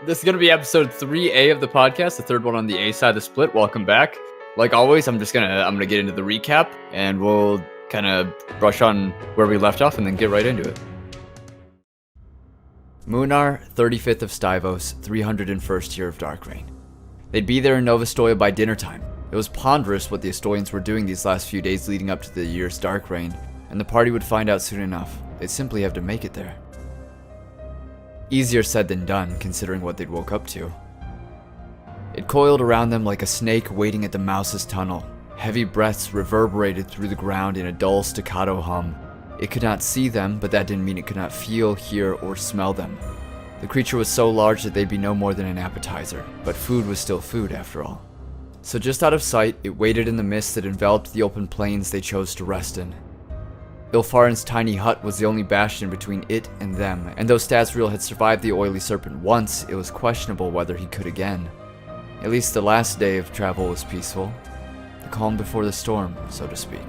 This is going to be episode 3A of the podcast, the third one on the A side of the split. Welcome back. Like always, I'm gonna get into the recap, and we'll kind of brush on where we left off and then get right into it. Moonar, 35th of Stivos, 301st year of Darkreign. They'd be there in Ostoya by dinner time. It was ponderous what the Ostoyans were doing these last few days leading up to the year's Darkreign, and the party would find out soon enough. They'd simply have to make it there. Easier said than done, considering what they'd woke up to. It coiled around them like a snake waiting at the mouse's tunnel. Heavy breaths reverberated through the ground in a dull staccato hum. It could not see them, but that didn't mean it could not feel, hear, or smell them. The creature was so large that they'd be no more than an appetizer, but food was still food after all. So just out of sight, it waited in the mist that enveloped the open plains they chose to rest in. Ilfharyn's tiny hut was the only bastion between it and them, and though Stazriel had survived the oily serpent once, it was questionable whether he could again. At least the last day of travel was peaceful. The calm before the storm, so to speak.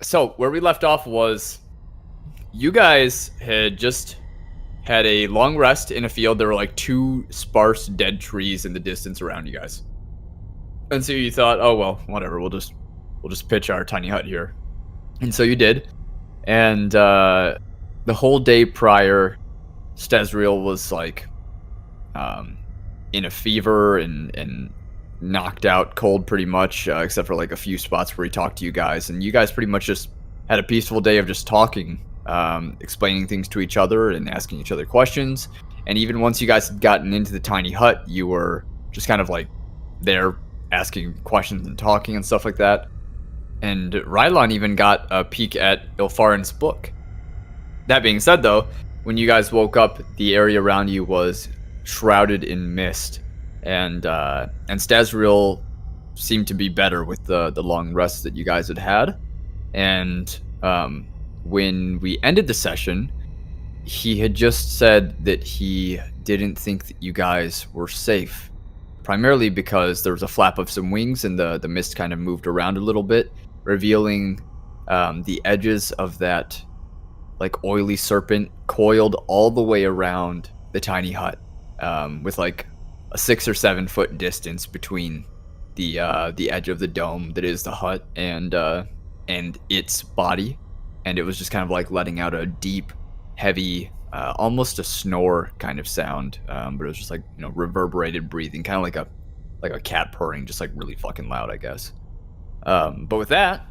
So, where we left off was, you guys had just had a long rest in a field. There were like 2 sparse dead trees in the distance around you guys. And so you thought, oh well, whatever, we'll just pitch our tiny hut here. And so you did. And the whole day prior, Stazriel was like in a fever and knocked out cold pretty much, except for like a few spots where he talked to you guys. And you guys pretty much just had a peaceful day of just talking, explaining things to each other and asking each other questions. And even once you guys had gotten into the tiny hut, you were just kind of like there asking questions and talking and stuff like that. And Rylon even got a peek at Ilfharyn's book. That being said, though, when you guys woke up, the area around you was shrouded in mist, and Stazriel seemed to be better with the long rest that you guys had had. And when we ended the session, he had just said that he didn't think that you guys were safe, primarily because there was a flap of some wings and the mist kind of moved around a little bit, revealing the edges of that like oily serpent coiled all the way around the tiny hut, with like a 6 or 7 foot distance between the edge of the dome that is the hut and its body. And it was just kind of like letting out a deep, heavy, almost a snore kind of sound, but it was just like, you know, reverberated breathing, kind of like a cat purring, just like really fucking loud, I guess. But with that,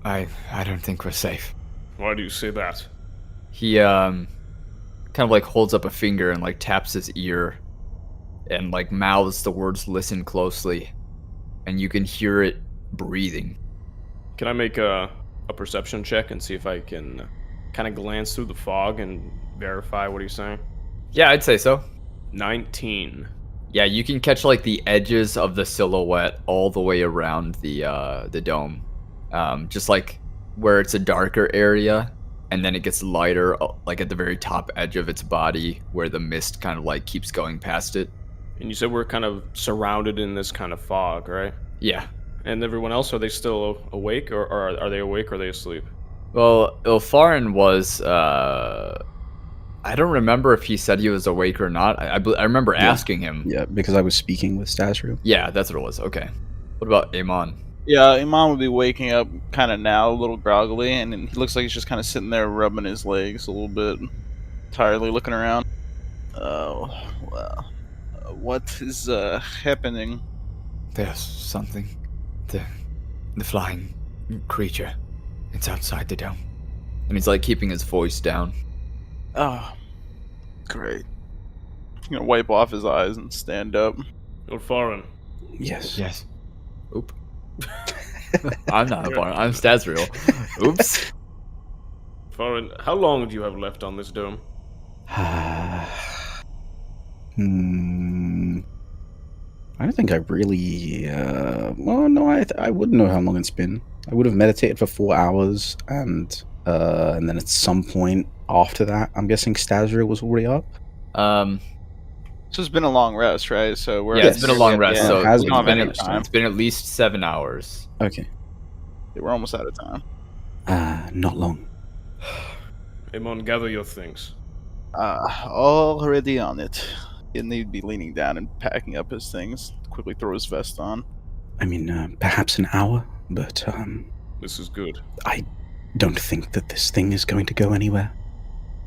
I don't think we're safe. Why do you say that? He kind of like holds up a finger and like taps his ear and like mouths the words "listen closely," and you can hear it breathing. Can I make a perception check and see if I can kind of glance through the fog and verify what he's saying? Yeah, I'd say so. 19. Yeah, you can catch like the edges of the silhouette all the way around the dome, just like where it's a darker area, and then it gets lighter, like at the very top edge of its body, where the mist kind of like keeps going past it. And you said we're kind of surrounded in this kind of fog, right? Yeah. And everyone else, are they still awake, or are they awake, or are they asleep? Well, Ilfharyn was, I don't remember if he said he was awake or not. I remember asking him. Yeah, because I was speaking with Stazriel. Yeah, that's what it was. Okay. What about Eamon? Yeah, Eamon would be waking up kind of now, a little groggily, and he looks like he's just kind of sitting there rubbing his legs a little bit, tiredly looking around. Oh, well, what is happening? There's something. The flying creature. It's outside the dome. And he's like keeping his voice down. Oh, great. I'm gonna wipe off his eyes and stand up. Ilfharyn. Yes. Oop. I'm not Ilfharyn. I'm Stazriel. Oops. Ilfharyn, how long do you have left on this dome? I don't think I really. Well, no, I wouldn't know how long it's been. I would have meditated for 4 hours, and then at some point after that, I'm guessing Stazriel was already up. So it's been a long rest, right? So we're it's been a long rest. So it's been at least 7 hours. Okay. We're almost out of time. Not long. Eamon, gather your things. Already on it. He'd be leaning down and packing up his things. Quickly throw his vest on. I mean, perhaps an hour, but This is good. I don't think that this thing is going to go anywhere.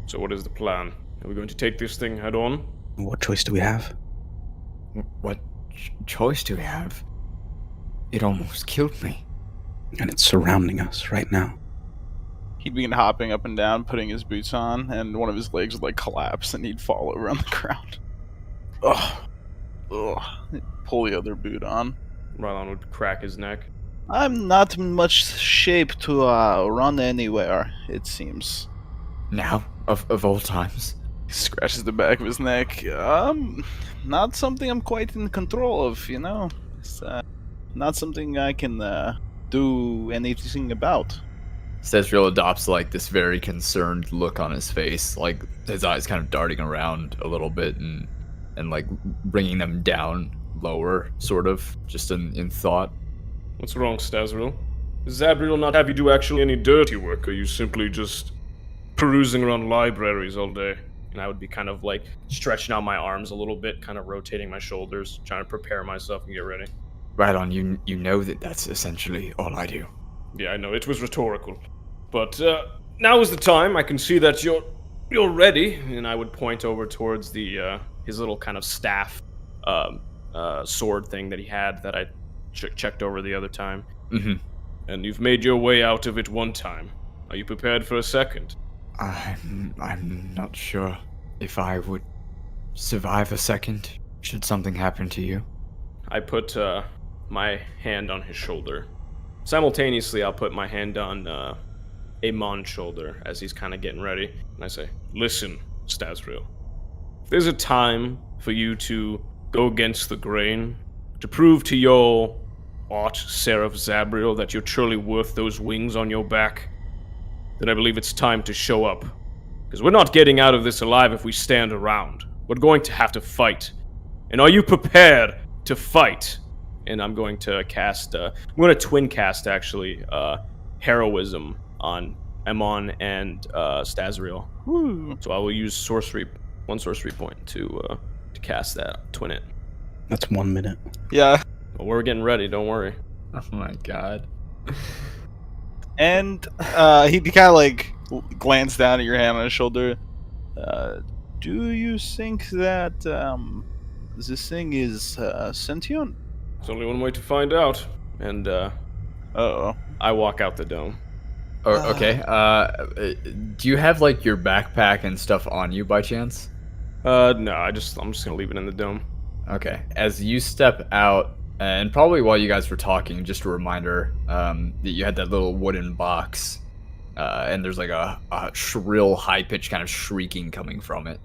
So what is the plan? Are we going to take this thing head on? What choice do we have? What choice do we have? It almost killed me. And it's surrounding us right now. He'd begin hopping up and down, putting his boots on, and one of his legs would collapse, and he'd fall over on the ground. Ugh. He'd pull the other boot on. Rylon would crack his neck. I'm not in much shape to run anywhere, it seems. Now, of all times. He scratches the back of his neck. Not something I'm quite in control of, you know? It's not something I can do anything about. Stezriel adopts this very concerned look on his face, his eyes kind of darting around a little bit and bringing them down lower, sort of, just in thought. What's wrong, Stazriel? Does Zabriel not have you do actually any dirty work? Or are you simply just perusing around libraries all day? And I would be kind of stretching out my arms a little bit, kind of rotating my shoulders, trying to prepare myself and get ready. Rylon, you know that's essentially all I do. Yeah, I know, it was rhetorical. But now is the time. I can see that you're ready. And I would point over towards the his little kind of staff sword thing that he had that I checked over the other time. Mm-hmm. And you've made your way out of it one time. Are you prepared for a second? I'm not sure if I would survive a second should something happen to you. I put my hand on his shoulder. Simultaneously, I'll put my hand on Eamon's shoulder as he's kind of getting ready. And I say, listen, Stazriel. If there's a time for you to go against the grain, to prove to your Seraph Zabriel that you're truly worth those wings on your back, then I believe it's time to show up. Because we're not getting out of this alive if we stand around. We're going to have to fight. And are you prepared to fight? And I'm going to cast, I'm going to twin cast, actually, Heroism on Eamon and Stazriel. Woo. So I will use one sorcery point to cast that, twin it. That's 1 minute. Yeah. Well, we're getting ready, don't worry. Oh my god. And he'd kind of glance down at your hand on his shoulder. Do you think that this thing is sentient? There's only one way to find out. And Uh-oh. I walk out the dome. Okay. Do you have your backpack and stuff on you by chance? No, I'm just gonna leave it in the dome. Okay. As you step out, and probably while you guys were talking, just a reminder that you had that little wooden box, and there's a shrill, high-pitched kind of shrieking coming from it.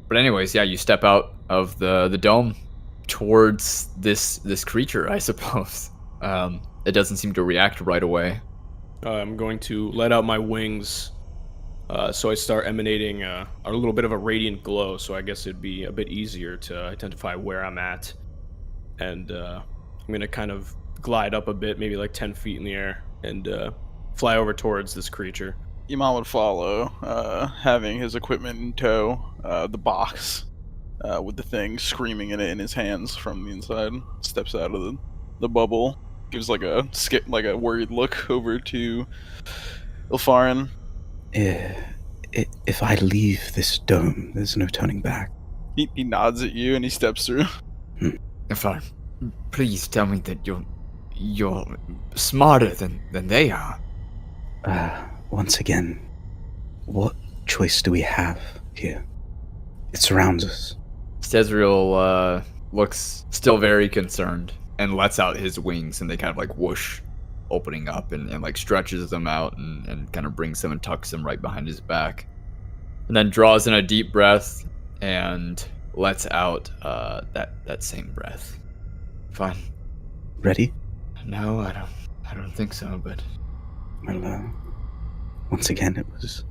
But anyways, yeah, you step out of the dome towards this creature, I suppose. It doesn't seem to react right away. I'm going to let out my wings, so I start emanating a little bit of a radiant glow, so I guess it'd be a bit easier to identify where I'm at. And I'm going to kind of glide up a bit, maybe 10 feet in the air, and fly over towards this creature. Eamon would follow, having his equipment in tow, the box, with the thing screaming in it in his hands from the inside. Steps out of the bubble, gives a worried look over to Ilfharyn. If I leave this dome, there's no turning back. He nods at you and he steps through. Ilfharyn, please tell me that you're smarter than they are. Once again, what choice do we have here? It surrounds us. Stezriel looks still very concerned and lets out his wings, and they kind of whoosh, opening up and stretches them out and kind of brings them and tucks them right behind his back. And then draws in a deep breath and lets out that same breath. Fine. Ready? No, I don't think so, but... Well, once again, it was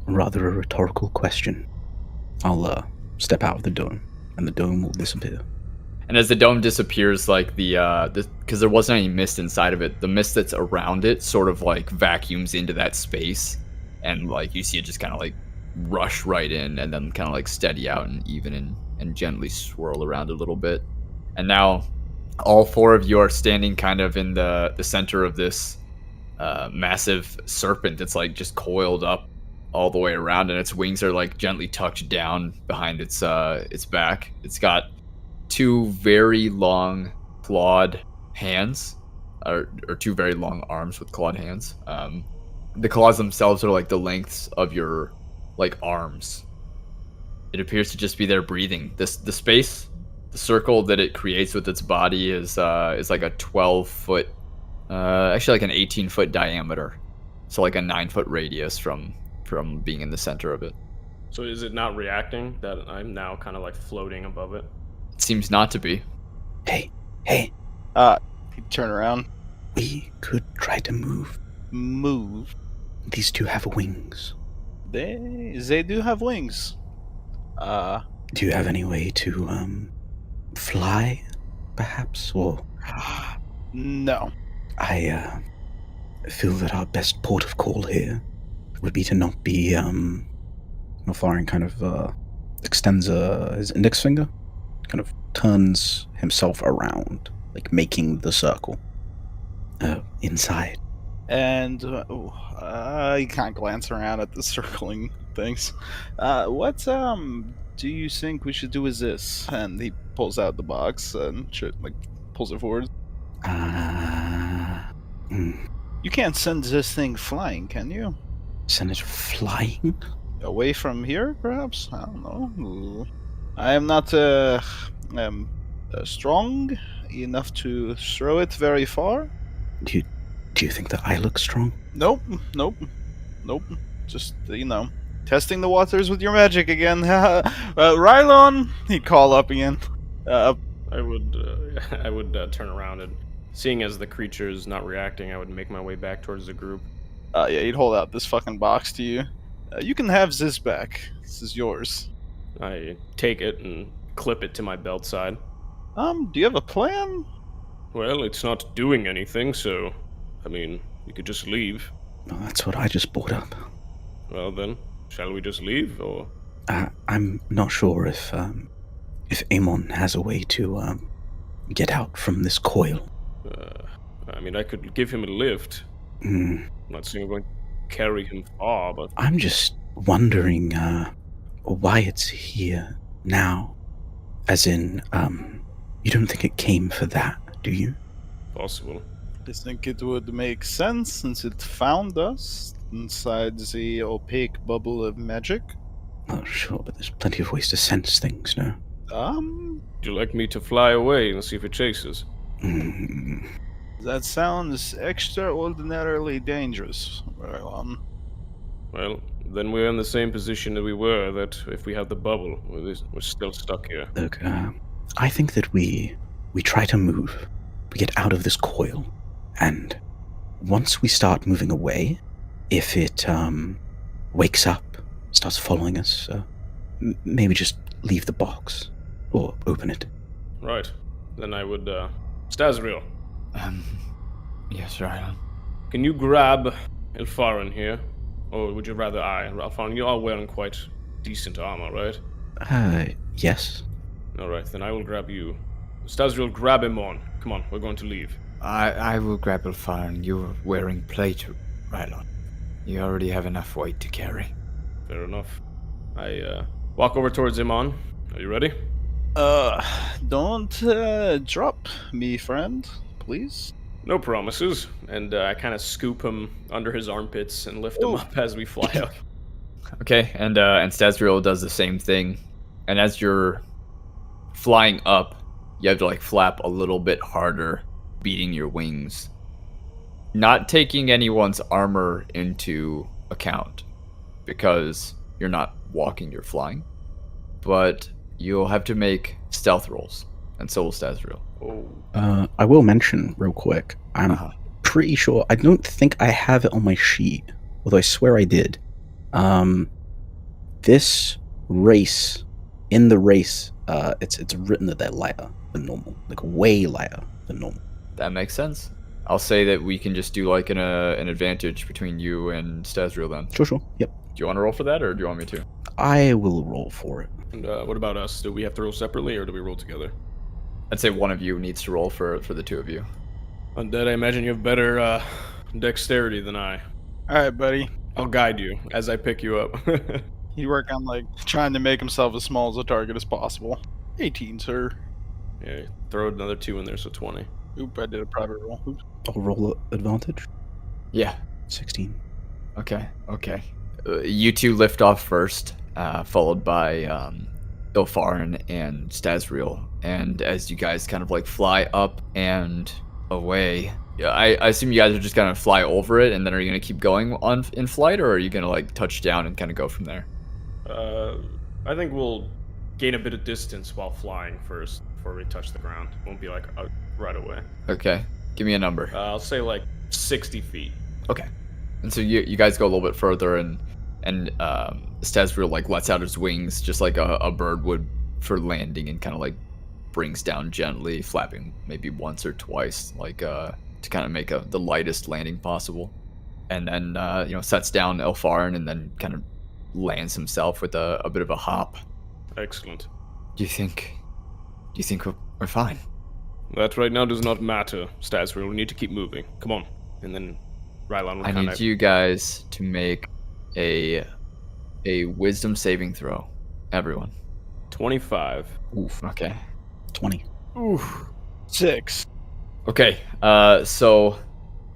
rather a rhetorical question. I'll step out of the dome, and the dome will disappear. And as the dome disappears, because there wasn't any mist inside of it, the mist that's around it sort of vacuums into that space, and like you see it just kind of like rush right in and then kind of like steady out and even and gently swirl around a little bit. And now all four of you are standing kind of in the center of this massive serpent. It's like just coiled up all the way around, and its wings are like gently tucked down behind its back. It's got two very long clawed hands, or two very long arms with clawed hands. The claws themselves are like the lengths of your like arms. It appears to just be there breathing. The space, the circle that it creates with its body is like a 12-foot, actually like an 18-foot diameter. So like a 9-foot radius from being in the center of it. So is it not reacting that I'm now kind of like floating above it? It seems not to be. Hey, He'd turn around. we could try to move. Move. These two have wings. They do have wings. Do you have any way to, fly, perhaps? Or No. I, feel that our best port of call here would be to not be, Ilfharyn kind of, extends, his index finger, kind of turns himself around, like making the circle, inside. And you can't glance around at the circling things. What do you think we should do with this? And he pulls out the box and pulls it forward. You can't send this thing flying, can you? Send it flying? Away from here, perhaps? I don't know. I am not strong enough to throw it very far. Do you think that I look strong? Nope. Just, testing the waters with your magic again. Rylon! He'd call up again. I would turn around, and seeing as the creature is not reacting, I would make my way back towards the group. Yeah, he'd hold out this fucking box to you. You can have this back. This is yours. I take it and clip it to my belt side. Do you have a plan? Well, it's not doing anything, so, I mean, you could just leave. Well, that's what I just brought up. Well then, shall we just leave, or? I'm not sure if Eamon has a way to, get out from this coil. I mean, I could give him a lift. I'm not saying I'm going to carry him far, but... I'm just wondering, why it's here now. As in, you don't think it came for that, do you? Possible. I think it would make sense since it found us inside the opaque bubble of magic. Oh, sure, but there's plenty of ways to sense things, no? Would you like me to fly away and see if it chases? That sounds extraordinarily dangerous, Rylon. Well, then we're in the same position that we were, that if we have the bubble, we're still stuck here. Look, I think that we try to move. We get out of this coil, and once we start moving away, if it, wakes up, starts following us, maybe just leave the box, or open it. Right. Then I would, Stazriel. Yes, Rylon. Can you grab Ilfharyn here? Or would you rather Ilfharyn, you are wearing quite decent armor, right? Yes. Alright, then I will grab you. Stazriel, grab Eamon. Come on, we're going to leave. I will grab Ilfharyn. You're wearing plate, Rylon. You already have enough weight to carry. Fair enough. I walk over towards Eamon. Are you ready? Don't drop me, friend, please. No promises. And I kind of scoop him under his armpits and lift him up as we fly up. Okay, and Stazriel does the same thing. And as you're flying up, you have to like flap a little bit harder, beating your wings. Not taking anyone's armor into account, because you're not walking, you're flying. But you'll have to make stealth rolls, and so will Stazriel. I will mention real quick, I'm pretty sure, I don't think I have it on my sheet, although I swear I did. This race, in the race, it's written that they're lighter than normal, like way lighter than normal. That makes sense. I'll say that we can just do like an advantage between you and Stazriel then. Sure. Yep. Do you want to roll for that, or do you want me to? I will roll for it. And what about us? Do we have to roll separately, or do we roll together? I'd say one of you needs to roll for the two of you. Undead, I imagine you have better dexterity than I. All right, buddy. I'll guide you as I pick you up. You work on like trying to make himself as small as a target as possible. 18, sir. Yeah, throw another 2 in there, so 20. Oop, I did a private roll. Oops. I'll roll advantage. Yeah. 16. Okay. You two lift off first, followed by Ilfharyn and Stazriel. And as you guys kind of like fly up and away, I assume you guys are just gonna fly over it, and then are you gonna keep going on in flight, or are you gonna like touch down and kind of go from there? I think we'll gain a bit of distance while flying first before we touch the ground. Won't be like right away. Okay. Give me a number. I'll say like 60 feet. Okay. And so you guys go a little bit further, and Stazriel like lets out his wings just like a bird would for landing, and kind of like brings down gently, flapping maybe once or twice, like to kind of make the lightest landing possible. And then sets down Ilfharyn, and then kind of lands himself with a bit of a hop. Excellent. Do you think we're fine? That right now does not matter, Stazriel. We need to keep moving. Come on. And then Rylon will I kind need of... you guys to make a wisdom saving throw. Everyone. 25. Oof. Okay. 20. Oof. 6. Okay. So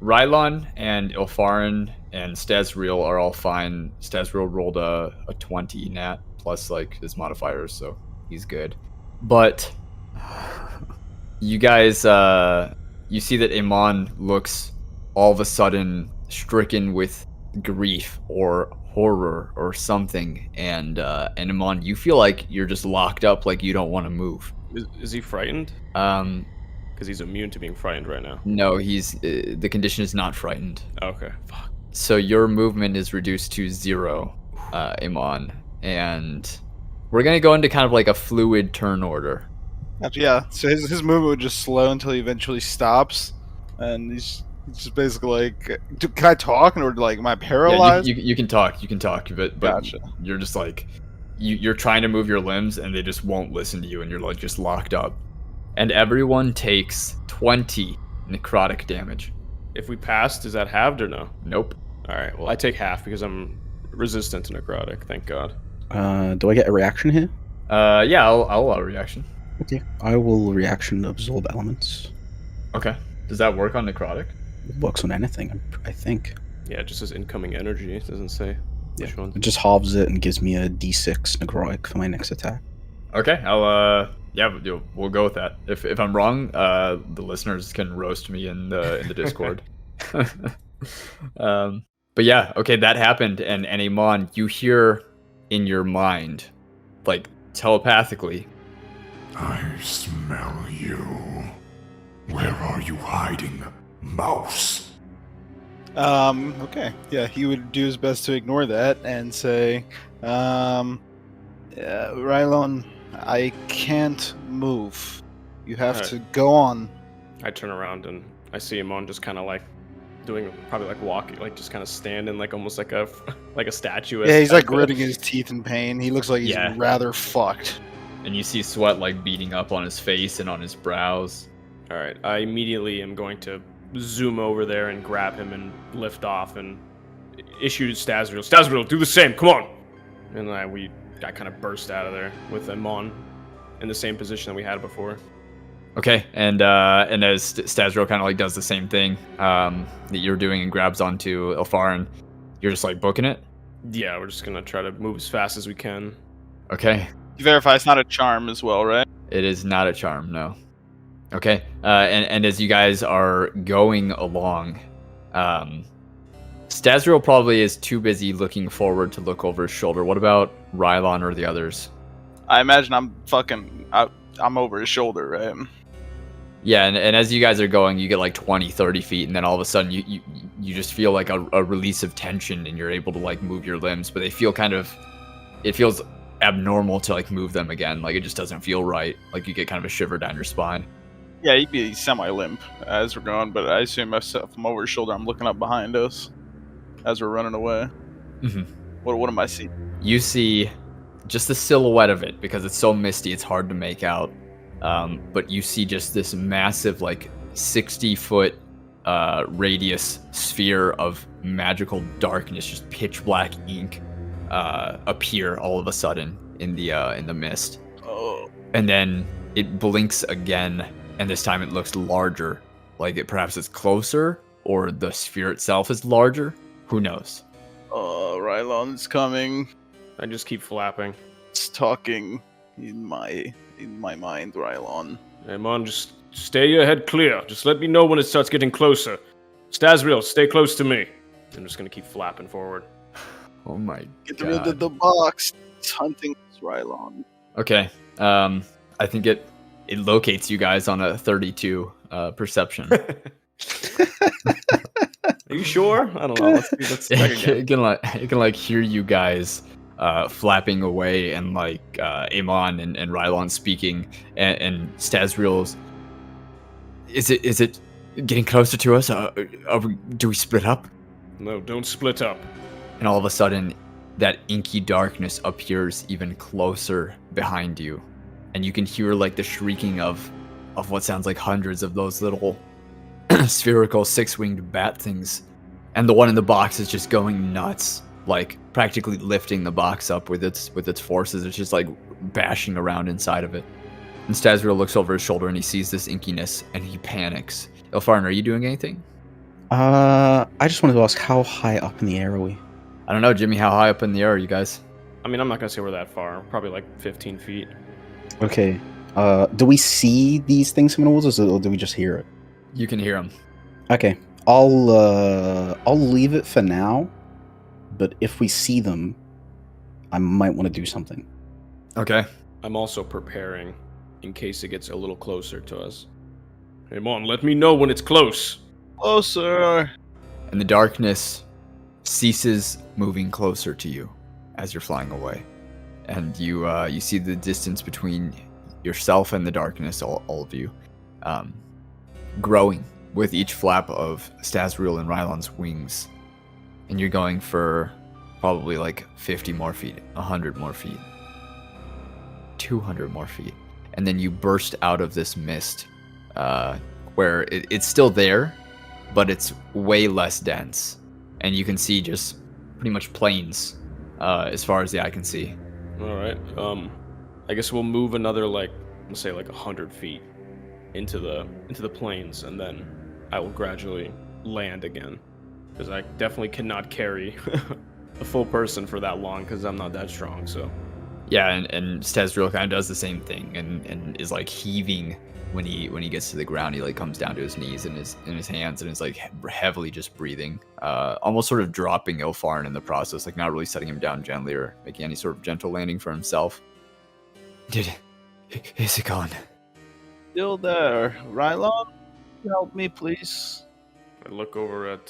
Rylon and Ilfharyn and Stazriel are all fine. Stazriel rolled a 20 nat plus like his modifiers, so he's good. But you guys, you see that Eamon looks all of a sudden stricken with grief or horror or something, and Eamon, you feel like you're just locked up, like you don't want to move. Is he frightened? Because he's immune to being frightened right now. No, he's the condition is not frightened. Okay. Fuck. So your movement is reduced to 0, Eamon, and we're gonna go into kind of like a fluid turn order. Yeah, so his movement would just slow until he eventually stops, and he's just basically like, can I talk? Or like, am I paralyzed? Yeah, you can talk, but Gotcha. You're just like, you're trying to move your limbs, and they just won't listen to you, and you're like just locked up. And everyone takes 20 necrotic damage. If we passed, is that halved or no? Nope. Alright, well I take half because I'm resistant to necrotic, thank God. Do I get a reaction here? Yeah, I'll allow a reaction. Okay. I will reaction absorb elements. Okay. Does that work on necrotic? It works on anything, I think. Yeah, it just says incoming energy, it doesn't say which one. It just halves it and gives me a d6 necrotic for my next attack. Okay, we'll go with that. If I'm wrong, the listeners can roast me in the Discord. But yeah, okay, that happened, and Eamon, you hear in your mind, like telepathically, I smell you. Where are you hiding, mouse? Okay. Yeah, he would do his best to ignore that and say, Rylon, I can't move. You have to go on. I turn around and I see Eamon just kind of like doing, probably like walking, like just kind of standing like almost like a statue. Yeah, he's like gritting his teeth in pain. He looks like he's rather fucked. and you see sweat like beating up on his face and on his brows. All right, I immediately am going to zoom over there and grab him and lift off and issue to Stazriel. Stazriel, do the same, come on! And I kind of burst out of there with Eamon in the same position that we had before. Okay, and as Stazriel kind of like does the same thing that you're doing and grabs onto Ilfharyn, you're just like booking it? Yeah, we're just gonna try to move as fast as we can. Okay. You verify it's not a charm as well, right? It is not a charm, no. Okay, and as you guys are going along, Stazriel probably is too busy looking forward to look over his shoulder. What about Rylon or the others? I imagine I'm over his shoulder, right? Yeah, and as you guys are going, you get like 20, 30 feet, and then all of a sudden you just feel like a release of tension, and you're able to like move your limbs, but they feel it feels abnormal to like move them again. Like it just doesn't feel right. Like you get kind of a shiver down your spine. Yeah, he'd be semi-limp as we're going, but I assume from over his shoulder, I'm looking up behind us as we're running away. Mm-hmm. What am I seeing? You see just the silhouette of it because it's so misty, it's hard to make out. But you see just this massive, like 60-foot radius sphere of magical darkness, just pitch black ink, appear all of a sudden in the mist. Oh, And then it blinks again, and this time it looks larger, like it perhaps is closer, or the sphere itself is larger. Who knows? Rylon's coming. I just keep flapping. It's talking in my mind, Rylon. Eamon, just stay your head clear. Just let me know when it starts getting closer. Stazriel, stay close to me. I'm just gonna keep flapping forward. Oh my Get god. rid of the box. It's hunting Rylon. Okay. I think it locates you guys on a 32 perception. Are you sure? I don't know. Let's check again. it can like hear you guys flapping away, and like Eamon and Rylon speaking, and Stazriel's. Is it getting closer to us? Do we split up? No, don't split up. And all of a sudden, that inky darkness appears even closer behind you, and you can hear like the shrieking of what sounds like hundreds of those little spherical six-winged bat things, and the one in the box is just going nuts, like practically lifting the box up with its forces. It's just like bashing around inside of it. And Stazriel looks over his shoulder and he sees this inkiness and he panics. Ilfharyn, are you doing anything? I just wanted to ask, how high up in the air are we? I don't know, Jimmy. How high up in the air are you guys? I mean, I'm not gonna say we're that far. Probably like 15 feet. Okay. Do we see these things coming towards us, or do we just hear it? You can hear them. Okay. I'll leave it for now, but if we see them, I might want to do something. Okay. I'm also preparing in case it gets a little closer to us. Eamon, let me know when it's close. Closer. And the darkness ceases moving closer to you as you're flying away, and you see the distance between yourself and the darkness, all of you, growing with each flap of Stazriel and Rylon's wings, and you're going for probably like 50 more feet, 100 more feet, 200 more feet, and then you burst out of this mist, where it's still there, but it's way less dense, and you can see just pretty much plains as far as the eye can see. All right. I guess we'll move another let's say 100 feet into the plains, and then I will gradually land again, because I definitely cannot carry a full person for that long because I'm not that strong. So. Yeah, and Stazriel kind of does the same thing, and is like heaving when he gets to the ground. He like comes down to his knees in his hands and is like heavily just breathing, almost sort of dropping Ilfharyn in the process, like not really setting him down gently or making any sort of gentle landing for himself. Is it gone? Still there. Rylon, help me, please. I look over at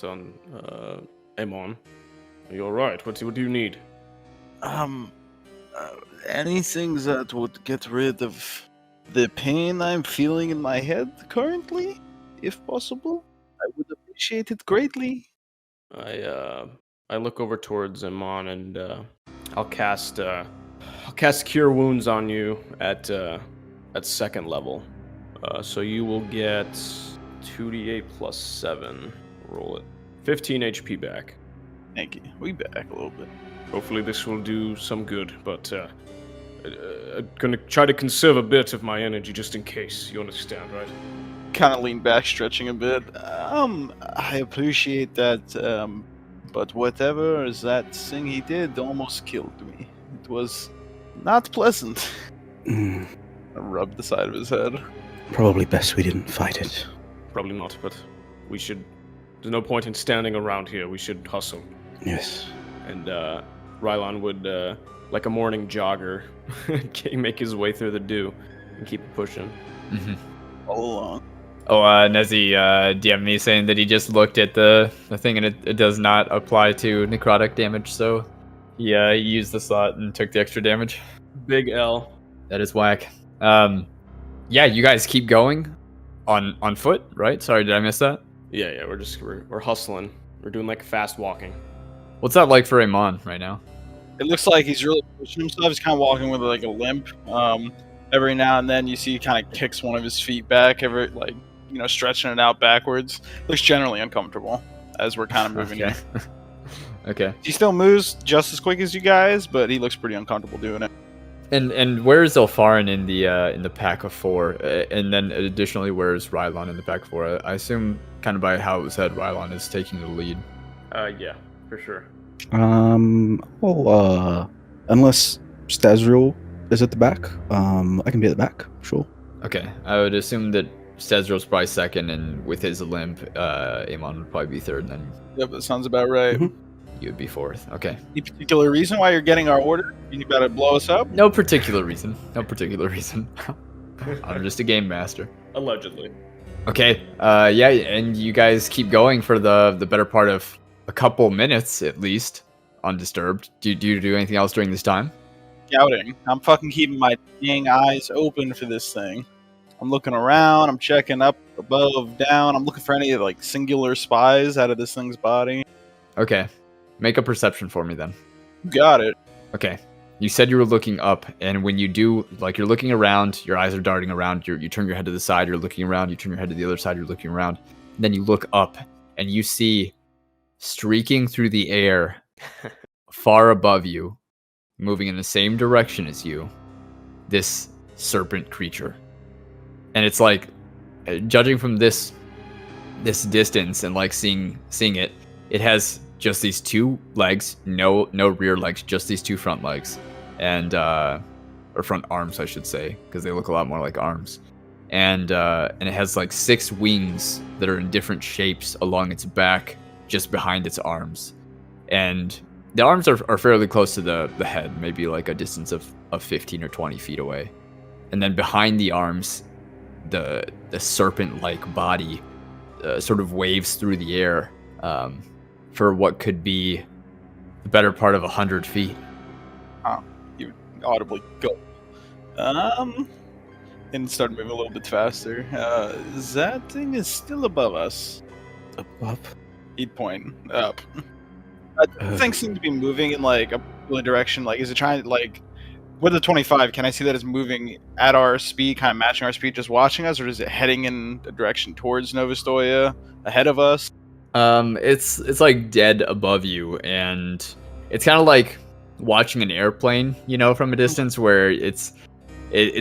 Eamon. Are you all right? What do you need? Anything that would get rid of the pain I'm feeling in my head currently, if possible. I would appreciate it greatly. I look over towards Eamon, and I'll cast Cure Wounds on you at second level. So you will get 2d8 plus 7. Roll it. 15 HP back. Thank you. We back a little bit. Hopefully this will do some good, but I'm gonna try to conserve a bit of my energy just in case. You understand, right? Kind of lean back, stretching a bit. I appreciate that, but whatever that thing he did almost killed me. It was not pleasant. I rubbed the side of his head. Probably best we didn't fight it. Probably not, but we should. There's no point in standing around here. We should hustle. Yes. And Rylon would, like a morning jogger, make his way through the dew and keep pushing. Mm-hmm. All along. Oh, Nezzy, do you have me saying that he just looked at the thing and it does not apply to necrotic damage, so he used the slot and took the extra damage? Big L. That is whack. Yeah, you guys keep going. On foot, right? Sorry, did I miss that? Yeah. We're hustling. We're doing like fast walking. What's that like for Eamon right now? It looks like he's really pushing himself. He's kind of walking with like a limp. Every now and then you see he kind of kicks one of his feet back, stretching it out backwards. Looks generally uncomfortable as we're kind of moving. Okay. Okay. He still moves just as quick as you guys, but he looks pretty uncomfortable doing it. And where is Ilfharyn in the pack of 4? And then additionally, where is Rylon in the pack of 4? I assume, kind of by how it was said, Rylon is taking the lead. Yeah, for sure. Unless Stazriel is at the back, I can be at the back, sure. Okay, I would assume that Stazriel's probably second, and with his limp, Eamon would probably be third, and then Yep, that sounds about right. Mhm. you would be fourth. Okay. Any particular reason why you're getting our order? You about to blow us up? No particular reason. I'm just a game master. Allegedly. Okay, yeah, and you guys keep going for the better part of a couple minutes, at least, undisturbed. Do you do anything else during this time? Scouting. I'm fucking keeping my dang eyes open for this thing. I'm looking around. I'm checking up, above, down. I'm looking for any like singular spies out of this thing's body. Okay, make a perception for me then. Got it. Okay, you said you were looking up, and when you do, like, you're looking around, your eyes are darting around, you turn your head to the side, you're looking around, you turn your head to the other side, you're looking around, and then you look up, and you see, streaking through the air, far above you, moving in the same direction as you, this serpent creature. And it's like, judging from this distance and like seeing it, it has just these 2 legs, no rear legs, just these 2 front legs, and or front arms, I should say, because they look a lot more like arms. And it has like 6 wings that are in different shapes along its back, just behind its arms. And the arms are fairly close to the head, maybe like a distance of 15 or 20 feet away. And then behind the arms, the serpent-like body sort of waves through the air for what could be the better part of 100 feet. You audibly go. And start moving a little bit faster. That thing is still above us. Up. He'd point up. Things seem to be moving in like a particular direction. Like, is it trying to like? With the 25, can I see that it's moving at our speed, kind of matching our speed, just watching us, or is it heading in a direction towards Ostoya, ahead of us? It's like dead above you, and it's kind of like watching an airplane, from a distance, where it's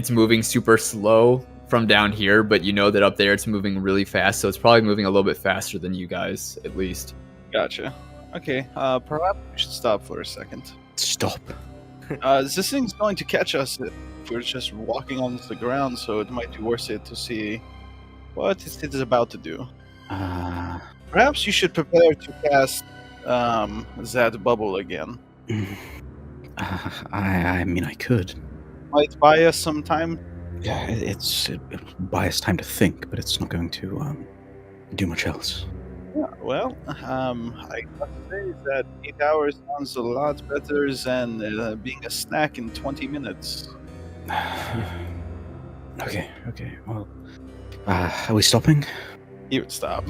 moving super slow from down here, but you know that up there it's moving really fast, so it's probably moving a little bit faster than you guys, at least. Gotcha. Okay, perhaps we should stop for a second. Stop. This thing's going to catch us if we're just walking on the ground, so it might be worth it to see what it is about to do. Perhaps you should prepare to cast that bubble again. I mean, I could. Might buy us some time. Yeah, it'll buy us time to think, but it's not going to do much else. Yeah, well, I must say that 8 hours sounds a lot better than being a snack in 20 minutes. Okay. Well, are we stopping? He would stop.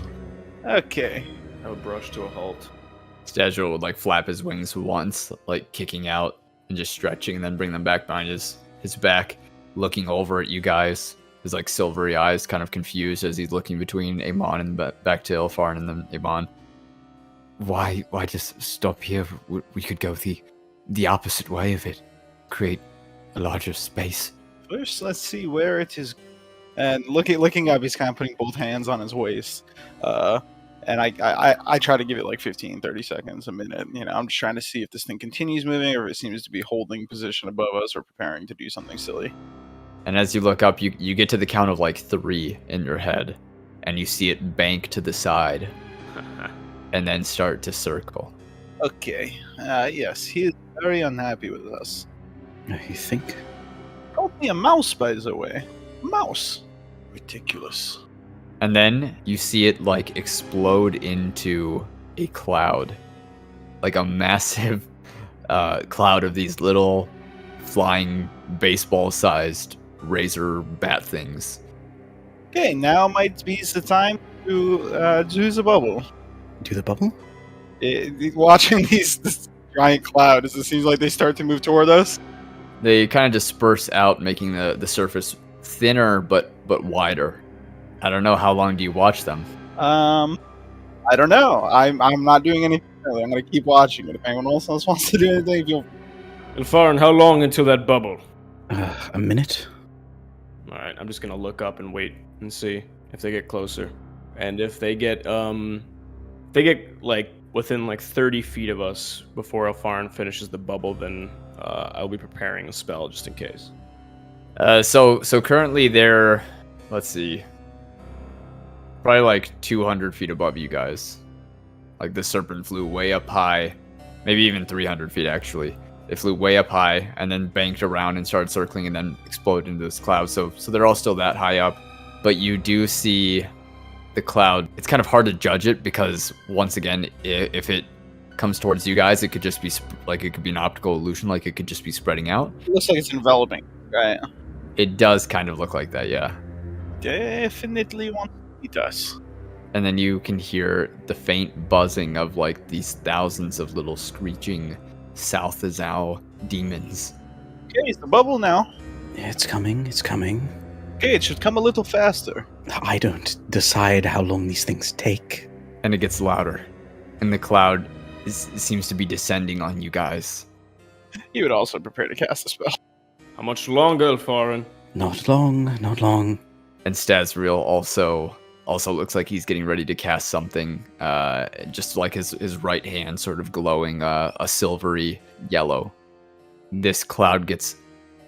Okay. I would brush to a halt. Stagel would like flap his wings once, like kicking out and just stretching, and then bring them back behind his back, looking over at you guys. His like silvery eyes kind of confused as he's looking between Eamon and back to Ilfharyn and then Eamon. Why just stop here? We could go the opposite way of it. Create a larger space. First, let's see where it is. And looking up, he's kind of putting both hands on his waist. And I try to give it like 15, 30 seconds, a minute. I'm just trying to see if this thing continues moving or if it seems to be holding position above us or preparing to do something silly. And as you look up, you get to the count of like 3 in your head, and you see it bank to the side, and then start to circle. Okay. Yes, he is very unhappy with us. You think? Called me a mouse, by the way. Mouse. Ridiculous. And then you see it like explode into a cloud, like a massive cloud of these little flying baseball-sized razor bat things. Okay, now might be the time to do the bubble. Do the bubble? Watching this giant cloud, as it seems like they start to move toward us. They kind of disperse out, making the surface thinner but wider. I don't know, how long do you watch them? I don't know. I'm not doing anything. I'm gonna keep watching it. If anyone else wants to do anything, feel. Ilfharyn, how long until that bubble? A minute? Alright, I'm just gonna look up and wait and see if they get closer. And if they get like within like 30 feet of us before Ilfharyn finishes the bubble, then I'll be preparing a spell just in case. So currently they're, let's see, probably like 200 feet above you guys. Like the serpent flew way up high, maybe even 300 feet actually. It flew way up high and then banked around and started circling and then exploded into this cloud. So they're all still that high up, but you do see the cloud. It's kind of hard to judge it because once again, if it comes towards you guys, it could just be like, it could be an optical illusion, like it could just be spreading out. It looks like it's enveloping, right? It does kind of look like that, yeah. Definitely want to eat us. And then you can hear the faint buzzing of like these thousands of little screeching South Azal demons. Okay, it's the bubble now. It's coming, it's coming. Okay, it should come a little faster. I don't decide how long these things take. And it gets louder. And the cloud seems to be descending on you guys. You would also prepare to cast a spell. How much longer, Ilfharyn? Not long, not long. And Stazriel also looks like he's getting ready to cast something, just like his right hand sort of glowing a silvery yellow. This cloud gets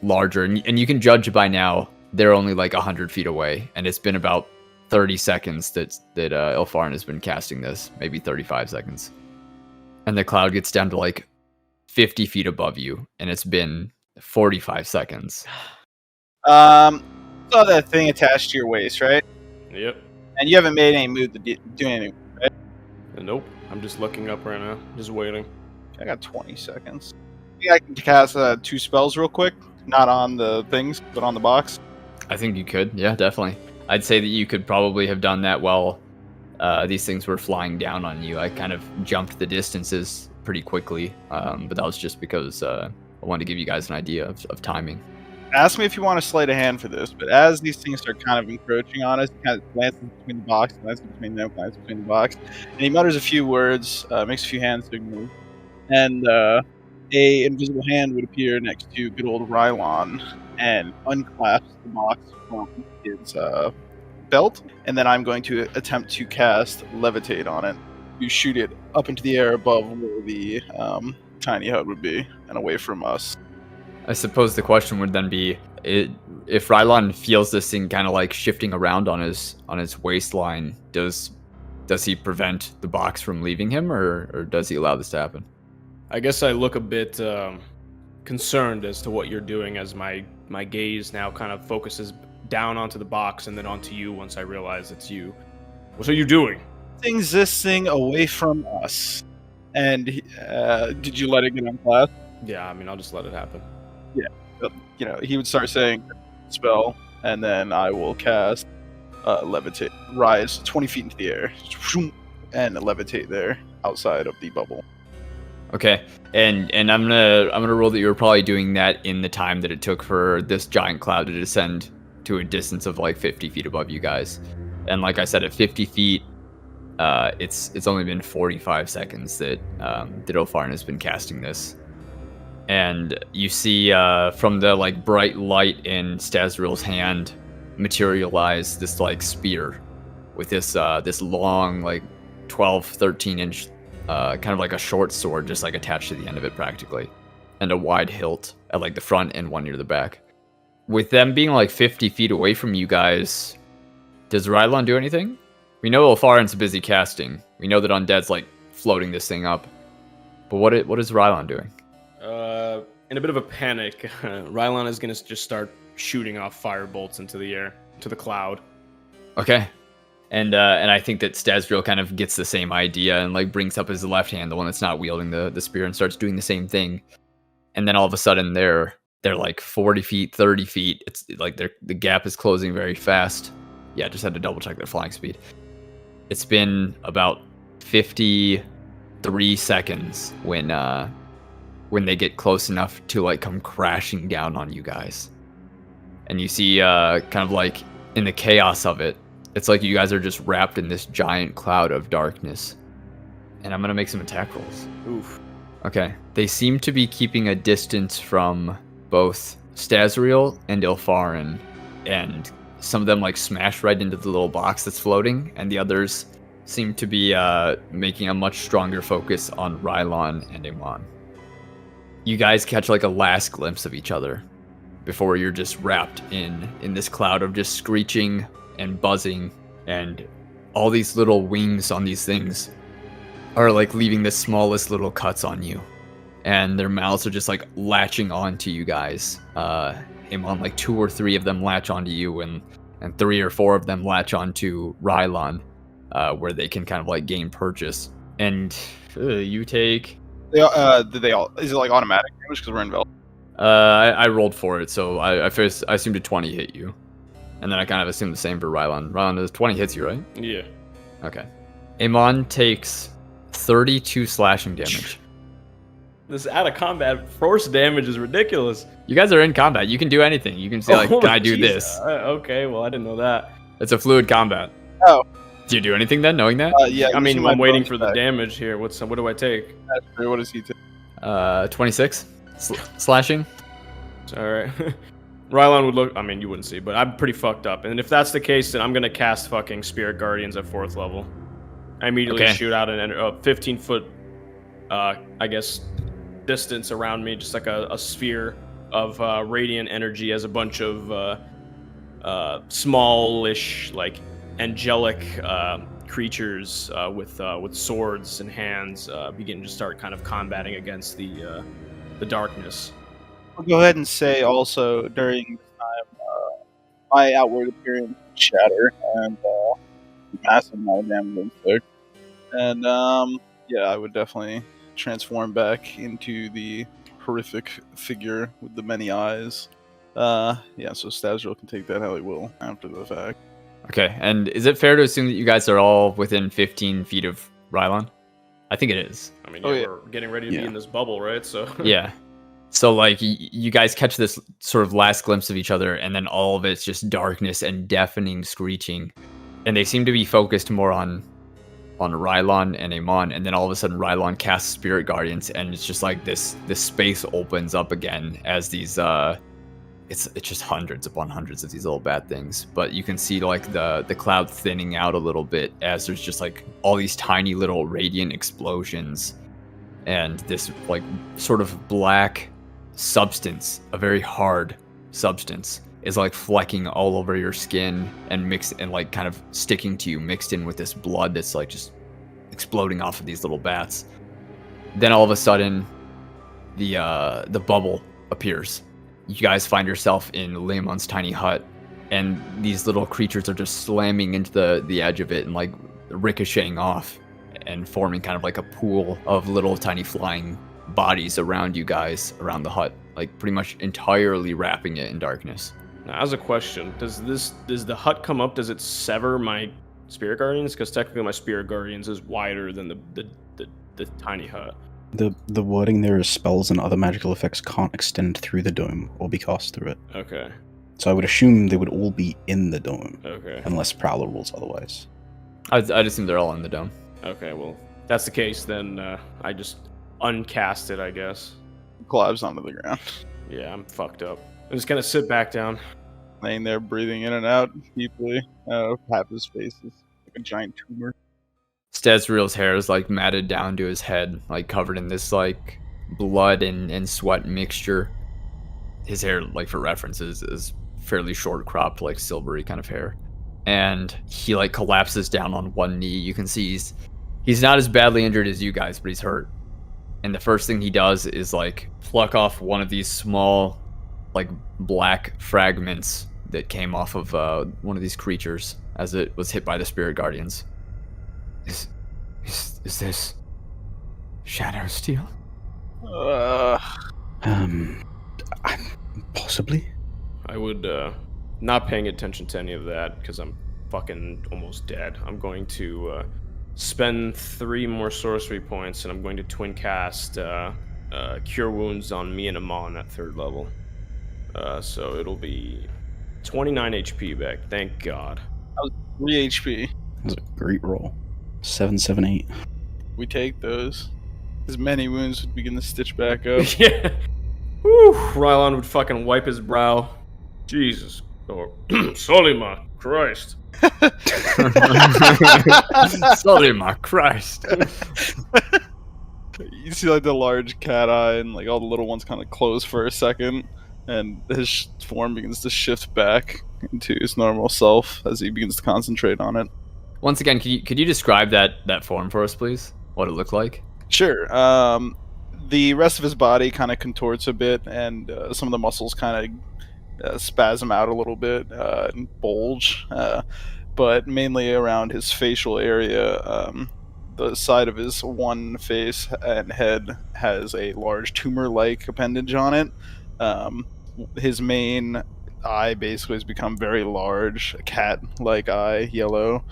larger, and you can judge by now they're only like 100 feet away, and it's been about 30 seconds that Ilfharyn has been casting this, maybe 35 seconds. And the cloud gets down to like 50 feet above you, and it's been 45 seconds. Saw that thing attached to your waist, right? Yep. And you haven't made any move to do anything, right? Nope. I'm just looking up right now, just waiting. I got 20 seconds. I think I can cast 2 spells real quick. Not on the things, but on the box. I think you could, yeah, definitely. I'd say that you could probably have done that while these things were flying down on you. I kind of jumped the distances pretty quickly, but that was just because I wanted to give you guys an idea of timing. Ask me if you want to sleight of hand for this, but as these things start kind of encroaching on us, he kind of glances between the box, glances between them, glances between the box, and he mutters a few words, makes a few hand signals, and a invisible hand would appear next to good old Rylon and unclasps the box from his belt, and then I'm going to attempt to cast Levitate on it. You shoot it up into the air above where the tiny hut would be, and away from us. I suppose the question would then be, if Rylon feels this thing kind of like shifting around on his waistline, does he prevent the box from leaving him, or does he allow this to happen? I guess I look a bit concerned as to what you're doing, as my gaze now kind of focuses down onto the box and then onto you once I realize it's you. What are you doing? Things this thing away from us. And did you let it get unclasped? Yeah, I mean, I'll just let it happen. You know, he would start saying spell, and then I will cast Levitate, rise 20 feet into the air, and levitate there outside of the bubble. Okay, and I'm gonna roll that you were probably doing that in the time that it took for this giant cloud to descend to a distance of like 50 feet above you guys. And like I said, at 50 feet, it's only been 45 seconds that Ilfharyn has been casting this. And you see from the like bright light in Stazriel's hand materialize this like spear with this long like 12-13 inch kind of like a short sword just like attached to the end of it practically, and a wide hilt at like the front and one near the back. With them being like 50 feet away from you guys, does Rylon do anything? We know Ilfaryn's busy casting. We know that Undead's like floating this thing up. But what is Rylon doing? In a bit of a panic, Rylon is going to just start shooting off fire bolts into the air, to the cloud. Okay. And I think that Stazriel kind of gets the same idea and like brings up his left hand, the one that's not wielding the spear, and starts doing the same thing. And then all of a sudden they're like 40 feet, 30 feet. It's like the gap is closing very fast. Yeah, just had to double check their flying speed. It's been about 53 seconds when they get close enough to like come crashing down on you guys. And you see kind of like in the chaos of it, it's like you guys are just wrapped in this giant cloud of darkness. And I'm going to make some attack rolls. Oof. Okay. They seem to be keeping a distance from both Stazriel and Ilfharyn, and some of them like smash right into the little box that's floating, and the others seem to be making a much stronger focus on Rylon and Eamon. You guys catch like a last glimpse of each other before you're just wrapped in this cloud of just screeching and buzzing, and all these little wings on these things are like leaving the smallest little cuts on you, and their mouths are just like latching onto you guys. Eamon, like 2 or 3 of them latch onto you, and 3 or 4 of them latch onto Rylon, where they can kind of like gain purchase. And you take. Did they all? Is it like automatic damage because we're enveloped? I rolled for it, so I assumed a 20 hit you, and then I kind of assumed the same for Rylon. Rylon, does 20 hits you, right? Yeah. Okay. Eamon takes 32 slashing damage. This out of combat force damage is ridiculous. You guys are in combat. You can do anything. You can say like, "Can I do Jesus. this?" Okay, well I didn't know that. It's a fluid combat. Oh. Do you do anything then, knowing that? Yeah. I mean, you I'm might waiting bonus for the back. damage here. What do I take? What does he take? 26 slashing. All right. Rylon would look. I mean, you wouldn't see, but I'm pretty fucked up. And if that's the case, then I'm gonna cast fucking Spirit Guardians at 4th level. I immediately Okay. shoot out an 15-foot, I guess, distance around me, just like a sphere of radiant energy, as a bunch of smallish, like angelic creatures with swords and hands begin to start kind of combating against the darkness. I'll go ahead and say also during this time, my outward appearance shatter and massive amount of damage inflict. And yeah, I would definitely transform back into the horrific figure with the many eyes. Yeah, so Stazriel can take that how he will after the fact. Okay, and is it fair to assume that you guys are all within 15 feet of Rylon? I think it is. I mean, Oh, yeah. we're getting ready to be in this bubble, right? So Yeah. So like you guys catch this sort of last glimpse of each other, and then all of it's just darkness and deafening screeching, and they seem to be focused more on Rylon and Eamon, and then all of a sudden Rylon casts Spirit Guardians, and it's just like this space opens up again as these it's just hundreds upon hundreds of these little bad things, but you can see like the cloud thinning out a little bit as there's just like all these tiny little radiant explosions, and this like sort of black substance, a very hard substance, is like flecking all over your skin and mixed and like kind of sticking to you, mixed in with this blood that's like just exploding off of these little bats. Then all of a sudden the bubble appears. You guys find yourself in Lemon's tiny hut, and these little creatures are just slamming into the edge of it and like ricocheting off and forming kind of like a pool of little tiny flying bodies around you guys, around the hut, like pretty much entirely wrapping it in darkness. now, as a question, does the hut come up? Does it sever my Spirit Guardians? Because technically, my Spirit Guardians is wider than the tiny hut. The wording there is spells and other magical effects can't extend through the dome or be cast through it. Okay. So I would assume they would all be in the dome, Okay. unless Prowler rules otherwise. I'd assume they're all in the dome. Okay. Well, if that's the case, then I just uncast it, I guess. Collapse onto the ground. Yeah, I'm fucked up. I'm just gonna sit back down. Laying there, breathing in and out deeply. Half his face is like a giant tumor. Stazriel's hair is like matted down to his head, like covered in this like blood and sweat mixture. His hair, like for reference, is fairly short cropped, like silvery kind of hair. And he like collapses down on one knee. You can see he's not as badly injured as you guys, but he's hurt. And the first thing he does is like pluck off one of these small like black fragments that came off of one of these creatures as it was hit by the Spirit Guardians. Is this Shadow Steel? Possibly. I would not paying attention to any of that because I'm fucking almost dead. I'm going to spend 3 more sorcery points, and I'm going to twin cast Cure Wounds on me and Eamon at 3rd level. So it'll be 29 HP back. Thank God. 3 HP. That was a great roll. 778. We take those. As many wounds would begin to stitch back up. Yeah. Whew. Rylon would fucking wipe his brow. Jesus. Or Solima. Christ. Sorry, my Christ. You see like the large cat eye and like all the little ones kind of close for a second, and his form begins to shift back into his normal self as he begins to concentrate on it. Once again, could you describe that form for us, please? What it looked like? Sure. The rest of his body kind of contorts a bit, and some of the muscles kind of spasm out a little bit and bulge, but mainly around his facial area. The side of his one face and head has a large tumor-like appendage on it. His main eye basically has become very large, a cat-like eye, yellow.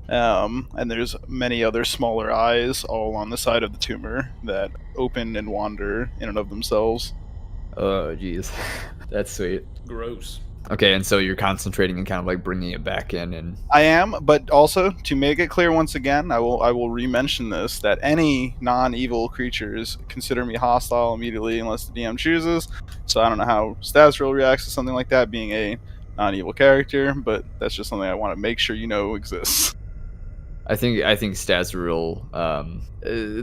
And there's many other smaller eyes all on the side of the tumor that open and wander in and of themselves. Oh, jeez. That's sweet. Gross. Okay, and so you're concentrating and kind of like bringing it back in, and I am, but also to make it clear once again, I will re-mention this, that any non-evil creatures consider me hostile immediately unless the DM chooses. So I don't know how Stasril reacts to something like that, being a non-evil character, but that's just something I want to make sure you know exists. I think Stazril,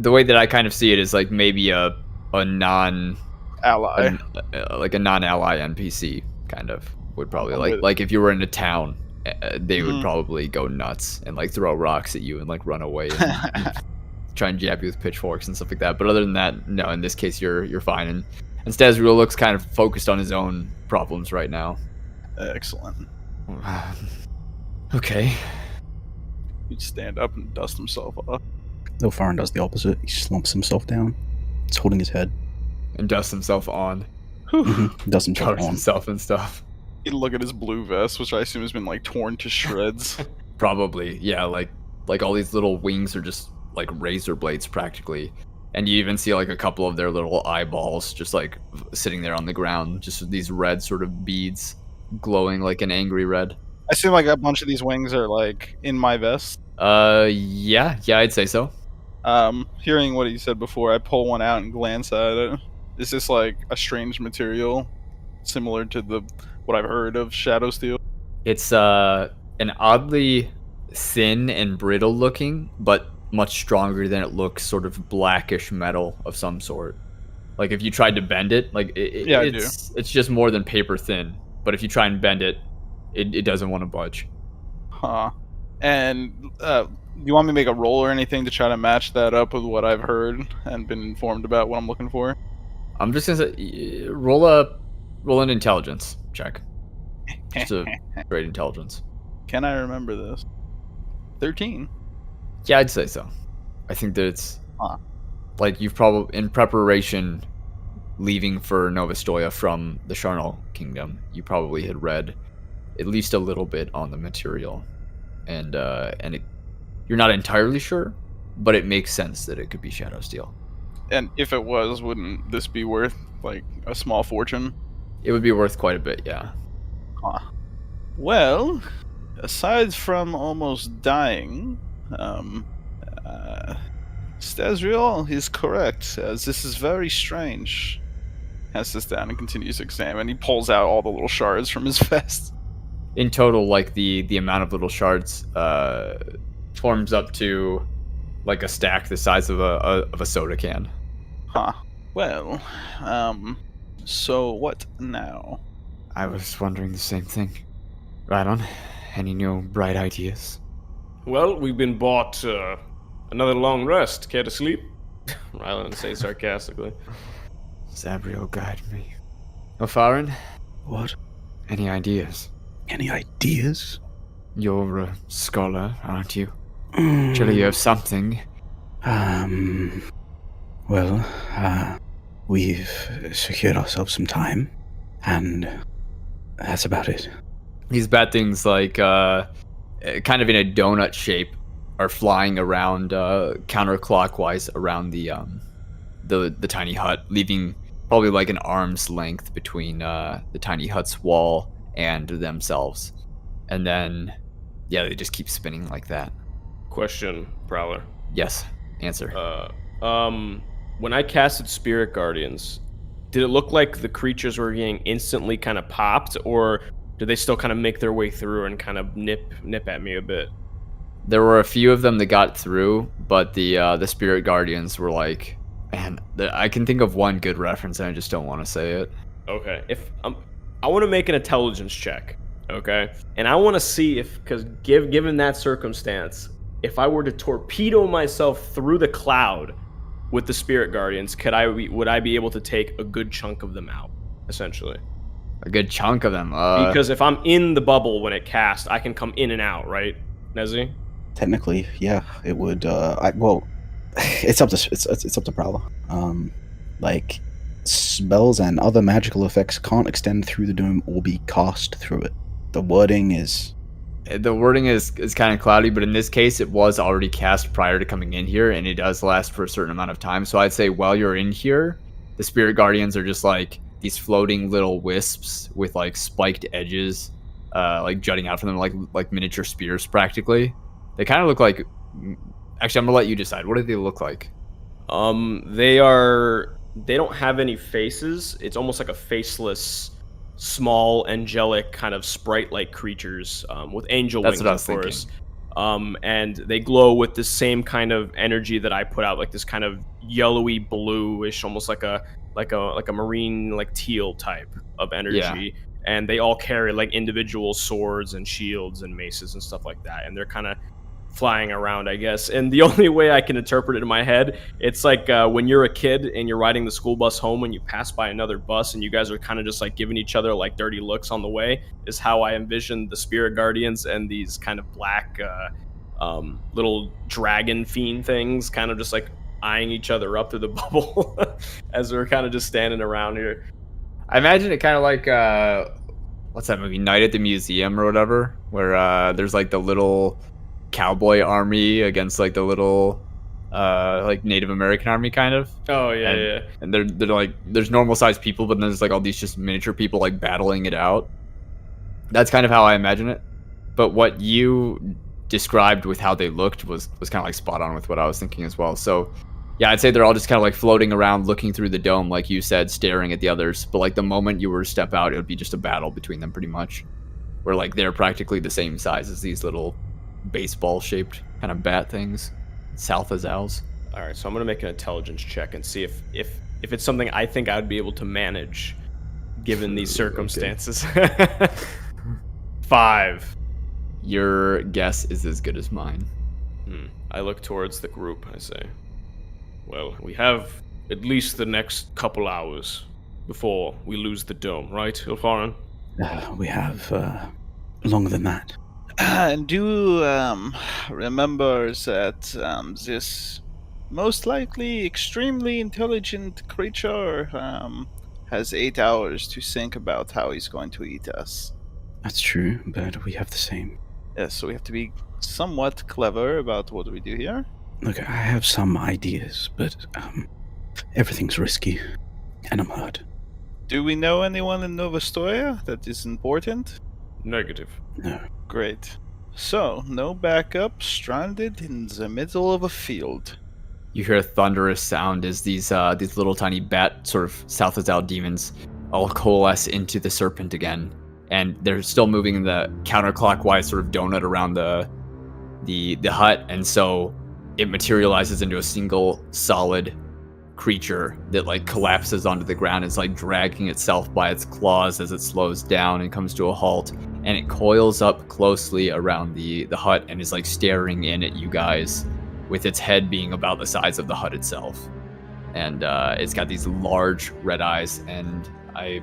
the way that I kind of see it is like maybe a non Ally. like a non-ally NPC kind of would probably With- like if you were in a town, they would probably go nuts and like throw rocks at you and like run away and try and jab you with pitchforks and stuff like that. But other than that, no. In this case, you're fine. And Stazril looks kind of focused on his own problems right now. Excellent. Okay. He'd stand up and dust himself off. Ilfharyn does the opposite. He slumps himself down. He's holding his head. And dusts himself on. Does himself Covers on. himself and stuff. He'd look at his blue vest, which I assume has been like torn to shreds. Probably, yeah. Like all these little wings are just like razor blades practically, and you even see like a couple of their little eyeballs just like sitting there on the ground, just these red sort of beads glowing like an angry red. I assume like a bunch of these wings are like in my vest. Yeah, I'd say so. Hearing what he said before, I pull one out and glance at it. Is this like a strange material, similar to what I've heard of Shadow Steel? It's an oddly thin and brittle looking, but much stronger than it looks, sort of blackish metal of some sort. Like if you tried to bend it, like it's just more than paper thin. But if you try and bend it, it doesn't want to budge. Huh. And you want me to make a roll or anything to try to match that up with what I've heard and been informed about what I'm looking for? I'm just gonna say, roll an intelligence check. Just a straight intelligence. Can I remember this? 13. Yeah, I'd say so. I think that it's Huh. like you've probably, in preparation, leaving for Ostoya from the Charnel Kingdom, you probably had read at least a little bit on the material, and you're not entirely sure, but it makes sense that it could be Shadow Steel. And if it was, wouldn't this be worth like a small fortune? It would be worth quite a bit, yeah. Huh. Well, aside from almost dying, Stazril is correct, as this is very strange. Has this down and continues to examine. He pulls out all the little shards from his vest. In total, like the amount of little shards forms up to like a stack the size of a soda can. Huh. Well, so what now? I was wondering the same thing. Rylon, any new bright ideas? Well, we've been bought another long rest. Care to sleep? Rylon says sarcastically. Zabriel, guide me. Ilfharyn, What? any ideas? Any ideas? You're a scholar, aren't you? Surely you have something. Well, we've secured ourselves some time, and that's about it. These bad things like kind of in a donut shape, are flying around counterclockwise around the tiny hut, leaving probably like an arm's length between the tiny hut's wall and themselves. And then, yeah, they just keep spinning like that. Question, Prowler. Yes. Answer. When I casted Spirit Guardians, did it look like the creatures were getting instantly kind of popped, or did they still kind of make their way through and kind of nip at me a bit? There were a few of them that got through, but the Spirit Guardians were like, man, I can think of one good reference, and I just don't want to say it. Okay, if I want to make an intelligence check, okay, and I want to see if, because given that circumstance, if I were to torpedo myself through the cloud with the Spirit Guardians, would I be able to take a good chunk of them out, essentially? A good chunk of them. Because if I'm in the bubble when it casts, I can come in and out, right, Nezzy? Technically, yeah, it would. It's up to Prowler. Like, spells and other magical effects can't extend through the dome or be cast through it. The wording is kind of cloudy, but in this case, it was already cast prior to coming in here, and it does last for a certain amount of time. So I'd say while you're in here, the Spirit Guardians are just like these floating little wisps with like spiked edges, like jutting out from them, like miniature spears, practically. They kind of look like. Actually, I'm gonna let you decide. What do they look like? They don't have any faces. It's almost like a faceless, small, angelic kind of sprite-like creatures with angel wings, of course. And they glow with the same kind of energy that I put out, like this kind of yellowy bluish, almost like a marine, like teal type of energy. Yeah. And they all carry like individual swords and shields and maces and stuff like that. And they're kind of flying around, I guess. And the only way I can interpret it in my head, it's like when you're a kid and you're riding the school bus home and you pass by another bus and you guys are kind of just like giving each other like dirty looks on the way, is how I envision the Spirit Guardians and these kind of black little dragon fiend things kind of just like eyeing each other up through the bubble as we're kind of just standing around here. I imagine it kind of like what's that movie, Night at the Museum or whatever, where there's like the little cowboy army against like the little like Native American army kind of. Oh yeah. And they're like, there's normal sized people, but then there's like all these just miniature people like battling it out. That's kind of how I imagine it. But what you described with how they looked was kind of like spot on with what I was thinking as well. So yeah, I'd say they're all just kind of like floating around, looking through the dome, like you said, staring at the others. But like the moment you were to step out, it would be just a battle between them pretty much. Where like they're practically the same size as these little baseball-shaped kind of bat things, south as owls. All right, so I'm gonna make an intelligence check and see if it's something I think I would be able to manage, given these circumstances. 5. Your guess is as good as mine. I look towards the group. I say, "Well, we have at least the next couple hours before we lose the dome, right, Ilfharyn?" We have longer than that. Do remember that this most likely extremely intelligent creature has 8 hours to think about how he's going to eat us. That's true, but we have the same. Yes, so we have to be somewhat clever about what we do here. Look, I have some ideas, but everything's risky, and I'm hurt. Do we know anyone in Ostoya that is important? Negative. No. Great. So, no backup, stranded in the middle of a field. You hear a thunderous sound as these little tiny bat sort of south as out demons all coalesce into the serpent again, and they're still moving in the counterclockwise sort of donut around the hut, and so it materializes into a single solid creature that like collapses onto the ground. It's like dragging itself by its claws as it slows down and comes to a halt, and it coils up closely around the hut and is like staring in at you guys, with its head being about the size of the hut itself. And it's got these large red eyes, and I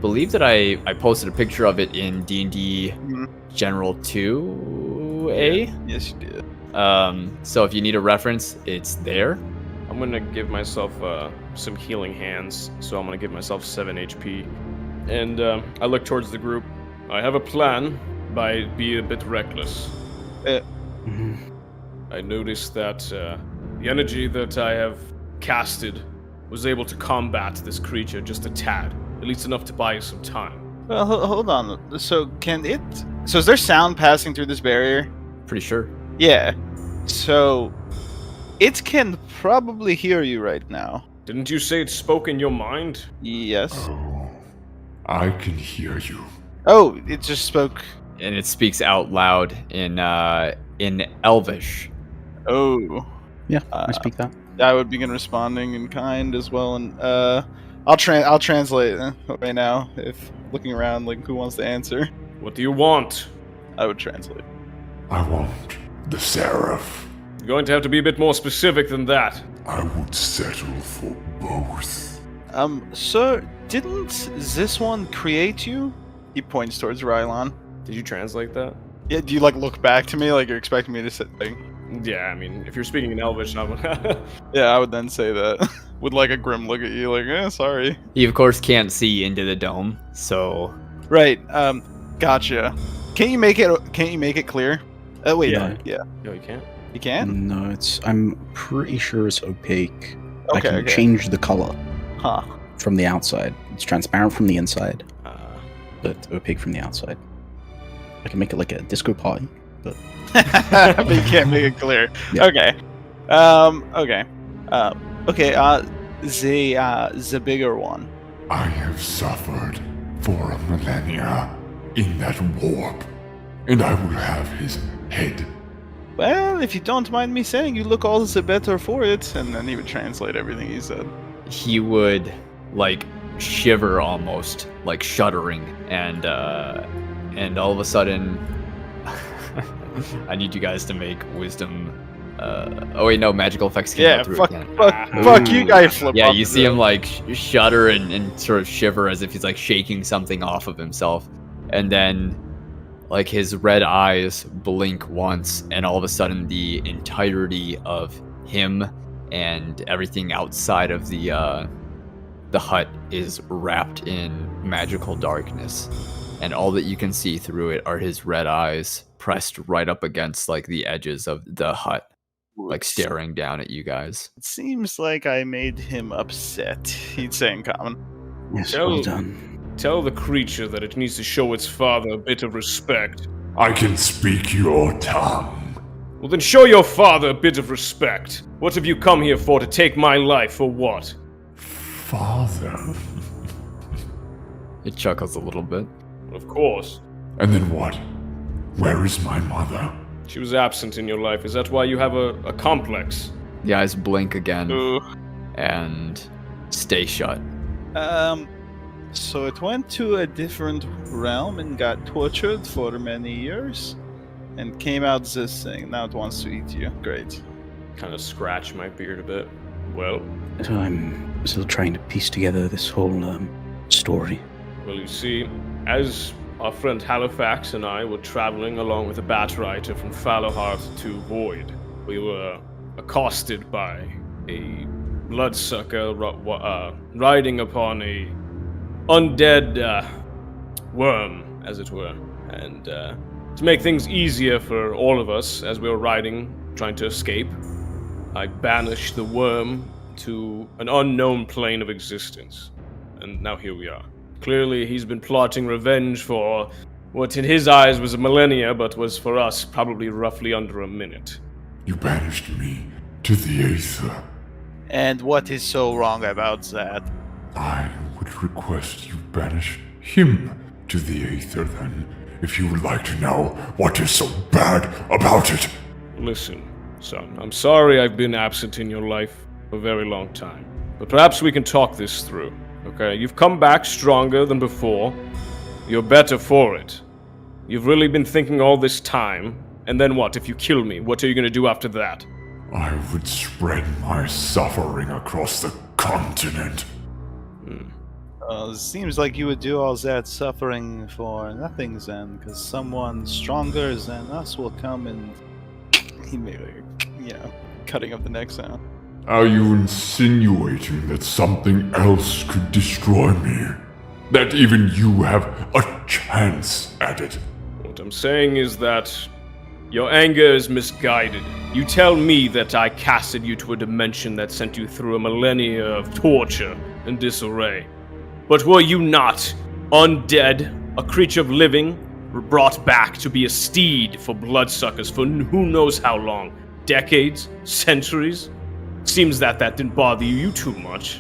believe that I posted a picture of it in D&D General 2A. Yes, you did. So if you need a reference, it's there. I'm gonna give myself some healing hands, so I'm gonna give myself 7 HP. And I look towards the group. I have a plan. by being a bit reckless. Mhm. I noticed that the energy that I have casted was able to combat this creature just a tad, at least enough to buy you some time. Well, hold on. So can it? So is there sound passing through this barrier? Pretty sure. Yeah. So it can probably hear you right now. Didn't you say it spoke in your mind? Yes. Oh, I can hear you. Oh, it just spoke. And it speaks out loud in Elvish. Oh. Yeah, I speak that. I would begin responding in kind as well, and I'll translate right now. If looking around, like who wants to answer, What do you want? I would translate. I want the Seraph. You're going to have to be a bit more specific than that. I would settle for both. Sir, didn't this one create you? He points towards Rylon. Did you translate that? Yeah. Do you like look back to me like you're expecting me to say? Like, Yeah, I mean, if you're speaking in Elvish, I'm... yeah, I would then say that with like a grim look at you, like, sorry. He of course can't see into the dome, so Right. Gotcha. Can't you make it clear? Oh wait, Yeah. no. Yeah. No, you can't. You can? No, I'm pretty sure it's opaque. I Okay, can okay. change the color Huh. from the outside. It's transparent from the inside, Uh, but opaque from the outside. I can make it like a disco party. But you can't make it clear. Yeah. Okay. Okay. The bigger one. I have suffered for a millennia in that warp, and I will have his head. Well, if you don't mind me saying, you look all the better for it. And then he would translate everything he said. he would like shiver almost, like shuddering, and all of a sudden I need you guys to make wisdom oh wait, no, magical effects can't Yeah, go through fuck, it, can it? fuck you guys flip Yeah, off you the see him zone. like shudder and sort of shiver as if he's like shaking something off of himself. And then like his red eyes blink once, and all of a sudden the entirety of him and everything outside of the hut is wrapped in magical darkness. And all that you can see through it are his red eyes pressed right up against like the edges of the hut, like staring down at you guys. It seems like I made him upset. He'd say in common. Yes, Oh. well done. tell the creature that it needs to show its father a bit of respect. I can speak your tongue. Well, then show your father a bit of respect. What have you come here for? To take my life, or what? Father. It chuckles a little bit. Of course. And then what? Where is my mother? She was absent in your life. Is that why you have a complex? The eyes blink again Ooh. and stay shut. So it went to a different realm and got tortured for many years, and came out this thing. Now it wants to eat you. Great. Kind of scratch my beard a bit. Well, So I'm still trying to piece together this whole story. well, you see, as our friend Halifax and I were traveling along with a Batwriter from Fallowheart to Void, we were accosted by a bloodsucker riding upon a undead worm, as it were. And to make things easier for all of us as we were riding, trying to escape, I banished the worm to an unknown plane of existence. And now here we are. Clearly, he's been plotting revenge for what in his eyes was a millennia, but was for us probably roughly under a minute. You banished me to the Aether. And what is so wrong about that? I would request you banish him to the Aether then, if you would like to know what is so bad about it. Listen, son, I'm sorry I've been absent in your life for a very long time, but perhaps we can talk this through, okay? You've come back stronger than before. You're better for it. You've really been thinking all this time, and then what? If you kill me, what are you gonna do after that? I would spread my suffering across the continent. It seems like you would do all that suffering for nothing then, because someone stronger than us will come and he made cutting up the neck sound. Are you insinuating that something else could destroy me? That even you have a chance at it? Well, What I'm saying is that your anger is misguided. You tell me that I casted you to a dimension that sent you through a millennia of torture and disarray. But were you not undead, a creature of living, brought back to be a steed for bloodsuckers for who knows how long? Decades? Centuries? Seems that didn't bother you too much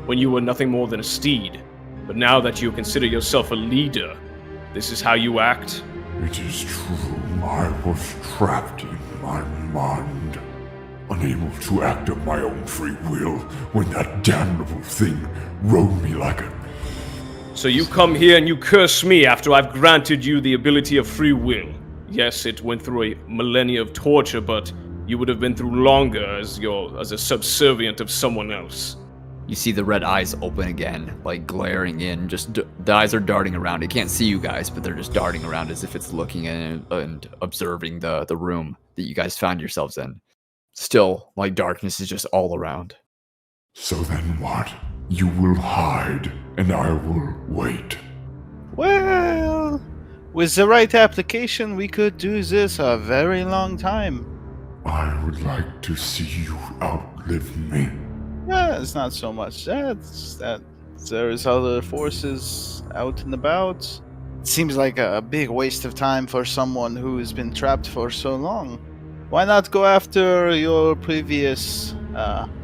when you were nothing more than a steed. But now that you consider yourself a leader, this is how you act? It is true, I was trapped in my mind, unable to act of my own free will when that damnable thing rode me like a... So you come here and you curse me after I've granted you the ability of free will. Yes, it went through a millennia of torture, but you would have been through longer as a subservient of someone else. You see the red eyes open again, like glaring in. Just the eyes are darting around. It can't see you guys, but they're just darting around as if it's looking in and observing the room that you guys found yourselves in. Still, like darkness is just all around. So then what? You will hide, and I will wait. Well, with the right application, we could do this a very long time. I would like to see you outlive me. Yeah, it's not so much that there's other forces out and about. It seems like a big waste of time for someone who has been trapped for so long. Why not go after your previous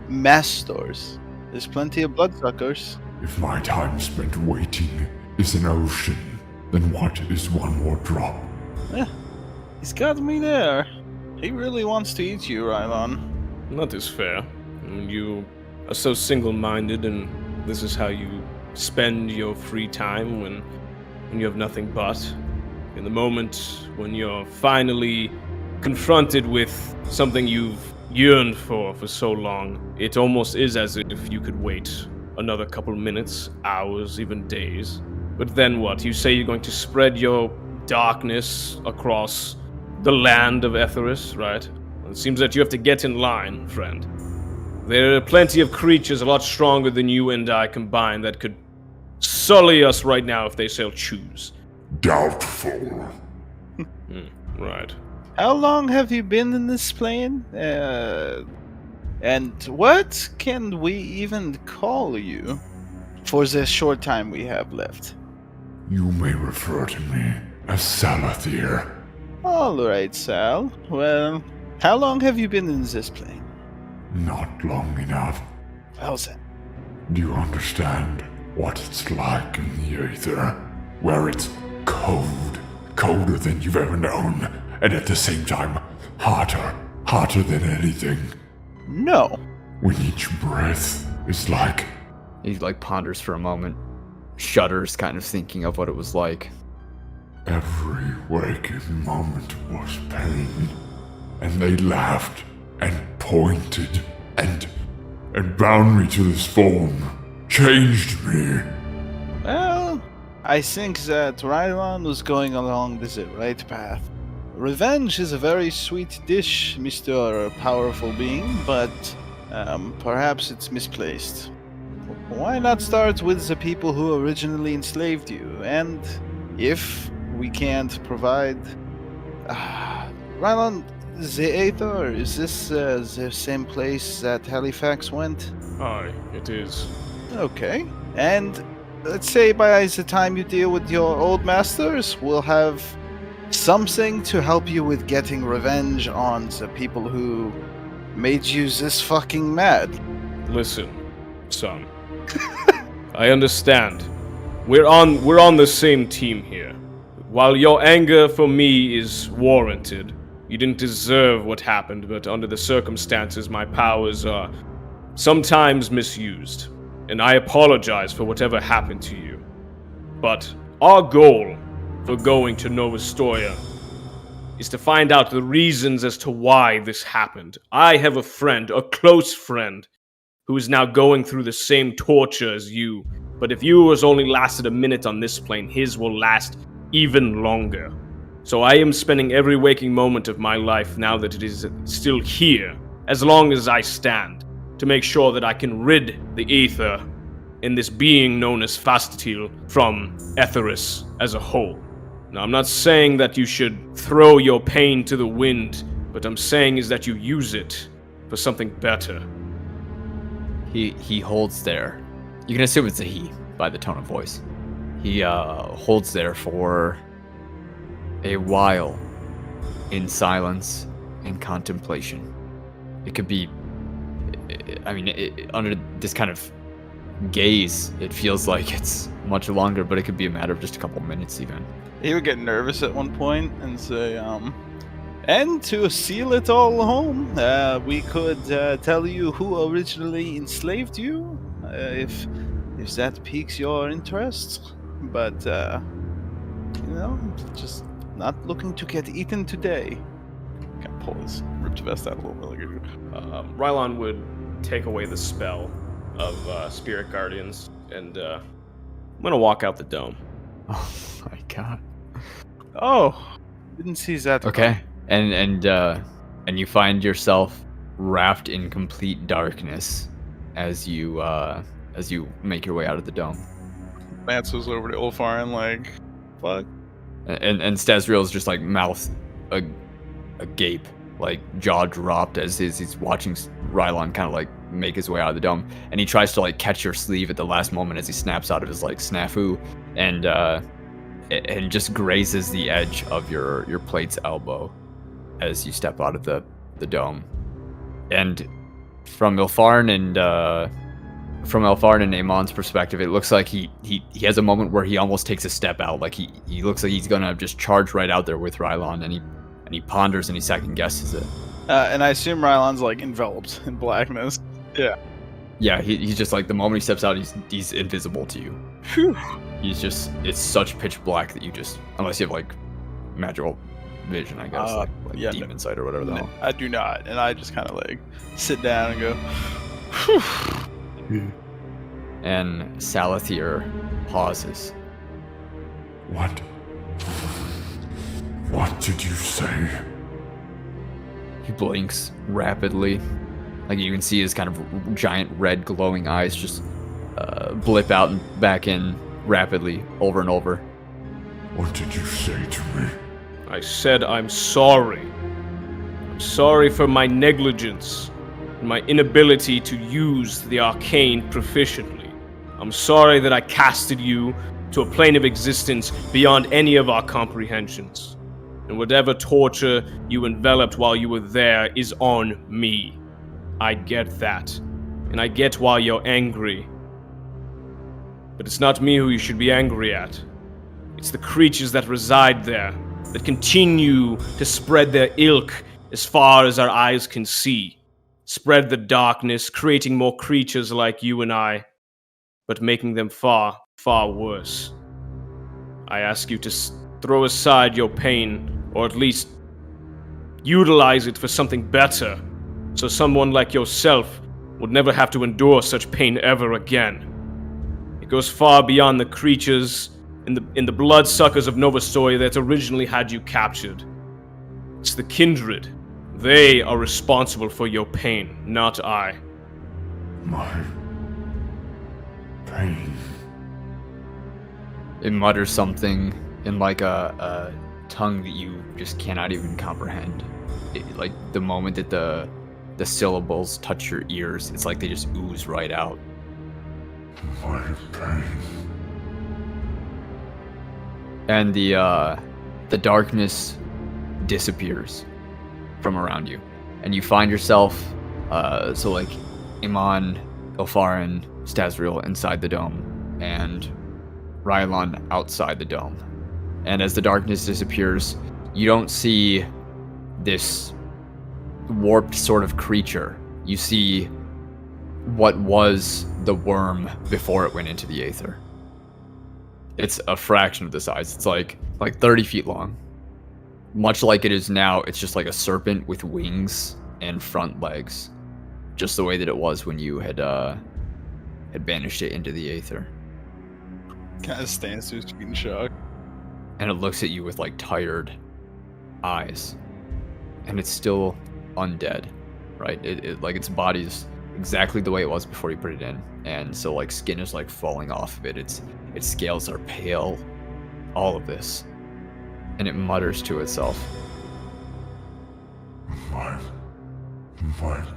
masters? There's plenty of bloodsuckers. If my time spent waiting is an ocean, then what is one more drop? He's got me there. He really wants to eat you, Rylon. That is fair. You are so single-minded, and this is how you spend your free time when you have nothing but. In the moment when you're finally confronted with something you've yearned for so long, it almost is as if you could wait another couple minutes, hours, even days. But then what? You say you're going to spread your darkness across the land of Etheris, right? It seems that you have to get in line, friend. There are plenty of creatures a lot stronger than you and I combined that could sully us right now if they so choose. Doubtful. Right. How long have you been in this plane? And what can we even call you for the short time we have left? You may refer to me as Salathir. Alright, Sal. Well, how long have you been in this plane? Not long enough. Well then. Do you understand what it's like in the Aether? Where it's cold, colder than you've ever known, and at the same time, hotter than anything. No. When each breath is like... He ponders for a moment, shudders, kind of thinking of what it was like. Every waking moment was pain, and they laughed and pointed and bound me to this form, changed me. Well, I think that Rylon was going along the right path. Revenge is a very sweet dish, Mr. Powerful Being, but perhaps it's misplaced. Why not start with the people who originally enslaved you? And if we can't provide... Rylon, the Aether, is this the same place that Halifax went? Aye, it is. Okay. And let's say by the time you deal with your old masters, we'll have something to help you with getting revenge on the people who made you this fucking mad. Listen, son. I understand. We're on the same team here. While your anger for me is warranted, you didn't deserve what happened, but under the circumstances, my powers are sometimes misused. And I apologize for whatever happened to you. But our goal for going to Ostoya is to find out the reasons as to why this happened. I have a friend, a close friend, who is now going through the same torture as you. But if yours only lasted a minute on this plane, his will last even longer. So I am spending every waking moment of my life now that it is still here, as long as I stand, to make sure that I can rid the Aether and this being known as Fastatil from Etheris as a whole. Now, I'm not saying that you should throw your pain to the wind, but I'm saying is that you use it for something better. He holds there. You can assume it's a he by the tone of voice. He holds there for a while in silence and contemplation. It could be, I mean, under this kind of gaze, it feels like it's much longer, but it could be a matter of just a couple minutes even. He would get nervous at one point and say, and to seal it all home, we could tell you who originally enslaved you, if that piques your interest. But, just not looking to get eaten today. Kind of pull his ripped vest out a little bit. Rylon would take away the spell of Spirit Guardians, and I'm gonna walk out the dome. Oh my god. Oh, didn't see that. Okay, and you find yourself wrapped in complete darkness as you make your way out of the dome. Lance was over to Ilfharyn like, fuck. And Stazriel's just like mouth agape, like jaw dropped as he's watching Rylon kind of like make his way out of the dome, and he tries to like catch your sleeve at the last moment as he snaps out of his like snafu, and just grazes the edge of your plate's elbow as you step out of the dome. And from Ilfharyn and Eamon's perspective, it looks like he has a moment where he almost takes a step out, like he looks like he's gonna just charge right out there with Rylon, and he ponders and he second guesses it. And I assume Rylon's like enveloped in blackness. Yeah. Yeah, he's just like, the moment he steps out, he's invisible to you. Phew. It's such pitch black that you just, unless you have like magical vision, I guess, like yeah, demon sight or whatever the hell. I do not, and I just kind of like sit down and go, whew. And Salathier pauses. What did you say? He blinks rapidly. Like, you can see his kind of giant red glowing eyes just blip out and back in rapidly over and over. What did you say to me? I said I'm sorry. I'm sorry for my negligence and my inability to use the arcane proficiently. I'm sorry that I casted you to a plane of existence beyond any of our comprehensions. And whatever torture you enveloped while you were there is on me. I get that. And I get why you're angry. But it's not me who you should be angry at. It's the creatures that reside there, that continue to spread their ilk as far as our eyes can see. Spread the darkness, creating more creatures like you and I, but making them far, far worse. I ask you to throw aside your pain, or at least utilize it for something better, so someone like yourself would never have to endure such pain ever again. It goes far beyond the creatures in the bloodsuckers of Ostoya that originally had you captured. It's the kindred. They are responsible for your pain, not I. My pain. It mutters something in like a tongue that you just cannot even comprehend. Like, the moment that the syllables touch your ears, it's like they just ooze right out. My pain. And the darkness disappears from around you, and you find yourself so like Eamon, Ilfharyn, Stazriel inside the dome, and Rylon outside the dome. And as the darkness disappears, you don't see this warped sort of creature. You see what was the worm before it went into the aether. It's a fraction of the size. It's like 30 feet long. Much like it is now, it's just like a serpent with wings and front legs. Just the way that it was when you had banished it into the aether. Kind of stands to his feet in shock. And it looks at you with like tired eyes. And it's still undead, right? It like, its body's exactly the way it was before you put it in. And so like skin is like falling off of it. Its scales are pale. All of this. and it mutters to itself. My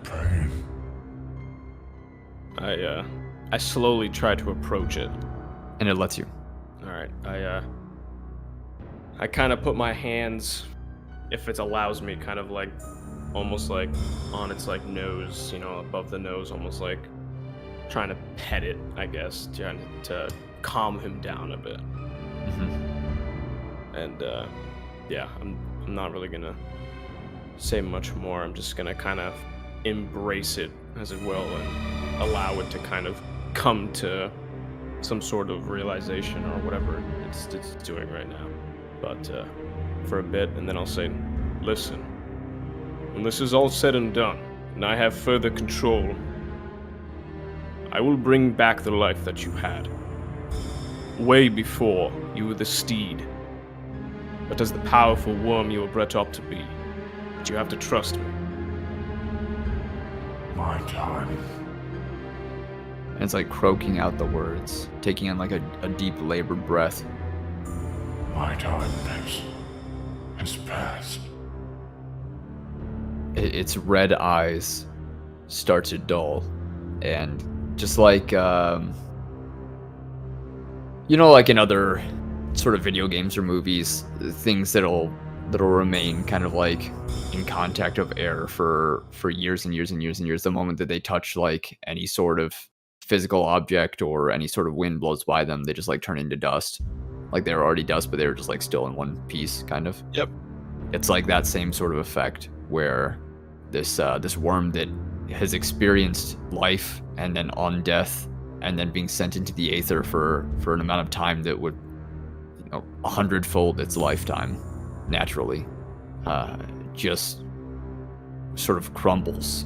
pain. I slowly try to approach it. And it lets you. All right, I kind of put my hands, if it allows me, kind of like, almost like on its like nose, above the nose, almost like trying to pet it, I guess, trying to calm him down a bit. Mm-hmm. And yeah, I'm not really gonna say much more. I'm just gonna kind of embrace it, as it will, and allow it to kind of come to some sort of realization or whatever it's doing right now. But for a bit, and then I'll say, listen, when this is all said and done, and I have further control, I will bring back the life that you had. Way before you were the steed, but as the powerful worm you were bred up to be. But you have to trust me. My time. And it's like croaking out the words, taking in like a deep labored breath. My time has passed. Its red eyes start to dull, and just like like in other sort of video games or movies, things that'll remain kind of like in contact of air for years and years and years and years. The moment that they touch like any sort of physical object or any sort of wind blows by them, they just like turn into dust. Like they were already dust, but they were just like still in one piece, kind of. Yep. It's like that same sort of effect where this worm that has experienced life and then on death and then being sent into the aether for an amount of time that would 100-fold its lifetime naturally, just sort of crumbles,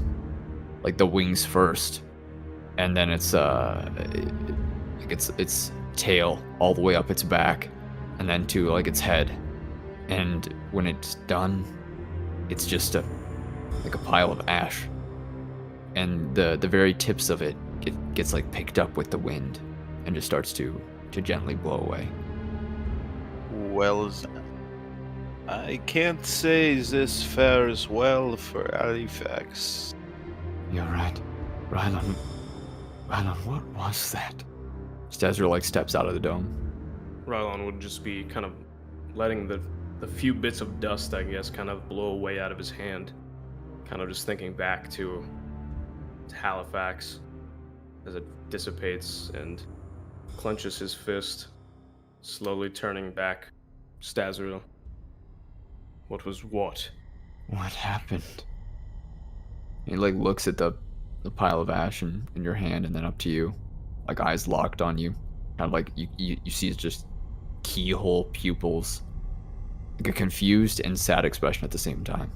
like the wings first, and then its tail all the way up its back, and then to like its head, and when it's done, it's just a pile of ash, and the very tips of it gets like picked up with the wind and just starts to gently blow away. Well, I can't say this fares well for Halifax. You're right. Rylon, what was that? Stazra like steps out of the dome. Rylon would just be kind of letting the few bits of dust, I guess, kind of blow away out of his hand. Kind of just thinking back to Halifax as it dissipates, and clenches his fist, slowly turning back. Stazriel. What was what? What happened? He like looks at the pile of ash in your hand and then up to you, like eyes locked on you. Kind of like you see just keyhole pupils, like a confused and sad expression at the same time.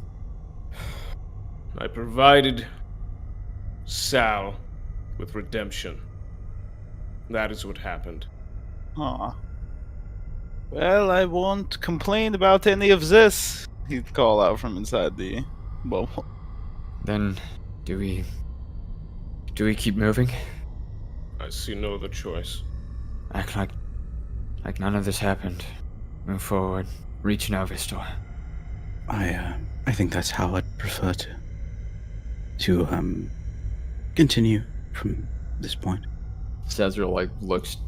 I provided Sal with redemption. That is what happened. Huh. Well, I won't complain about any of this, he'd call out from inside the bubble. Then, do we keep moving? I see no other choice. Act like none of this happened. Move forward. Reach Novistor. I think that's how I'd prefer to continue from this point. Stazriel like looks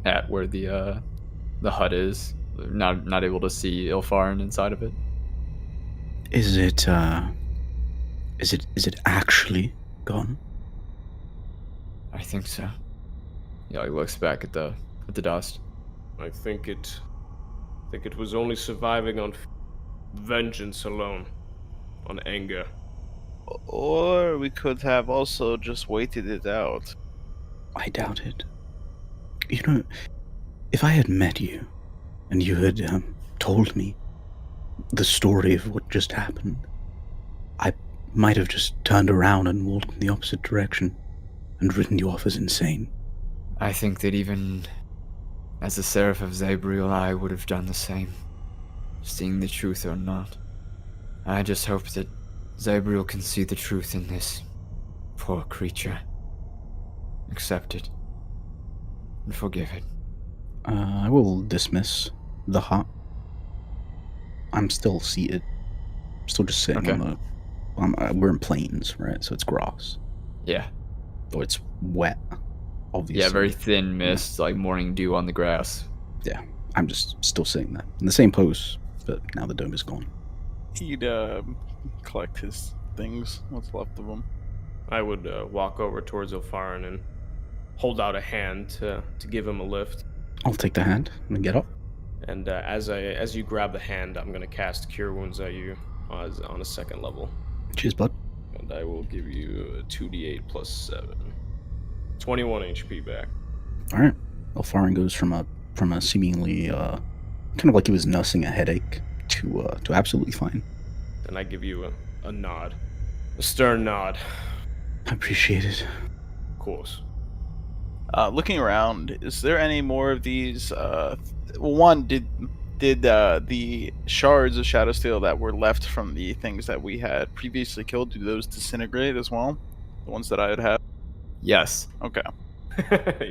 at where the hut is, not able to see Ilfharyn inside of it. Is it actually gone? I think so. Yeah, he looks back at the dust. I think it was only surviving on vengeance alone, on anger. Or we could have also just waited it out. I doubt it. If I had met you, and you had told me the story of what just happened, I might have just turned around and walked in the opposite direction, and written you off as insane. I think that even as the Seraph of Zabriel, I would have done the same, seeing the truth or not. I just hope that Zabriel can see the truth in this poor creature, accept it, and forgive it. I will dismiss the hut I'm still seated. Still just sitting Okay. on the... we're in plains, right? So it's grass. Yeah. Or it's wet, obviously. Yeah, very thin mist, like morning dew on the grass. Yeah, I'm just still sitting there. In the same pose, but now the dome is gone. He'd collect his things, what's left of them. I would walk over towards Ilfharyn and hold out a hand to give him a lift. I'll take the hand and get up. And as you grab the hand, I'm gonna cast Cure Wounds at you on a second level. Cheers, bud. And I will give you a 2d8 plus 7. 21 HP back. Alright. Ilfharyn goes from a seemingly kind of like he was nursing a headache to absolutely fine. And I give you a nod. A stern nod. I appreciate it. Of course. Looking around, is there any more of these? One, did the shards of Shadowsteel that were left from the things that we had previously killed, do those disintegrate as well? The ones that I had? Yes. Okay.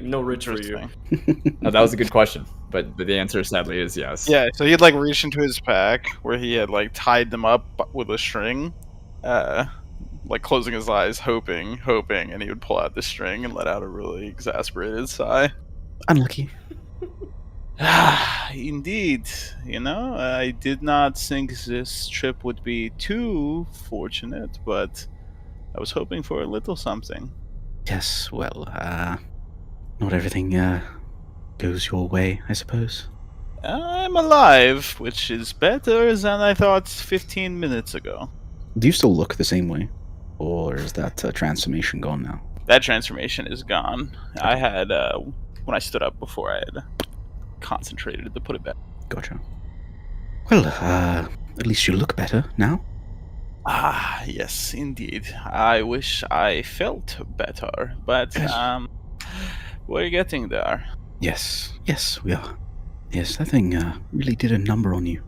No rich for you. Interesting. That was a good question, but the answer sadly is yes. Yeah, so he had like reached into his pack where he had like tied them up with a string, like closing his eyes, hoping, and he would pull out the string and let out a really exasperated sigh. Unlucky. Indeed, I did not think this trip would be too fortunate, but I was hoping for a little something. Yes, well, not everything goes your way, I suppose. I'm alive, which is better than I thought 15 minutes ago. Do you still look the same way? Or is that transformation gone now? That transformation is gone. I had, when I stood up before, I had concentrated to put it back. Gotcha. Well, at least you look better now. Ah, yes, indeed. I wish I felt better, but, we're getting there. Yes, we are. Yes, that thing really did a number on you.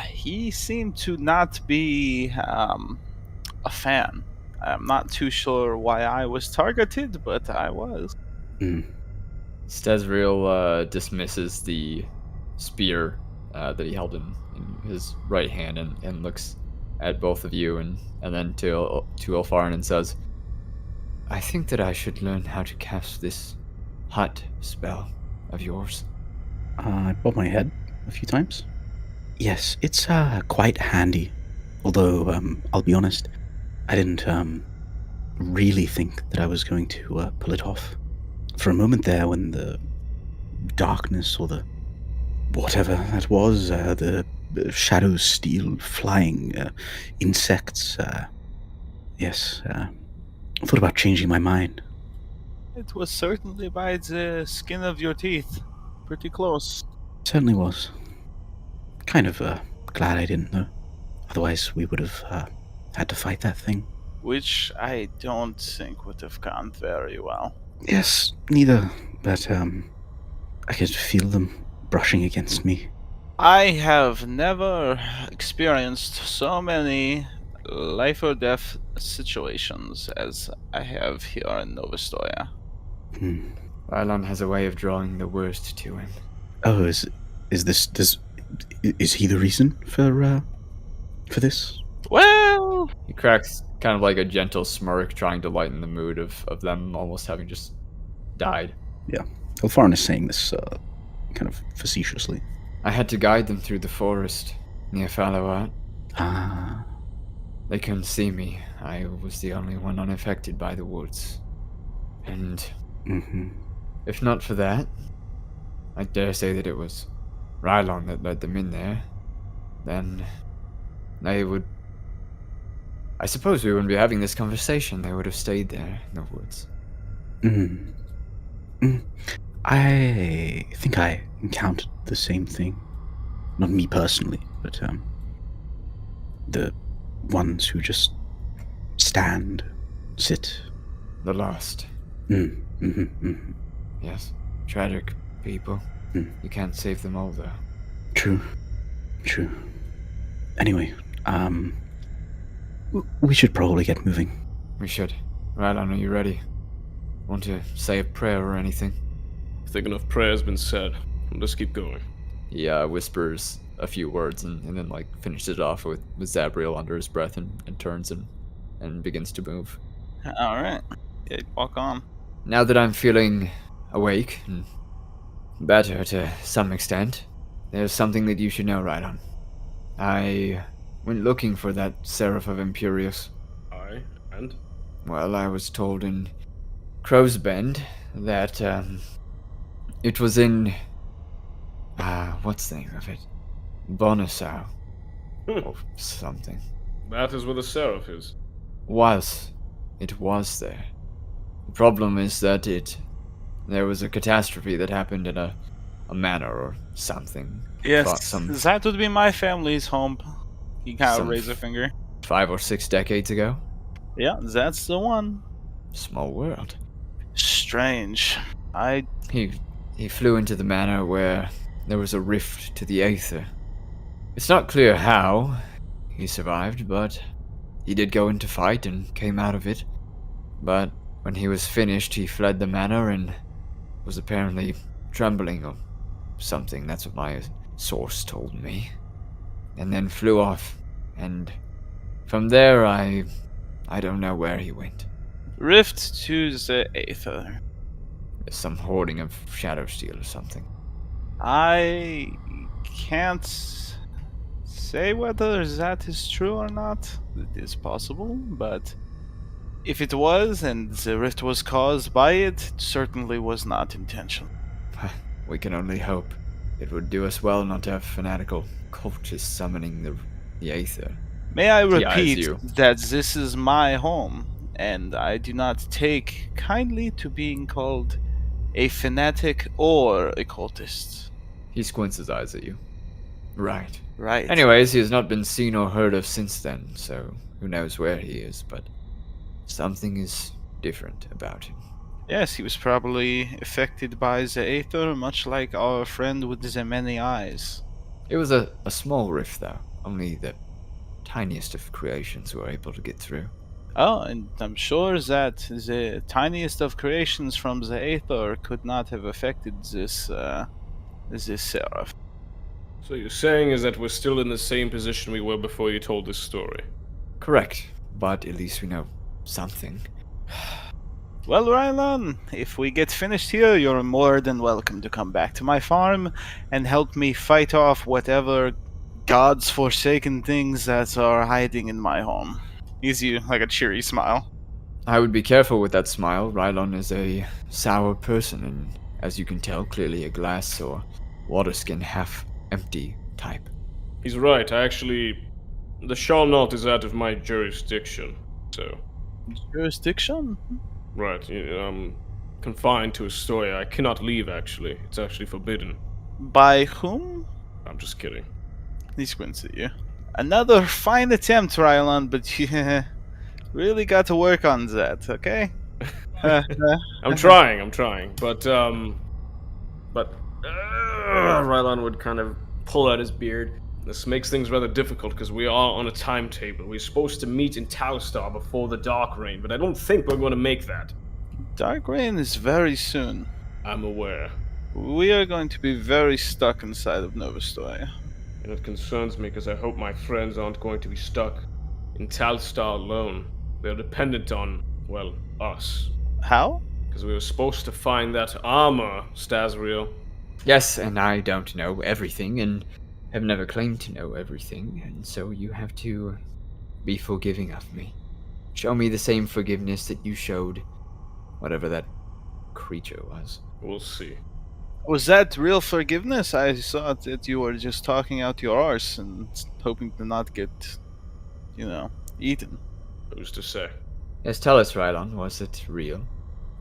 He seemed to not be a fan. I'm not too sure why I was targeted, but I was. Stazriel dismisses the spear that he held in his right hand and looks at both of you and then to Ilfharyn and says, I think that I should learn how to cast this hut spell of yours. I bobbed my head a few times. Yes, it's quite handy. Although, I'll be honest, I didn't really think that I was going to pull it off. For a moment there, when the darkness or the whatever that was, the shadow steel flying insects, yes, I thought about changing my mind. It was certainly by the skin of your teeth. Pretty close. Certainly was. Kind of glad I didn't, though. Otherwise, we would have had to fight that thing. Which I don't think would have gone very well. Yes, neither. But I could feel them brushing against me. I have never experienced so many life or death situations as I have here in Ostoya. Rylon has a way of drawing the worst to him. Oh, is he the reason for this? Well, He cracks kind of like a gentle smirk, trying to lighten the mood of them almost having just died. Yeah, Ilfharyn is saying this kind of facetiously. I had to guide them through the forest near Fallout. Ah, They couldn't see me. I was the only one unaffected by the woods. And if not for that, I dare say that it was Rylon that led them in there. Then they would... I suppose we wouldn't be having this conversation. They would have stayed there in the woods. I think I encountered the same thing. Not me personally, but the ones who just stand, sit. The lost. Yes. Tragic people. You can't save them all, though. True. Anyway, we should probably get moving. We should. Rylon, are you ready? Want to say a prayer or anything? I think enough prayer has been said. Let's keep going. He whispers a few words and then like finishes it off with Zabriel under his breath and turns and begins to move. All right. Yeah, walk on. Now that I'm feeling awake and better to some extent, there's something that you should know, Rylon. I went looking for that Seraph of Imperius. Aye, and? Well, I was told in Crow's Bend that it was in what's the name of it? Bonasau or something. That is where the Seraph is. It was there. The problem is that there was a catastrophe that happened in a manor or something. Yes, that would be my family's home. He kind of Some- raised a finger. 5 or 6 decades ago. Yeah, that's the one. Small world. Strange. He flew into the manor where there was a rift to the Aether. It's not clear how he survived, but he did go into fight and came out of it. But when he was finished, he fled the manor and was apparently trembling or something. That's what my source told me. And then flew off. And from there, I don't know where he went. Rift to the Aether. There's some hoarding of Shadow Steel or something. I can't say whether that is true or not. It is possible, but if it was and the rift was caused by it, it certainly was not intentional. We can only hope. It would do us well not to have fanatical cultists summoning the Aether. May I He eyes repeat you. that this is my home, and I do not take kindly to being called a fanatic or a cultist. He squints his eyes at you. Right. Right. Anyways, he has not been seen or heard of since then, so who knows where he is, but something is different about him. Yes, he was probably affected by the Aether, much like our friend with the many eyes. It was a small rift, though. Only the tiniest of creations were able to get through. Oh, and I'm sure that the tiniest of creations from the Aether could not have affected this Seraph. So you're saying is that we're still in the same position we were before you told this story? Correct, but at least we know something. Well, Rylon, if we get finished here, you're more than welcome to come back to my farm and help me fight off whatever God's forsaken things that are hiding in my home. Gives you like a cheery smile. I would be careful with that smile. Rylon is a sour person, and as you can tell, clearly a glass or water skin half empty type. He's right, the Shall Not is out of my jurisdiction, so... Jurisdiction? Right, I'm confined to Ostoya. I cannot leave, actually. It's actually forbidden. By whom? I'm just kidding. He squints at you. Another fine attempt, Rylon, but you really got to work on that, okay? I'm trying, but Rylon would kind of pull out his beard. This makes things rather difficult because we are on a timetable. We're supposed to meet in Taustar before the Dark Reign, but I don't think we're going to make that. Dark Reign is very soon. I'm aware. We are going to be very stuck inside of Novostoya. And it concerns me because I hope my friends aren't going to be stuck in Taustar alone. They're dependent on, well, us. How? Because we were supposed to find that armor, Stazriel. Yes, and I don't know everything, and have never claimed to know everything, and so you have to be forgiving of me. Show me the same forgiveness that you showed whatever that creature was. We'll see. Was that real forgiveness? I thought that you were just talking out your arse and hoping to not get, eaten. Who's to say? Yes, tell us, Rylon, was it real?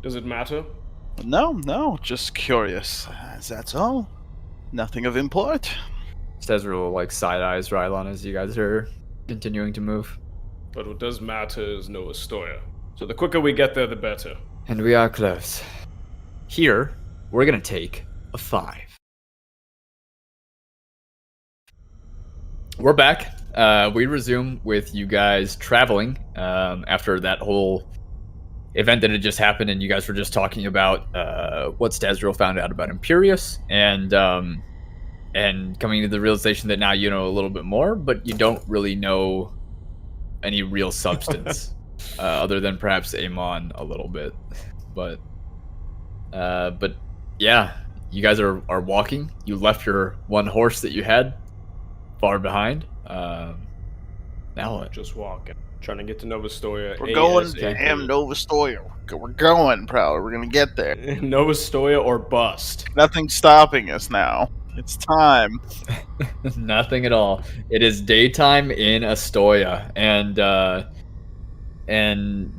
Does it matter? No, just curious. That's all. Nothing of import. Stezril side-eyes Rylon as you guys are continuing to move. But what does matter is no Ostoya. So the quicker we get there, the better. And we are close. Here, we're gonna take a 5. We're back. We resume with you guys traveling after that whole event that had just happened, and you guys were just talking about what Stazriel found out about Imperius, and and coming to the realization that now you know a little bit more, but you don't really know any real substance, other than perhaps Eamon a little bit. But yeah, you guys are walking. You left your one horse that you had far behind. Now what? Just walking. Trying to get to Nova Stoya. We're going ASAP. to damn Nova Stoya. We're going, Prowler. We're gonna get there. Nova Stoya or bust. Nothing's stopping us now. It's time. Nothing at all. It is daytime in Ostoya, and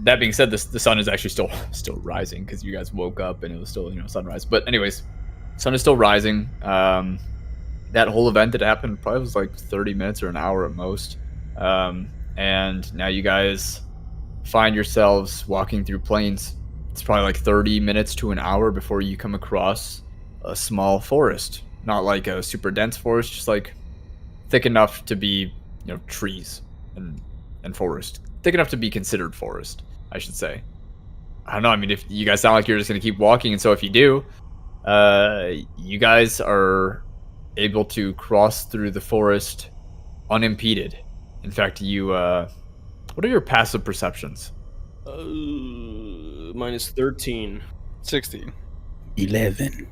that being said, the sun is actually still rising because you guys woke up and it was still sunrise. But anyways, sun is still rising. That whole event that happened probably was like 30 minutes or an hour at most. And now you guys find yourselves walking through plains. It's probably like 30 minutes to an hour before you come across a small forest. Not like a super dense forest, just like thick enough to be, trees and forest. Thick enough to be considered forest, I should say. I don't know. I mean, if you guys sound like you're just going to keep walking, and so if you do, you guys are able to cross through the forest unimpeded. In fact, you, what are your passive perceptions? Minus 13. 16. 11.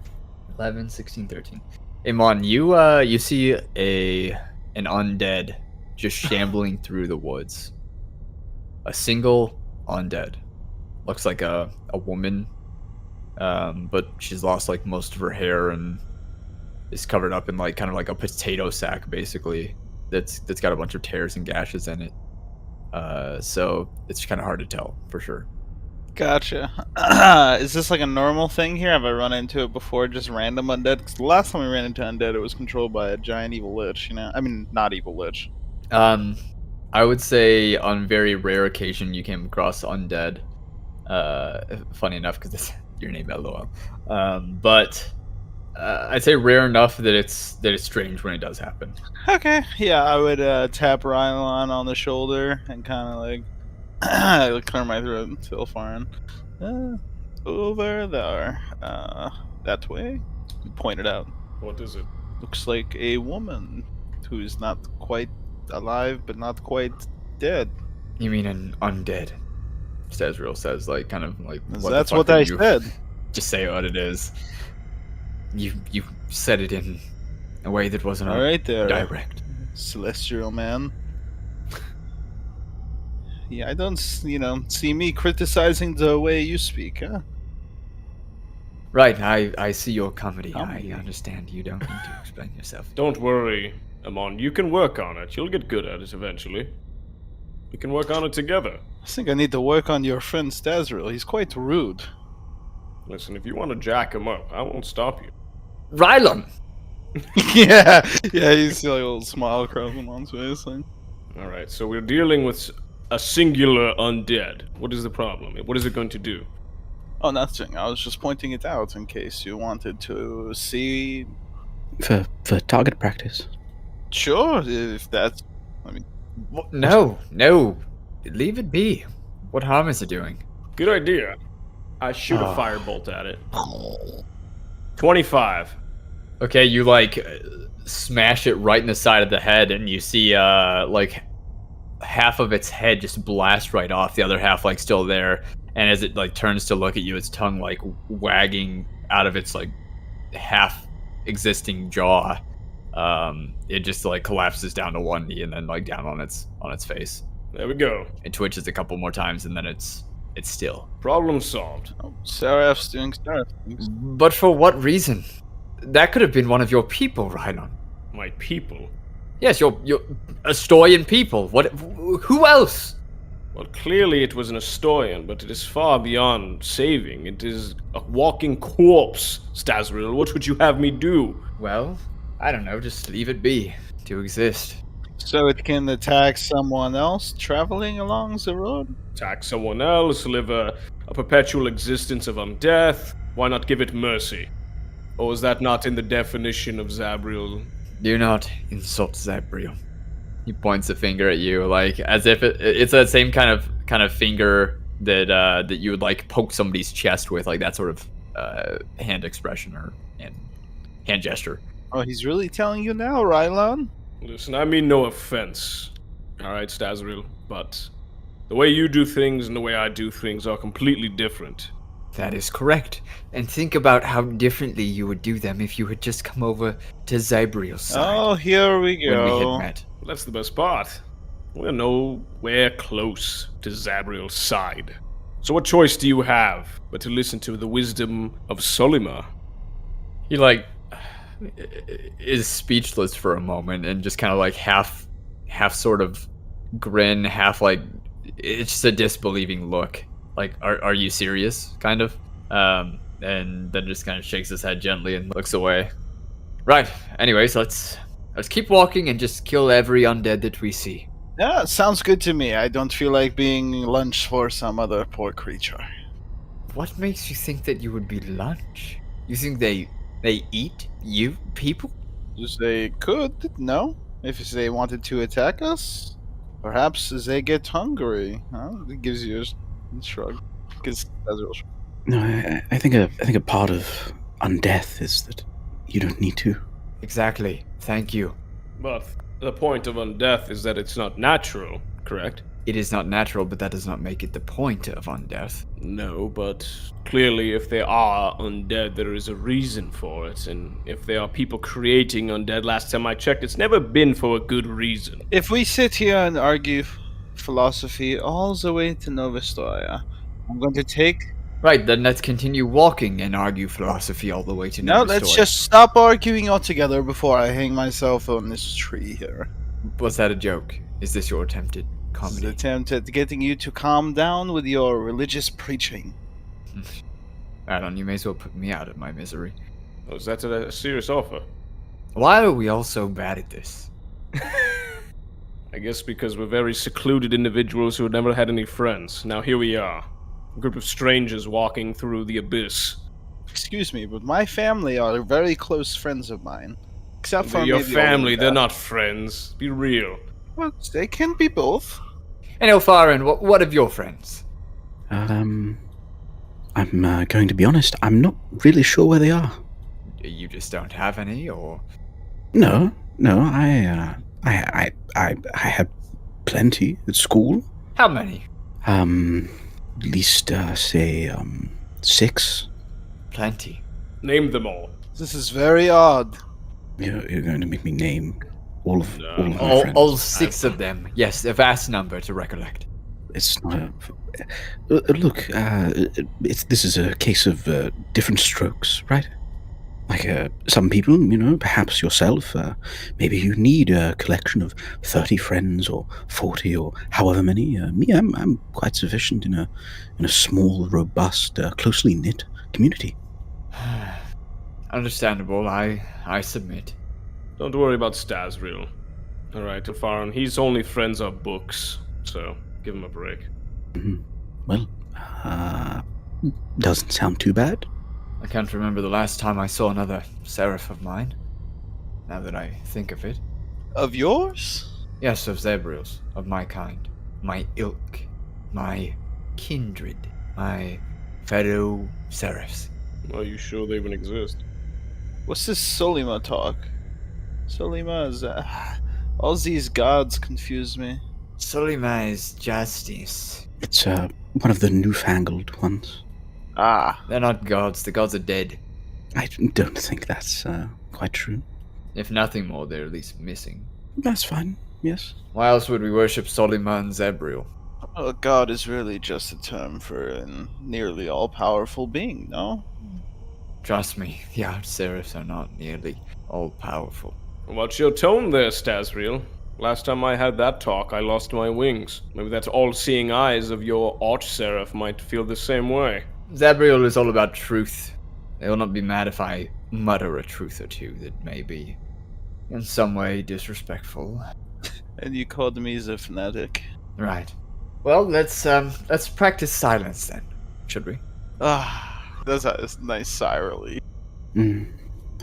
11, 16, 13. Eamon, you see an undead just shambling through the woods. A single undead. Looks like a woman, but she's lost like most of her hair and is covered up in like kind of like a potato sack, basically. That's got a bunch of tears and gashes in it. So it's kind of hard to tell for sure. Gotcha. Is this like a normal thing here? Have I run into it before? Just random undead? Because the last time we ran into undead, it was controlled by a giant evil lich. I mean, not evil lich. I would say on very rare occasion you came across undead. Funny enough, because that's your name, LOL. But I'd say rare enough that it's strange when it does happen. Okay, yeah, I would tap Rylon on the shoulder and kind of like clear my throat to Ilfharyn. Over there, that way. Point it out. What is it? Looks like a woman who's not quite alive, but not quite dead. You mean an undead? Stazriel says, like, kind of like. That's what I said. Just say what it is. You said it in a way that wasn't all right there, direct. Celestial man. Yeah, I don't, see me criticizing the way you speak, huh? Right, I see your comedy. I understand. You don't need to explain yourself. Don't worry, Eamon. You can work on it. You'll get good at it eventually. We can work on it together. I think I need to work on your friend Stazriel. He's quite rude. Listen, if you want to jack him up, I won't stop you. Rylon! yeah, you see like a little smile across Eamon's face. Like. Alright, so we're dealing with a singular undead. What is the problem? What is it going to do? Oh, nothing. I was just pointing it out in case you wanted to see. For target practice. Sure, if that's. No. Leave it be. What harm is it doing? Good idea. I shoot a firebolt at it. 25. Okay, you like smash it right in the side of the head, and you see like half of its head just blast right off, the other half like still there. And as it like turns to look at you, its tongue like wagging out of its like half existing jaw. It just like collapses down to one knee and then like down on its face. There we go. It twitches a couple more times and then it's still. Problem solved. Oh, Seraph's doing Seraph things. But for what reason? That could have been one of your people, Rylon. My people? Yes, your Ostoyan people. What? Who else? Well, clearly it was an Ostoyan, but it is far beyond saving. It is a walking corpse, Stazriel. What would you have me do? Well, I don't know. Just leave it be to exist. So it can attack someone else traveling along the road? Attack someone else, live a perpetual existence of undeath. Why not give it mercy? Or is that not in the definition of Zabriel? Do not insult Zabriel. He points a finger at you, like as if it's that same kind of finger that you would like poke somebody's chest with, like that sort of hand expression or hand gesture. Oh, he's really telling you now, Rylon? Listen, I mean no offense. Alright, Stazriel, but the way you do things and the way I do things are completely different. That is correct. And think about how differently you would do them if you had just come over to Zybriel's side Oh, here we when we had go. met. That's the best part. We're nowhere close to Zabriel's side. So what choice do you have but to listen to the wisdom of Solima? He is speechless for a moment and just kind of half sort of grin, half it's just a disbelieving look. Are you serious? Kind of. And then just kind of shakes his head gently and looks away. Right. Anyways, let's keep walking and just kill every undead that we see. Yeah, sounds good to me. I don't feel like being lunch for some other poor creature. What makes you think that you would be lunch? You think they eat you people? They could, no? If they wanted to attack us? Perhaps they get hungry. Huh? It gives you a shrug. No, I think a part of undeath is that you don't need to. Exactly. Thank you. But the point of undeath is that it's not natural, correct? It is not natural, but that does not make it the point of undeath. No, but clearly if they are undead, there is a reason for it. And if there are people creating undead, last time I checked, it's never been for a good reason. If we sit here and argue philosophy all the way to Ostoya, I'm going to take... Right, then let's continue walking and argue philosophy all the way to No, Ostoya. let's just stop arguing altogether before I hang myself on this tree here. Was that a joke? Is this your attempted This is comedy? an attempt at getting you to calm down with your religious preaching. Adon, you may as well put me out of my misery. Oh, is that a serious offer? Why are we all so bad at this? I guess because we're very secluded individuals who have never had any friends. Now here we are. A group of strangers walking through the abyss. Excuse me, but my family are very close friends of mine. Except for They're your maybe family, Olga. they're not friends. Be real. Well, they can be both. And Ilfharyn, what of your friends? I'm going to be honest. I'm not really sure where they are. You just don't have any, or? No. I had plenty at school. How many? At least say 6. Plenty. Name them all. This is very odd. You're going to make me name all of my friends. All 6 of them. Yes, a vast number to recollect. It's not a look. This is a case of different strokes, right? Like some people, perhaps yourself, maybe you need a collection of 30 friends or 40 or however many. Me, I'm quite sufficient in a small, robust, closely knit community. Understandable, I submit. Don't worry about Stazriel. Alright, Ilfharyn, his only friends are books, so give him a break. Mm-hmm. Well, doesn't sound too bad. I can't remember the last time I saw another seraph of mine. Now that I think of it. Of yours? Yes, of Zebriel's, of my kind. My ilk. My kindred. My fellow seraphs. Are you sure they even exist? What's this Solima talk? Solima is... all these gods confuse me. Solima is justice. It's one of the newfangled ones. Ah. They're not gods, the gods are dead. I don't think that's quite true. If nothing more, they're at least missing. That's fine, yes. Why else would we worship Solima and Zebriel? Well, God is really just a term for a nearly all-powerful being, no? Trust me, the Arch-Seraphs are not nearly all-powerful. What's your tone there, Stazriel? Last time I had that talk, I lost my wings. Maybe that all-seeing eyes of your Arch-Seraph might feel the same way. Zebriel is all about truth. They will not be mad if I mutter a truth or two that may be in some way disrespectful. And you called me the fanatic. Right. Well, let's practice silence then, should we? Ah, that's a nice sigh relief.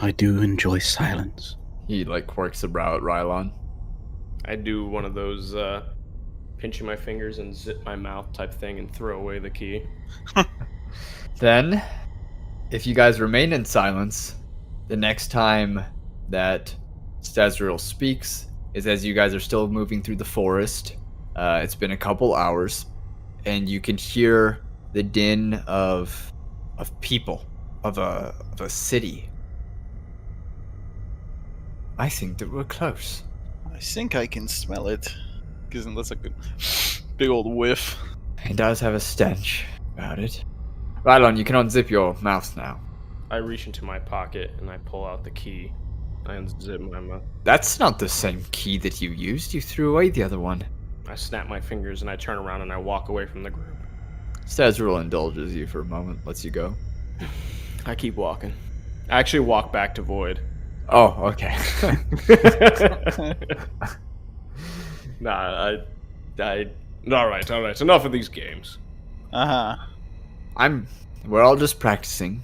I do enjoy silence. He quirks a brow at Rylon. I do one of those pinching my fingers and zip my mouth type thing and throw away the key. Then, if you guys remain in silence, the next time that Stazriel speaks is as you guys are still moving through the forest. It's been a couple hours, and you can hear the din of people, of a city. I think that we're close. I think I can smell it. Because that's a good big old whiff. It does have a stench about it. Rylon, you can unzip your mouth now. I reach into my pocket and I pull out the key. I unzip my mouth. That's not the same key that you used. You threw away the other one. I snap my fingers and I turn around and I walk away from the group. Stazriel indulges you for a moment, lets you go. I keep walking. I actually walk back to Void. Oh, okay. Nah, all right. Enough of these games. We're all just practicing.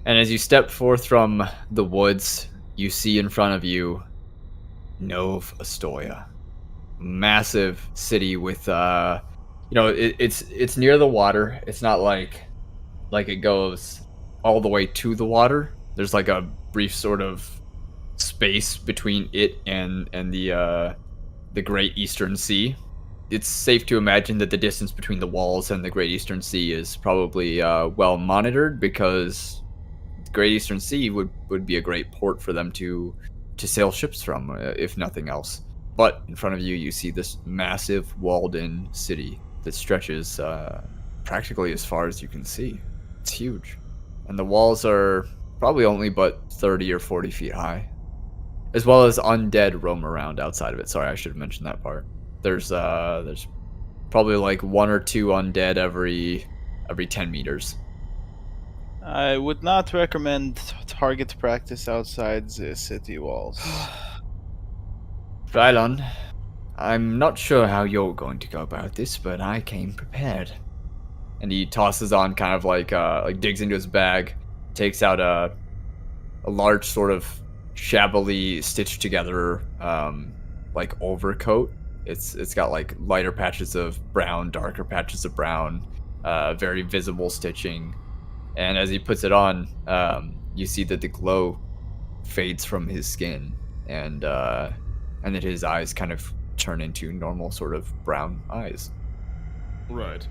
And as you step forth from the woods, you see in front of you Nov Ostoya. Massive city with it's near the water. It's not like it goes all the way to the water. There's like a brief sort of space between it and the Great Eastern Sea. It's safe to imagine that the distance between the walls and the Great Eastern Sea is probably well monitored, because the Great Eastern Sea would be a great port for them to sail ships from, if nothing else. But in front of you, you see this massive walled-in city that stretches practically as far as you can see. It's huge. And the walls are probably only but 30 or 40 feet high. As well as undead roam around outside of it. Sorry, I should have mentioned that part. There's probably like 1 or 2 undead every 10 meters. I would not recommend target practice outside the city walls. Rylon, I'm not sure how you're going to go about this, but I came prepared. And he tosses on kind of like digs into his bag, takes out a large sort of shabbily stitched together like overcoat. It's got like lighter patches of brown, darker patches of brown, very visible stitching. And as he puts it on, you see that the glow fades from his skin, and that his eyes kind of turn into normal sort of brown eyes. Right.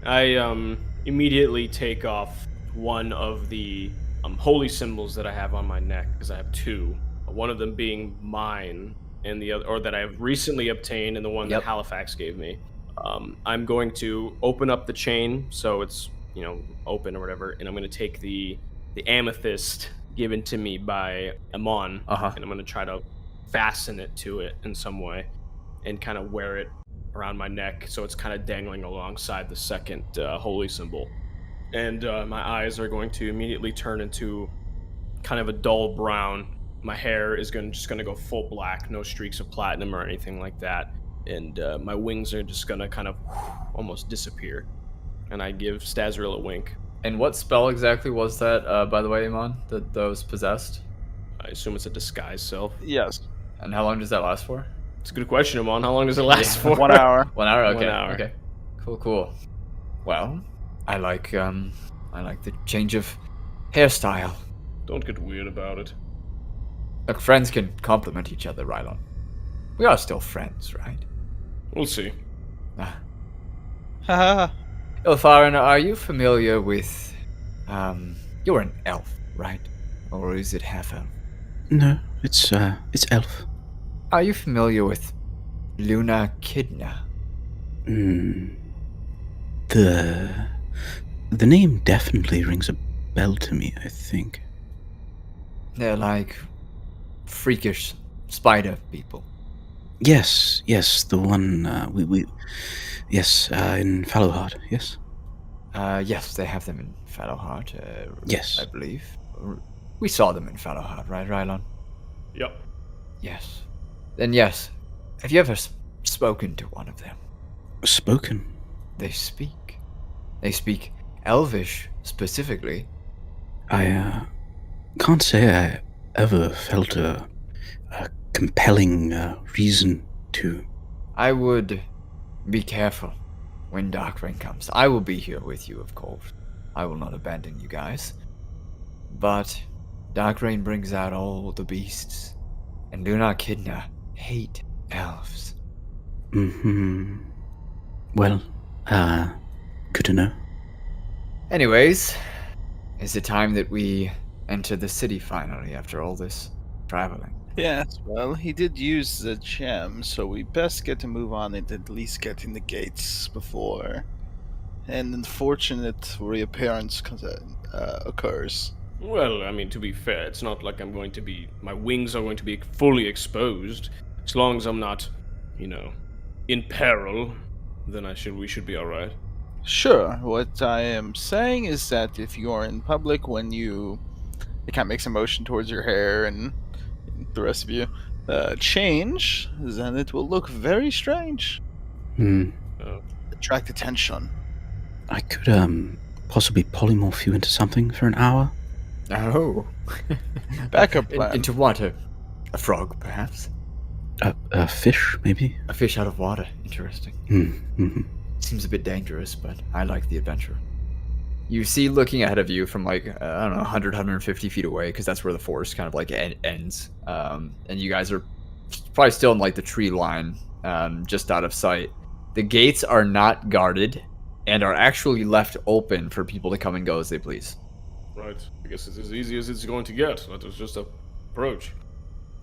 I immediately take off one of the holy symbols that I have on my neck, because I have 2. One of them being mine, and the other, or that I have recently obtained, and the one that Halifax gave me. I'm going to open up the chain so it's open or whatever, and I'm going to take the amethyst given to me by Eamon, and I'm going to try to fasten it to it in some way, and kind of wear it around my neck so it's kind of dangling alongside the second holy symbol. And my eyes are going to immediately turn into kind of a dull brown. My hair is just gonna go full black, no streaks of platinum or anything like that. And my wings are just gonna kind of almost disappear. And I give Stazriel a wink. And what spell exactly was that, by the way, Eamon, that was possessed? I assume it's a disguise self. Yes. And how long does that last for? It's a good question, Eamon. How long does it last for? 1 hour. 1 hour? Okay. 1 hour. Okay. Cool. Well, I like the change of hairstyle. Don't get weird about it. Look, friends can compliment each other, Rylon. We are still friends, right? We'll see. Haha. Ilfharyn, are you familiar with, you're an elf, right? Or is it half-elf? No, it's elf. Are you familiar with Luna Kidna? The name definitely rings a bell to me, I think. They're like freakish spider people. Yes, the one, yes, in Fallowheart, yes? Yes, they have them in Fallowheart, yes. I believe. We saw them in Fallowheart, right, Rylon? Yep. Yes. Then yes. Have you ever spoken to one of them? Spoken? They speak. They speak Elvish, specifically. I, can't say I ever felt a compelling reason to. I would be careful when Darkring comes. I will be here with you, of course. I will not abandon you guys. But Dark rain brings out all the beasts, and do not kidnap, hate elves. Well, good to know. Anyways, is it time that we enter the city finally after all this traveling? Yes, well, he did use the gem, so we best get to move on and at least get in the gates before an unfortunate reappearance occurs. Well, I mean, to be fair, it's not like my wings are going to be fully exposed. As long as I'm not, in peril, then we should be alright. Sure, what I am saying is that if you're in public when it kind of makes a motion towards your hair and the rest of you change, then it will look very strange. Attract attention. I could, possibly polymorph you into something for an hour. Oh. Backup plan. Into what? A frog, perhaps? A fish, maybe? A fish out of water. Interesting. Seems a bit dangerous, but I like the adventure. You see looking ahead of you from 100, 150 feet away, because that's where the forest kind of ends. And you guys are probably still in the tree line, just out of sight. The gates are not guarded and are actually left open for people to come and go as they please. Right. I guess it's as easy as it's going to get. Let us just approach.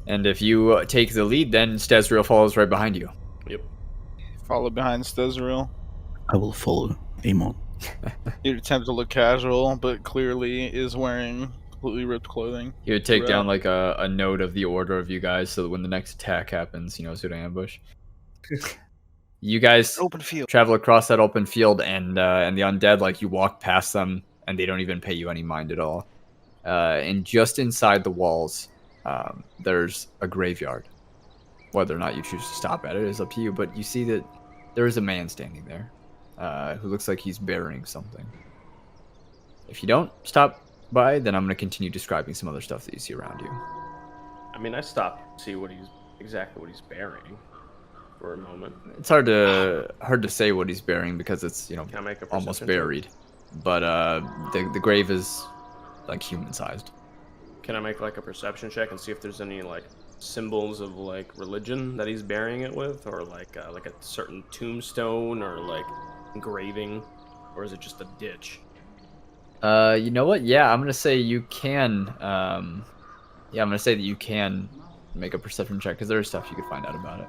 And if you take the lead, then Stezriel follows right behind you. Yep. Follow behind Stezriel. I will follow Eamon. He attempts to look casual, but clearly is wearing completely ripped clothing. He would take down a note of the order of you guys, so that when the next attack happens, so to ambush. You guys Open field. travel across that open field, and the undead, you walk past them, and they don't even pay you any mind at all. And just inside the walls, there's a graveyard. Whether or not you choose to stop at it is up to you, but you see that there is a man standing there, who looks like he's burying something. If you don't stop by, then I'm going to continue describing some other stuff that you see around you. I mean, I stopped to see exactly what he's burying for a moment. It's hard to say what he's burying because it's Can I make a almost perception buried, but the grave is human sized. Can I make a perception check and see if there's any symbols of religion that he's burying it with, or a certain tombstone or engraving, or is it just a ditch? You know what? Yeah, I'm gonna say you can. I'm gonna say that you can make a perception check because there's stuff you could find out about it.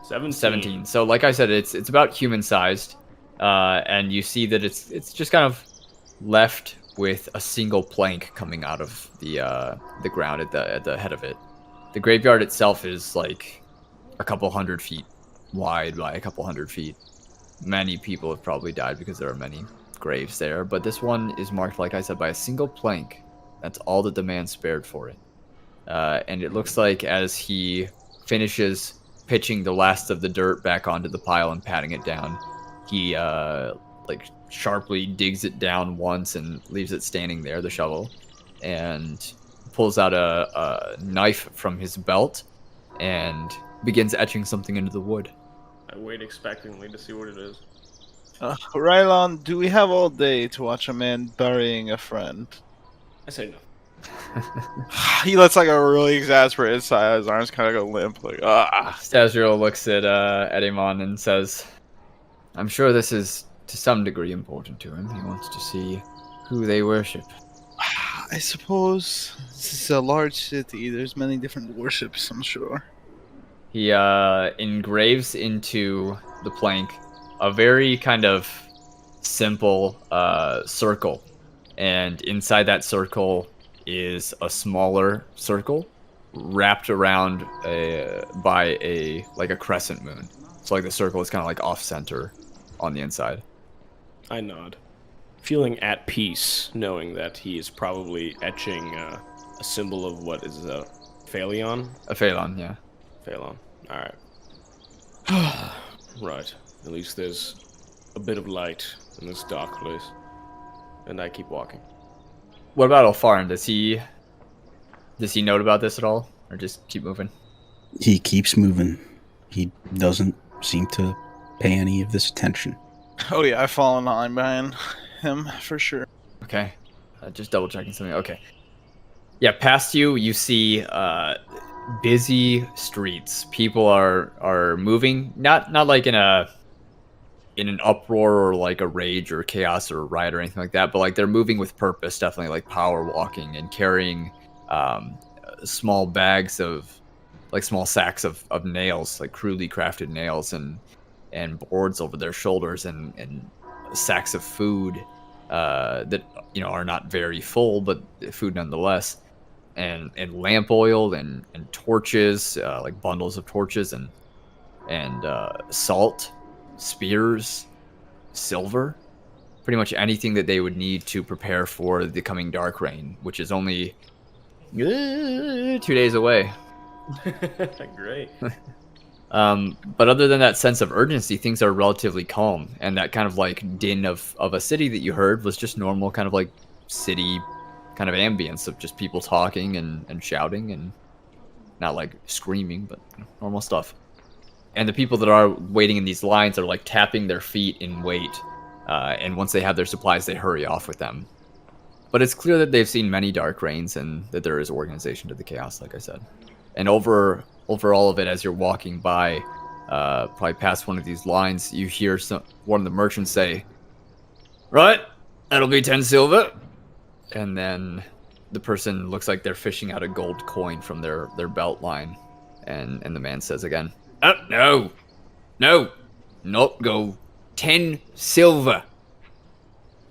17. So, like I said, it's about human sized, and you see that it's just kind of left with a single plank coming out of the ground at the head of it. The graveyard itself is a couple hundred feet wide by a couple hundred feet. Many people have probably died because there are many graves there, but this one is marked, like I said, by a single plank. That's all that the man spared for it. And it looks like as he finishes pitching the last of the dirt back onto the pile and patting it down, he sharply digs it down once and leaves it standing there, the shovel, and pulls out a knife from his belt and begins etching something into the wood. I wait expectantly to see what it is. Rylon, do we have all day to watch a man burying a friend? I say no. He lets a really exasperated sigh. His arms kind of go limp. Stazriel looks at Eamon and says, "I'm sure this is to some degree important to him. He wants to see who they worship." I suppose this is a large city. There's many different worships, I'm sure. He engraves into the plank a very kind of simple circle, and inside that circle is a smaller circle wrapped around by a crescent moon. So the circle is kind of off center on the inside. I nod, feeling at peace, knowing that he is probably etching a symbol of what is a Phaleon? A Phalon, yeah. Phalon. Alright. Right. At least there's a bit of light in this dark place. And I keep walking. What about Ilfharyn? Does he note about this at all? Or just keep moving? He keeps moving. He doesn't seem to pay any of this attention. Oh yeah, I fall in line behind him for sure. Okay. Just double checking something. Okay. Yeah, past you, you see busy streets. People are moving, not like in an uproar or like a rage or chaos or riot or anything like that, but like they're moving with purpose, definitely like power walking and carrying um, small bags of like small sacks of nails, like crudely crafted nails and boards over their shoulders and sacks of food that are not very full, but food nonetheless, and lamp oil and torches, like bundles of torches and salt, spears, silver, pretty much anything that they would need to prepare for the coming dark rain, which is only 2 days away. Great. But other than that sense of urgency, things are relatively calm, and that kind of like din of a city that you heard was just normal kind of like city kind of ambience of just people talking and shouting and not like screaming, but normal stuff. And the people that are waiting in these lines are like tapping their feet in wait, and once they have their supplies, they hurry off with them. But it's clear that they've seen many dark rains and that there is organization to the chaos, like I said. And over all of it, as you're walking by, probably past one of these lines, you hear one of the merchants say, "Right, that'll be 10 silver." And then the person looks like they're fishing out a gold coin from their belt line. And the man says again, "Oh, no, not gold. 10 silver."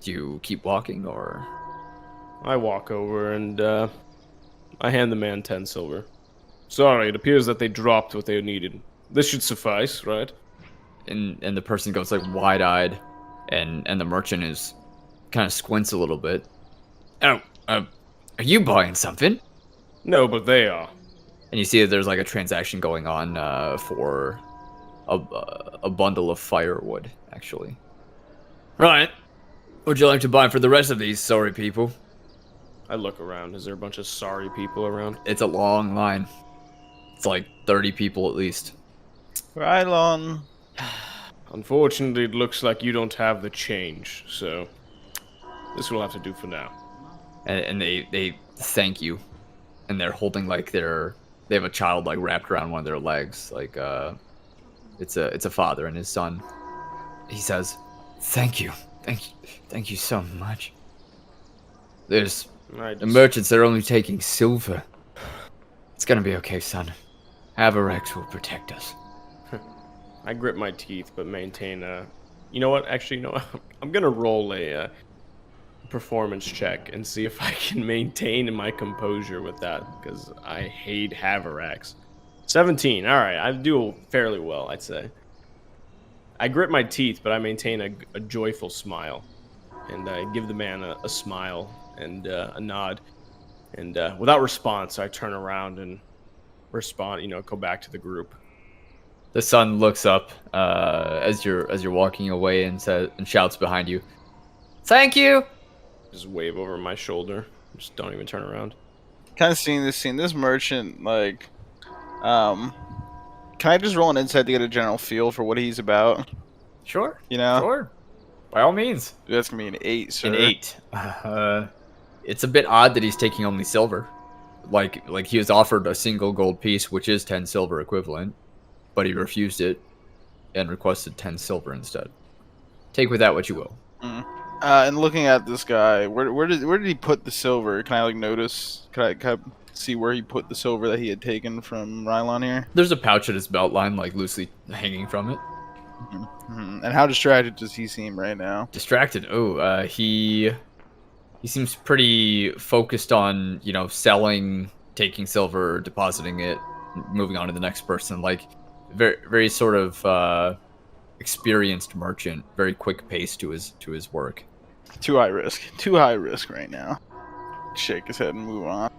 Do you keep walking, or? I walk over and I hand the man 10 silver. Sorry, it appears that they dropped what they needed. This should suffice, right? And the person goes like wide-eyed, and the merchant is kind of squints a little bit. "Oh, are you buying something?" No, but they are. And you see that there's like a transaction going on for a bundle of firewood, actually. "Right. Would you like to buy for the rest of these sorry people?" I look around. Is there a bunch of sorry people around? It's a long line. It's like 30 people at least. Rylon. Unfortunately, it looks like you don't have the change, so this will have to do for now. And they thank you. And they're holding like they have a child like wrapped around one of their legs, like it's a father and his son. He says, "Thank you so much. The merchants are only taking silver. It's gonna be okay, son. Avarex will protect us." I grip my teeth, but maintain a... You know what? Actually, you know what? I'm gonna roll a performance check and see if I can maintain my composure with that, because I hate Havarax. 17. All right, I do fairly well, I'd say. I grip my teeth, but I maintain a joyful smile, and I give the man a smile and a nod, and without response, I turn around and respond. Go back to the group. The son looks up as you're walking away and shouts behind you, "Thank you!" Just wave over my shoulder. Just don't even turn around. Kind of seeing this scene. This merchant, like, can I just roll an insight to get a general feel for what he's about? Sure. You know? Sure. By all means. That's gonna be an 8, sir. An 8. It's a bit odd that he's taking only silver. Like he was offered a single gold piece, which is 10 silver equivalent, but he refused it and requested 10 silver instead. Take with that what you will. And looking at this guy, where did he put the silver? Can I like notice? Can I see where he put the silver that he had taken from Rylon here? There's a pouch at his belt line, like loosely hanging from it. And how distracted does he seem right now? Distracted? Oh, he seems pretty focused on, selling, taking silver, depositing it, moving on to the next person. Like, very, very sort of experienced merchant, very quick pace to his work. Too high risk right now. Shake his head and move on.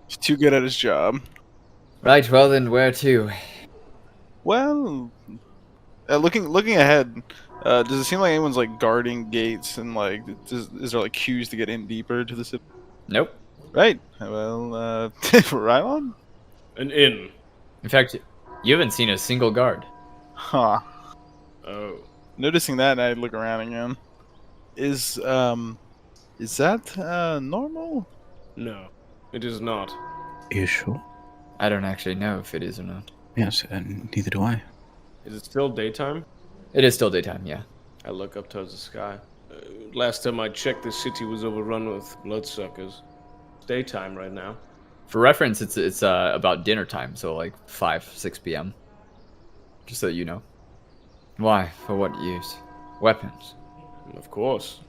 He's too good at his job. Right, well then, where to? Well, looking ahead, does it seem like anyone's like guarding gates and like is there like queues to get in deeper to the city? Nope. Right. Well, Rylon? An inn. In fact, you haven't seen a single guard. Huh. Oh. Noticing that, I look around again. Is that normal? No, it is not. Are you sure? I don't actually know if it is or not. Yes, and neither do I. Is it still daytime? It is still daytime, yeah. I look up towards the sky. Last time I checked, the city was overrun with bloodsuckers. It's daytime right now. For reference, it's about dinner time, so like 6 p.m. Just so you know. Why? For what use? Weapons. Of course.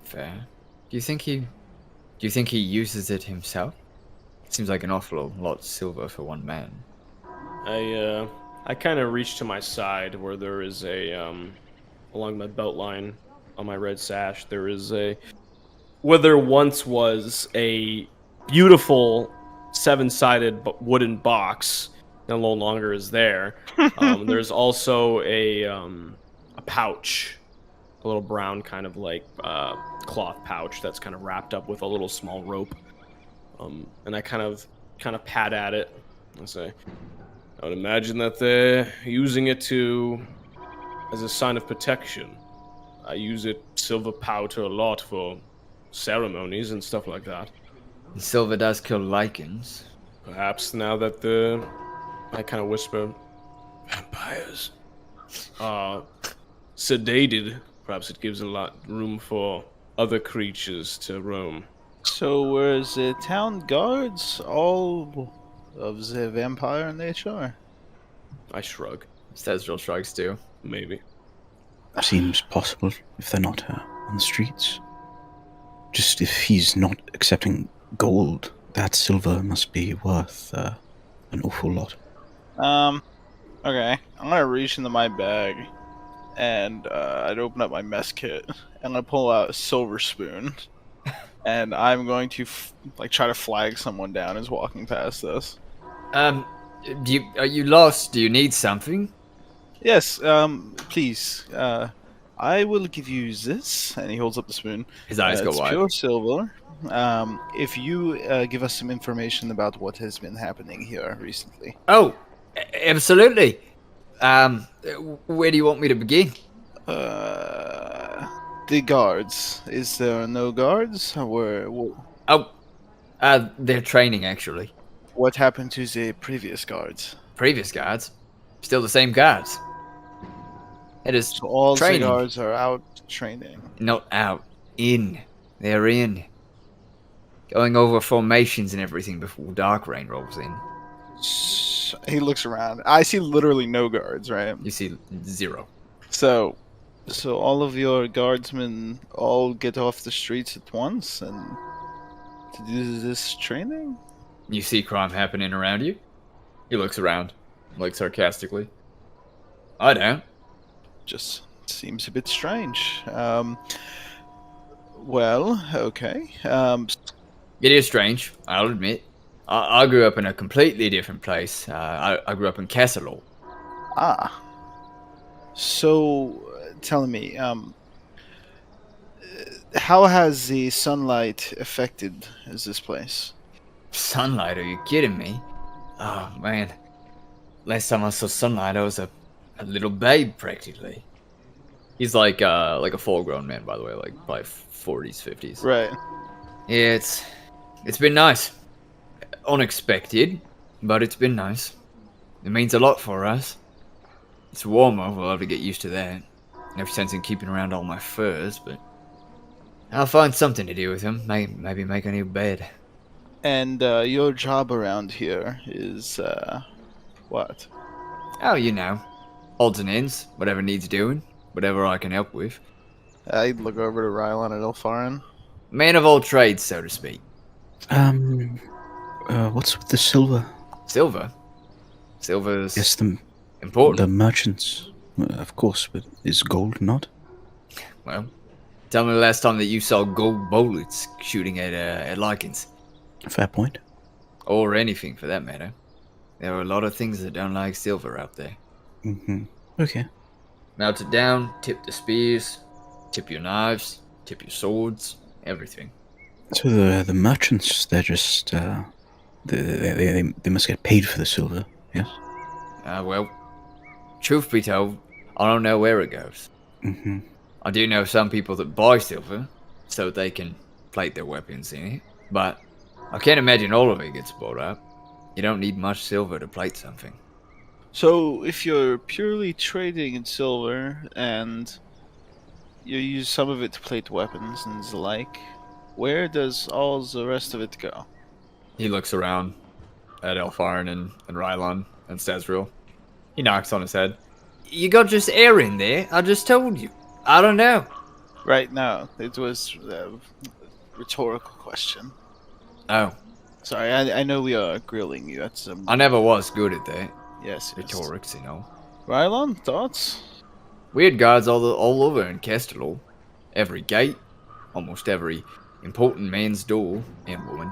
Fair. Do you think he uses it himself? Seems like an awful lot of silver for one man. I kind of reach to my side where there is a along my belt line on my red sash. There is where there once was a beautiful 7-sided wooden box. No longer is there. There's also a pouch, a little brown kind of like cloth pouch that's kind of wrapped up with a little small rope. And I kind of pat at it and say, I would imagine that they're using it as a sign of protection. I use silver powder a lot for ceremonies and stuff like that. Silver does kill lichens. Perhaps now that I kind of whisper, vampires are sedated, perhaps it gives a lot room for other creatures to roam. So were the town guards all of the vampire nature? I shrug. Stezril shrugs too. Maybe. Seems possible if they're not on the streets. Just if he's not accepting gold, that silver must be worth an awful lot. Okay. I'm gonna reach into my bag, and I'd open up my mess kit. I'm gonna pull out a silver spoon, and I'm going to try to flag someone down who's walking past us. Are you lost? Do you need something? Yes. Please. I will give you this, and he holds up the spoon. His eyes go it's wide. Pure silver. If you give us some information about what has been happening here recently. Oh, absolutely. Where do you want me to begin? The guards. Is there no guards? Oh, they're training actually. What happened to the previous guards? Previous guards, still the same guards. It is So all training. the guards are out training. Not out, in. They're in. Going over formations and everything before Dark Rain rolls in. He looks around. I see literally no guards, right? You see 0. So all of your guardsmen all get off the streets at once and to do this training? You see crime happening around you? He looks around, like sarcastically. I don't. Just seems a bit strange. Well, okay. It is strange, I'll admit. I grew up in a completely different place. I grew up in Castle. So, tell me, how has the sunlight affected this place? Sunlight? Are you kidding me? Oh man, last time I saw sunlight, I was a little babe practically. He's like a full-grown man, by the way, like probably 40s, 50s. Right. Yeah, it's been nice. Unexpected, but it's been nice. It means a lot for us. It's warmer, we'll have to get used to that. No sense in keeping around all my furs, but I'll find something to do with them. Maybe make a new bed. And your job around here is, what? Oh, you know, odds and ends, whatever needs doing, whatever I can help with. I'd look over to Rylon and Ilfharyn. Man of all trades, so to speak. What's with the silver? Silver? Silver's Yes, important. the merchants, of course, but is gold not? Well, tell me the last time that you saw gold bullets shooting at lichens. Fair point. Or anything, for that matter. There are a lot of things that don't like silver out there. Mm-hmm. Okay. Melt it down, tip the spears, tip your knives, tip your swords, everything. So the merchants, they're just they must get paid for the silver, yes? Well, truth be told, I don't know where it goes. Mm-hmm. I do know some people that buy silver so they can plate their weapons in it, but I can't imagine all of it gets bought up. You don't need much silver to plate something. So, if you're purely trading in silver and you use some of it to plate weapons and the like, where does all the rest of it go? He looks around at Ilfharyn and Rylon and Stazriel. He knocks on his head. You got just air in there. I just told you. I don't know. Right now, it was a rhetorical question. Oh, Sorry, I know we are grilling you. That's I never was good at that. yes. Rhetorics, you know. Rylon, thoughts? We had guards all over in Castello. Every gate, almost every important man's door and woman.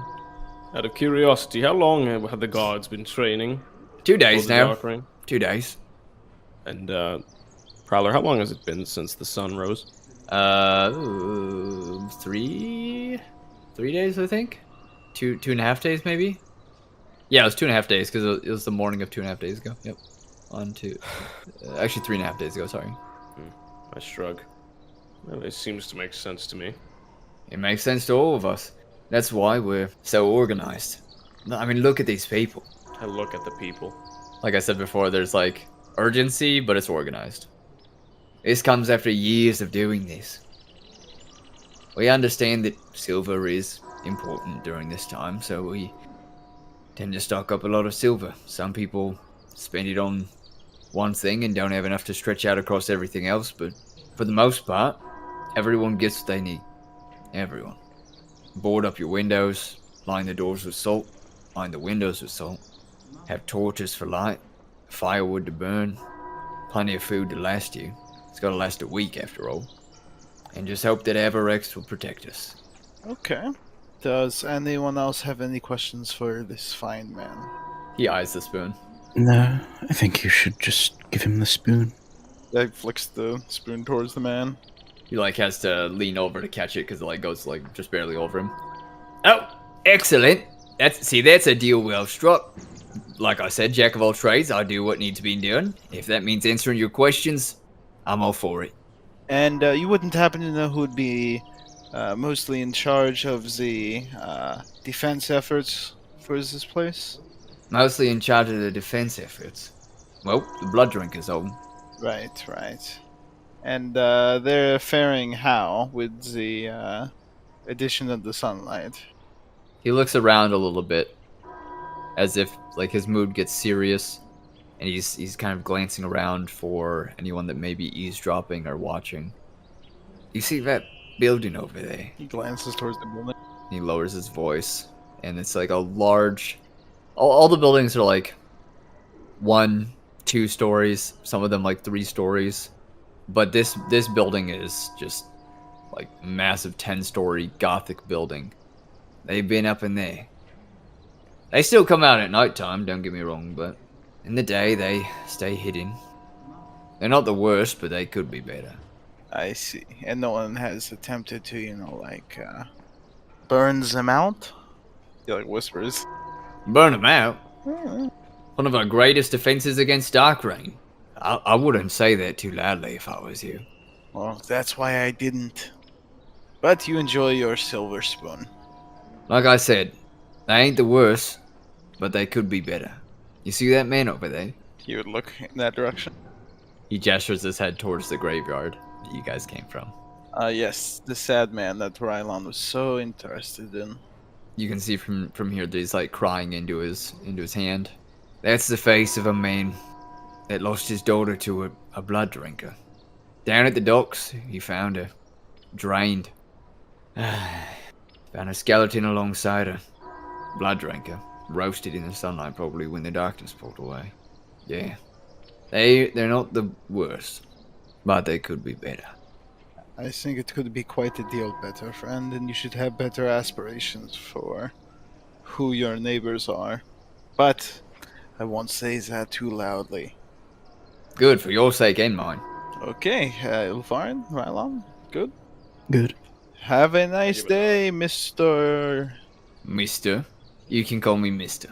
Out of curiosity, how long have the guards been training? 2 days for the now. Dark Reign? 2 days. And, Prowler, how long has it been since the sun rose? 3 days, I think. 2.5 days, maybe. Yeah, it was 2.5 days because it was the morning of 2.5 days ago. Yep. Actually 3.5 days ago. Sorry. I shrug. Well, it seems to make sense to me. It makes sense to all of us. That's why we're so organized. I mean, look at these people. I look at the people. Like I said before, there's like urgency, but it's organized. This comes after years of doing this. We understand that silver is important during this time, so we tend to stock up a lot of silver. Some people spend it on one thing and don't have enough to stretch out across everything else, but for the most part, everyone gets what they need. Everyone. Board up your windows, line the doors with salt, line the windows with salt, have torches for light, firewood to burn, plenty of food to last you. It's gotta last a week after all. And just hope that Avarex will protect us. Okay. Does anyone else have any questions for this fine man? He eyes the spoon. No, I think you should just give him the spoon. I flicks the spoon towards the man. He like has to lean over to catch it because it like goes like just barely over him. Oh, excellent. That's a deal well struck. Like I said, jack of all trades, I do what needs to be done. If that means answering your questions, I'm all for it. And you wouldn't happen to know who would be mostly in charge of the defense efforts for this place? Mostly in charge of the defense efforts. Well, the blood drinkers own. Right, right. And they're faring how with the addition of the sunlight? He looks around a little bit, as if like his mood gets serious, and he's kind of glancing around for anyone that may be eavesdropping or watching. You see that building over there? He glances towards the building. He lowers his voice, and it's like a large. All the buildings are like 1, 2 stories. Some of them like 3 stories. But this building is just like massive 10-story Gothic building. They've been up in there. They still come out at nighttime, don't get me wrong, but in the day they stay hidden. They're not the worst, but they could be better. I see. And no one has attempted to, burns them out? He, whispers. Burn them out. One of our greatest defenses against Dark Reign. I wouldn't say that too loudly if I was you. Well, that's why I didn't. But you enjoy your silver spoon. Like I said, they ain't the worst, but they could be better. You see that man over there? He would look in that direction. He gestures his head towards the graveyard that you guys came from. Yes, the sad man that Rylon was so interested in. You can see from here that he's like crying into his hand. That's the face of a man that lost his daughter to a blood drinker. Down at the docks, he found her, drained. Found a skeleton alongside her. Blood drinker, roasted in the sunlight probably when the darkness pulled away. Yeah, they're not the worst, but they could be better. I think it could be quite a deal better, friend, and you should have better aspirations for who your neighbors are. But I won't say that too loudly. Good, for your sake and mine. Okay, Ilfharyn, Rylon, good? Good. Have a nice day, Mr. Mister. You can call me Mister.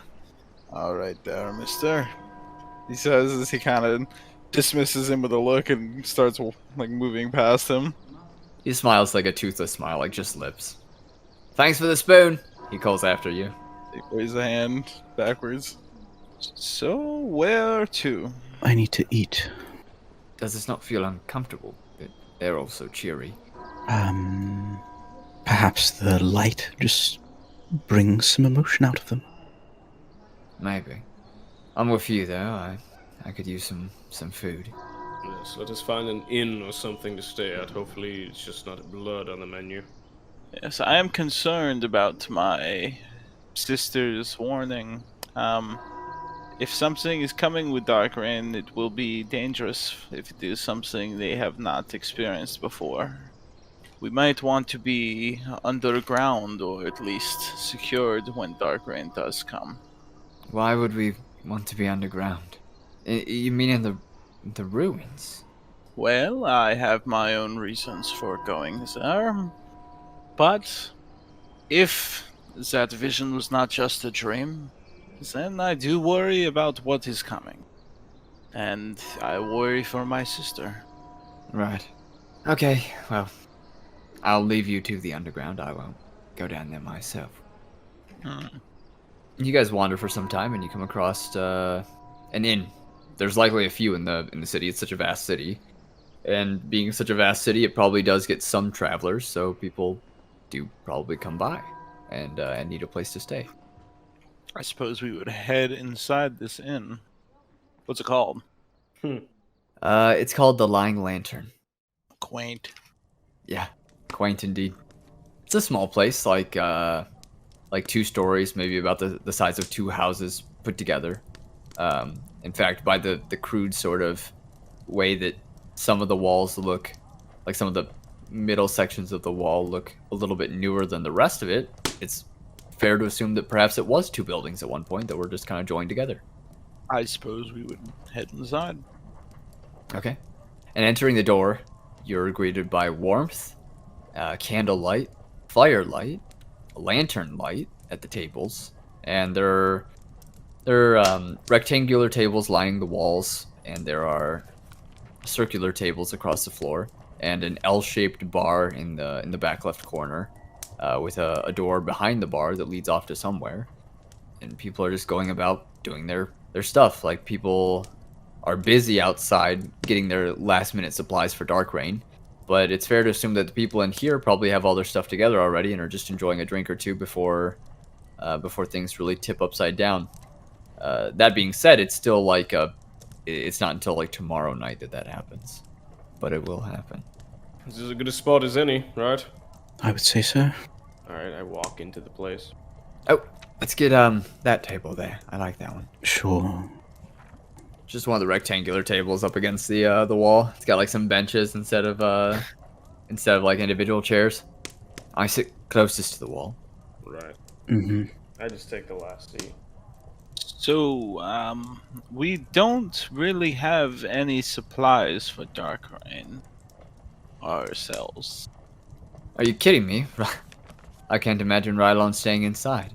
Alright there, mister. He says as he kind of dismisses him with a look and starts, moving past him. He smiles like a toothless smile, like just lips. Thanks for the spoon. He calls after you. He waves a hand backwards. So, where to? I need to eat. Does this not feel uncomfortable? They're all so cheery. Perhaps the light just brings some emotion out of them. Maybe. I'm with you though. I could use some food. Yes, let us find an inn or something to stay at. Hopefully it's just not blood on the menu. Yes, I am concerned about my sister's warning. If something is coming with Dark Rain, it will be dangerous if it is something they have not experienced before. We might want to be underground or at least secured when Dark Rain does come. Why would we want to be underground? You mean in the ruins? Well, I have my own reasons for going there. But if that vision was not just a dream, then I do worry about what is coming. And I worry for my sister. Right. Okay, well, I'll leave you to the underground. I won't go down there myself. You guys wander for some time, and you come across an inn. There's likely a few in the city. It's such a vast city, and being such a vast city, it probably does get some travelers. So people do probably come by and need a place to stay. I suppose we would head inside this inn. What's it called? It's called the Lying Lantern. Quaint. Yeah, quaint indeed. It's a small place, like 2 stories, maybe about the size of 2 houses put together. In fact, by the crude sort of way that some of the walls look, like some of the middle sections of the wall look a little bit newer than the rest of it, it's fair to assume that perhaps it was 2 buildings at one point that were just kind of joined together. I suppose we would head inside. Okay. And entering the door, you're greeted by warmth, candlelight, firelight, lantern light at the tables, and there are rectangular tables lining the walls, and there are circular tables across the floor, and an L-shaped bar in the back left corner, with a door behind the bar that leads off to somewhere. And people are just going about doing their stuff. Like, people are busy outside getting their last minute supplies for Dark Rain, but it's fair to assume that the people in here probably have all their stuff together already and are just enjoying a drink or two before things really tip upside down. That being said, it's still like it's not until like tomorrow night that happens, but it will happen. This is as good a spot as any, right? I would say so. Alright, I walk into the place. Oh, let's get that table there. I like that one. Sure. Just one of the rectangular tables up against the wall. It's got like some benches instead of like individual chairs. I sit closest to the wall. Right. Mm-hmm. I just take the last seat. So, we don't really have any supplies for Dark Rain ourselves. Are you kidding me? I can't imagine Rylon staying inside.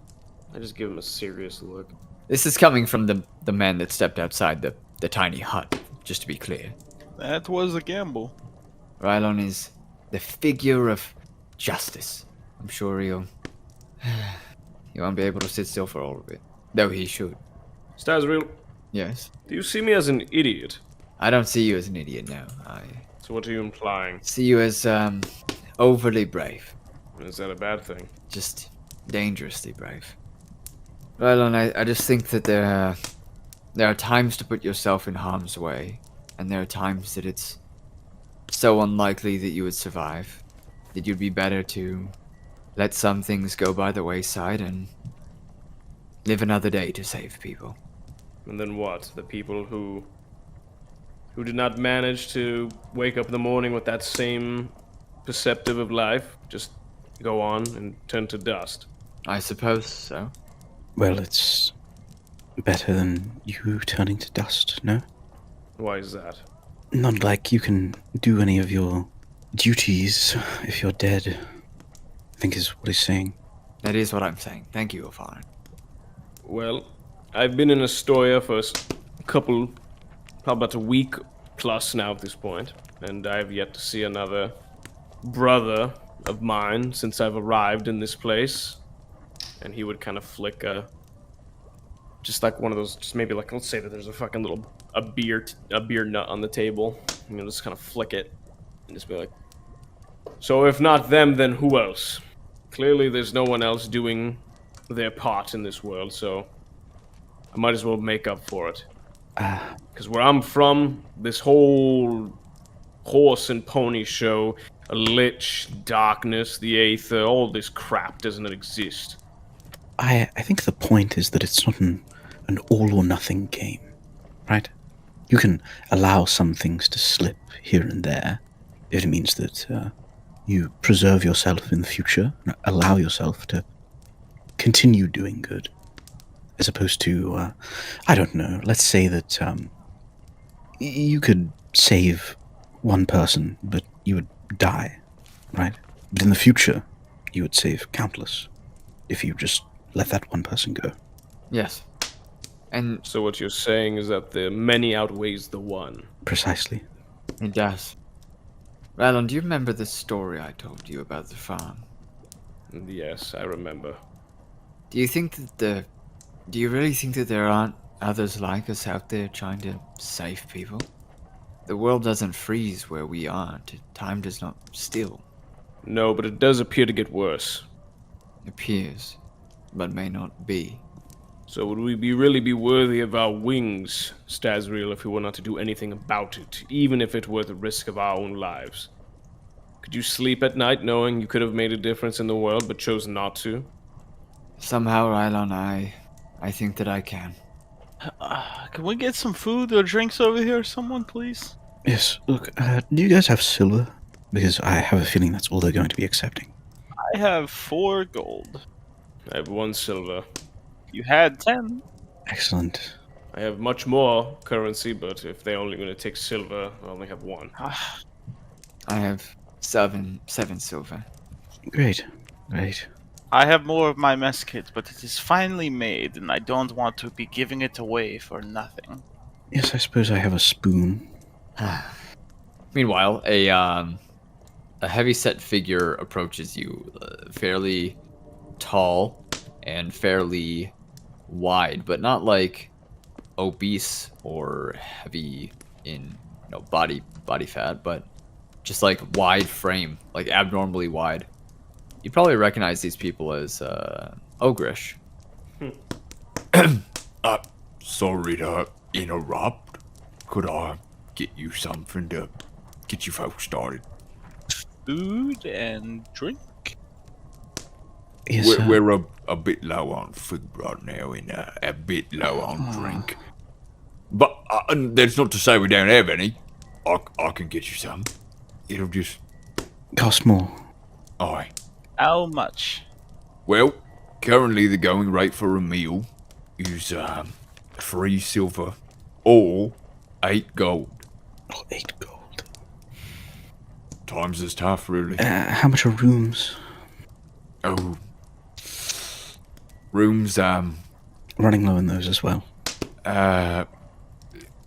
I just give him a serious look. This is coming from the man that stepped outside the tiny hut, just to be clear. That was a gamble. Rylon is the figure of justice. I'm sure he won't be able to sit still for all of it. Though he should. Stazriel, Yes. do you see me as an idiot? I don't see you as an idiot, no. I So what are you implying? see you as overly brave. Is that a bad thing? Just dangerously brave. Rylon, I just think that there are times to put yourself in harm's way, and there are times that it's so unlikely that you would survive, that you'd be better to let some things go by the wayside and live another day to save people. And then what? The people who did not manage to wake up in the morning with that same perceptive of life just go on and turn to dust. I suppose so. Well, it's better than you turning to dust, no? Why is that? Not like you can do any of your duties if you're dead, I think is what he's saying. That is what I'm saying. Thank you, Ilfharyn. Well, I've been in Ostoya for probably about a week plus now at this point, and I've yet to see another brother of mine since I've arrived in this place. and he would kind of flick just like one of those, just maybe like, let's say that there's a fucking a beer nut on the table. You know, just kind of flick it and just be like, so if not them, then who else? Clearly there's no one else doing their part in this world, so I might as well make up for it. Because where I'm from, this whole horse and pony show, a lich, darkness, the aether, all this crap doesn't exist. I think the point is that it's not an all or nothing game, right? You can allow some things to slip here and there if it means that you preserve yourself in the future and allow yourself to continue doing good. As opposed to, I don't know, let's say that you could save one person, but you would die, right? But in the future, you would save countless if you just let that one person go. Yes. And So what you're saying is that the many outweighs the one. Precisely. it does. Rylon, do you remember the story I told you about the farm? Yes, I remember. Do you really think that there aren't others like us out there trying to save people? The world doesn't freeze where we are. Time does not still. No, but it does appear to get worse. Appears, but may not be. So would we really be worthy of our wings, Stazriel, if we were not to do anything about it, even if it were the risk of our own lives? Could you sleep at night knowing you could have made a difference in the world but chose not to? Somehow, Rylon, I think that I can. Can we get some food or drinks over here, someone, please? Yes, look, do you guys have silver? Because I have a feeling that's all they're going to be accepting. I have 4 gold. I have 1 silver. You had 10. Excellent. I have much more currency, but if they're only going to take silver, I only have 1. I have seven silver. Great. I have more of my mess kit, but it is finely made, and I don't want to be giving it away for nothing. Yes, I suppose I have a spoon. Meanwhile, a heavy-set figure approaches you, fairly tall and fairly wide, but not like obese or heavy in body fat, but just like wide frame, like abnormally wide. You probably recognize these people as Ogrish. Sorry to interrupt. Could I get you something to get you folks started? Food and drink? Yes, We're a bit low on food right now and a bit low on drink. But that's not to say we don't have any. I can get you some. It'll just... cost more. Aye. How much? Well, currently the going rate for a meal is 3 silver or 8 gold. Oh, 8 gold. Times is tough, really. How much are rooms? Oh, rooms Running low on those as well. a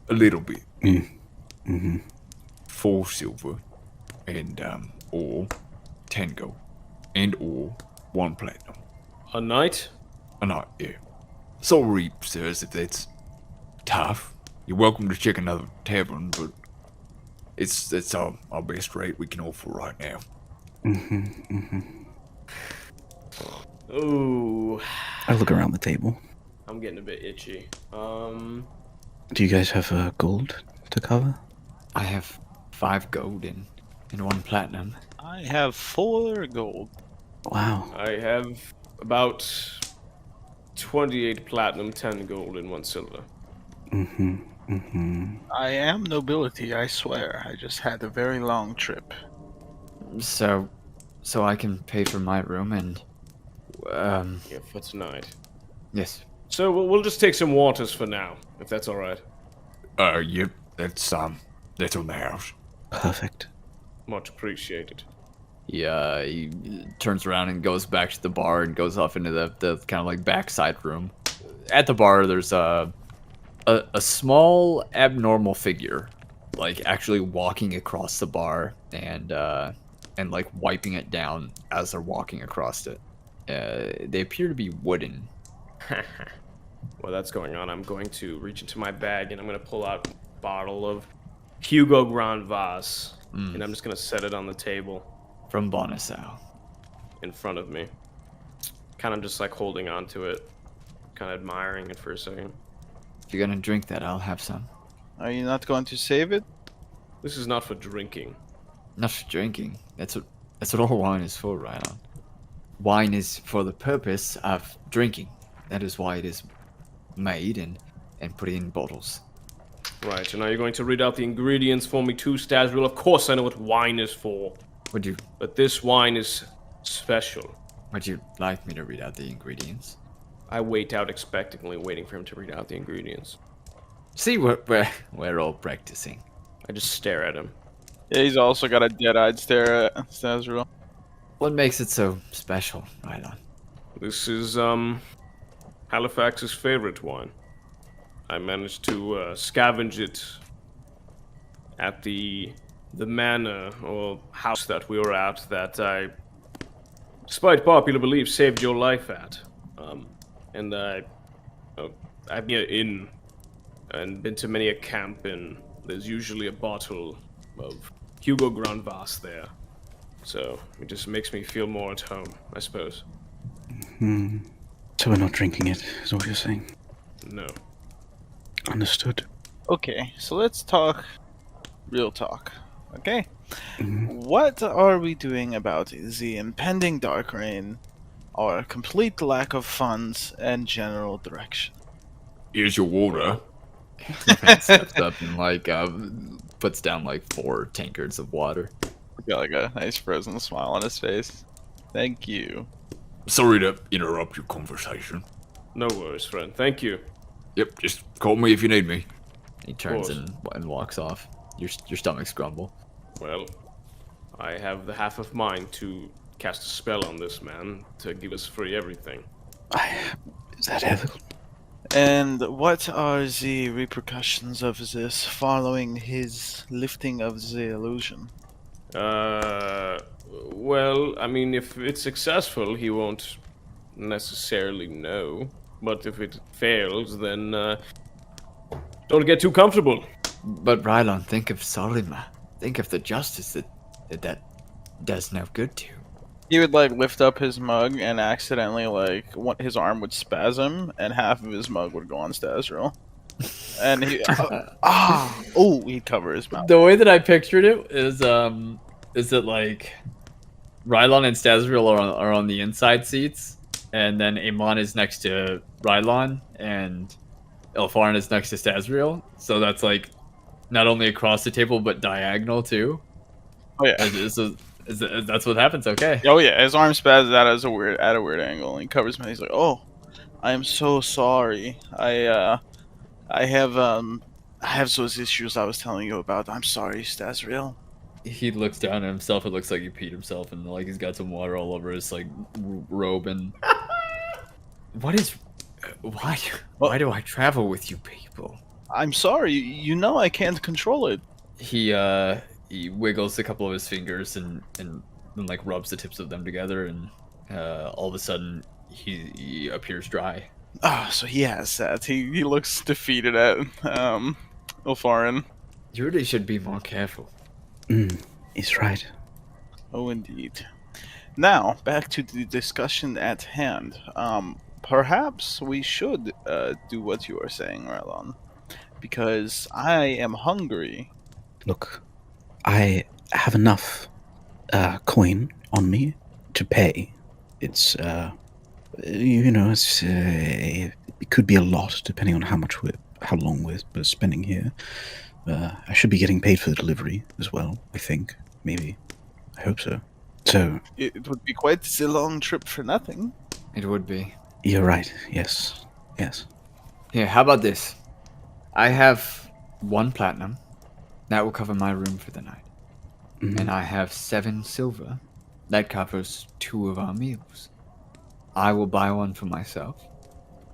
little bit. Mm-hmm. 4 silver and or 10 gold and or 1 platinum. A night? A night, yeah. Sorry, sirs, if that's tough. You're welcome to check another tavern, but it's our best rate we can offer right now. Ooh, I look around the table. I'm getting a bit itchy. Do you guys have gold to cover? I have 5 gold and 1 platinum. I have 4 gold. Wow. I have about 28 platinum, 10 gold, and 1 silver. I am nobility, I swear. I just had a very long trip. So I can pay for my room and Yeah, for tonight. yes. So we'll just take some waters for now, if that's all right. Yep, that's on the house. Perfect. Much appreciated. He turns around and goes back to the bar and goes off into the kind of like backside room. At the bar, there's a small abnormal figure, like actually walking across the bar and like wiping it down as they're walking across it. They appear to be wooden. While that's going on, I'm going to reach into my bag and I'm going to pull out a bottle of Hugo Grand Vase. And I'm just going to set it on the table From Bonasau. in front of me. Kind of just like holding on to it. Kind of admiring it for a second. If you're gonna drink that, I'll have some. Are you not going to save it? This is not for drinking. Not for drinking. That's what all wine is for, Rylon. Wine is for the purpose of drinking. That is why it is made and put in bottles. Right, so now you're going to read out the ingredients for me too, Stasriel. Of course I know what wine is for. But this wine is special. Would you like me to read out the ingredients? I wait out expectantly, waiting for him to read out the ingredients. See, we're all practicing. I just stare at him. Yeah, he's also got a dead-eyed stare at Stasriel. What makes it so special, Rylon? This is, Halifax's favorite wine. I managed to scavenge it at the manor or house that we were at that I, despite popular belief, saved your life at. And I've been in and been to many a camp, and there's usually a bottle of Hugo Grand Vase there. So it just makes me feel more at home, I suppose. So we're not drinking it, is what you're saying? No. Understood. Okay, so let's talk real talk. Okay? What are we doing about the impending dark rain, our complete lack of funds, and general direction? Here's your water. Steps up and puts down 4 tankards of water. Got like a nice frozen smile on his face. Thank you. Sorry to interrupt your conversation. No worries, friend. Thank you. Yep, just call me if you need me. He turns course. and walks off. Your stomachs grumble. Well, I have the half of mine to cast a spell on this man to give us free everything. Is that Ethel? And what are the repercussions of this following his lifting of the illusion? Well, I mean, if it's successful, he won't necessarily know. But if it fails, then, don't get too comfortable. But Rylon, think of Solima. Think of the justice that does no good to. He would lift up his mug and accidentally his arm would spasm and half of his mug would go on Stasriel. And he he'd cover his mouth. The way that I pictured it is that Rylon and Stasriel are on the inside seats, and then Eamon is next to Rylon, and Ilfharyn is next to Stasriel. So that's not only across the table but diagonal too. Oh yeah. That's what happens. Okay. Oh yeah, his arm spazzes out at a weird angle, and he covers him. He's like, "Oh, I am so sorry. I have those issues I was telling you about. I'm sorry, Stasriel." He looks down at himself. It looks like he peed himself, and he's got some water all over his robe. And why do I travel with you people? I'm sorry. You know I can't control it. He wiggles a couple of his fingers and rubs the tips of them together, and all of a sudden he appears dry. So he has that. He looks defeated at Ilfharyn. You really should be more careful. He's right. Oh, indeed. Now, back to the discussion at hand. Perhaps we should do what you are saying, Rylon. Because I am hungry. Look, I have enough coin on me to pay. It's, it could be a lot depending on how long we're spending here. I should be getting paid for the delivery as well, I think. Maybe. I hope so. So... It would be quite a long trip for nothing. It would be. You're right, yes. Here, how about this? I have 1 platinum. That will cover my room for the night. And I have 7 silver. That covers 2 of our meals. I will buy 1 for myself.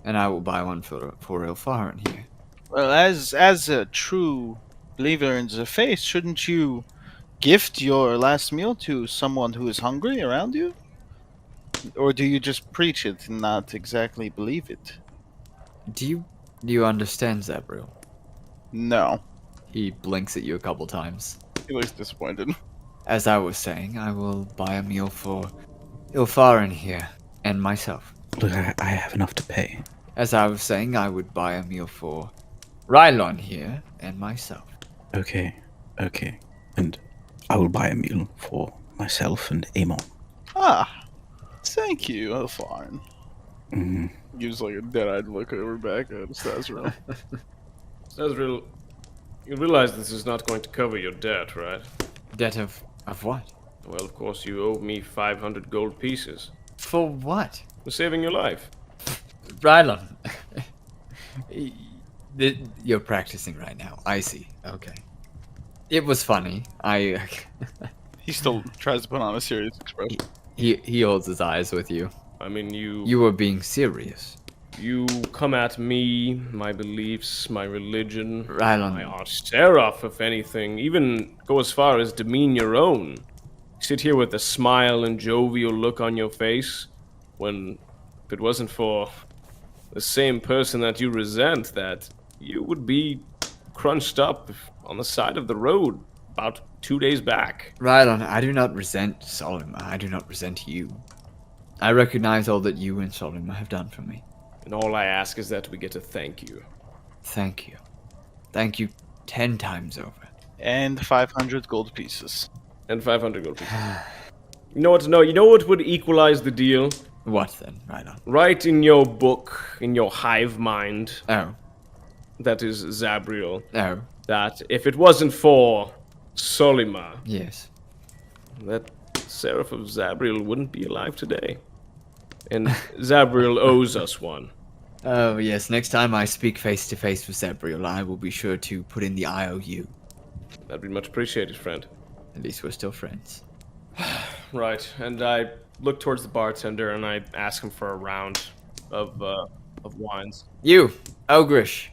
And I will buy 1 for Ilfharyn here. Well, as a true believer in the faith, shouldn't you gift your last meal to someone who is hungry around you? Or do you just preach it and not exactly believe it? Do you understand, Zabriel? No. He blinks at you a couple times. He looks disappointed. As I was saying, I will buy a meal for Ilfharyn here and myself. Look, I have enough to pay. As I was saying, I would buy a meal for Rylon here and myself. Okay. And I will buy a meal for myself and Eamon. Ah, thank you, Ilfharyn. Mm, Gives like a dead-eyed look over back at Stazrael. Stazrael, you realize this is not going to cover your debt, right? Debt of what? Well, of course, you owe me 500 gold pieces For what? for saving your life. Rylon. You're practicing right now. I see. Okay. It was funny. He still tries to put on a serious expression. He holds his eyes with you. I mean, You were being serious. You come at me, my beliefs, my religion, Rylon. my Ostoya, if anything, even go as far as demean your own. You sit here with a smile and jovial look on your face, when if it wasn't for the same person that you resent, that you would be crunched up on the side of the road about 2 days back. Rylon, I do not resent Solima. I do not resent you. I recognize all that you and Solima have done for me. And all I ask is that we get to thank you. Thank you. Thank you 10 times over. And 500 gold pieces. And 500 gold pieces. You know what? No, you know what would equalize the deal? What then, Rylon? Right in your book, in your hive mind, Oh. that is Zabriel, Oh. that if it wasn't for Solima, Yes. that Seraph of Zabriel wouldn't be alive today. And Zabriel owes us one. Oh, yes. Next time I speak face to face with Zabriel, I will be sure to put in the IOU. That'd be much appreciated, friend. At least we're still friends. Right, and I look towards the bartender and I ask him for a round of wines. You, Ogrish.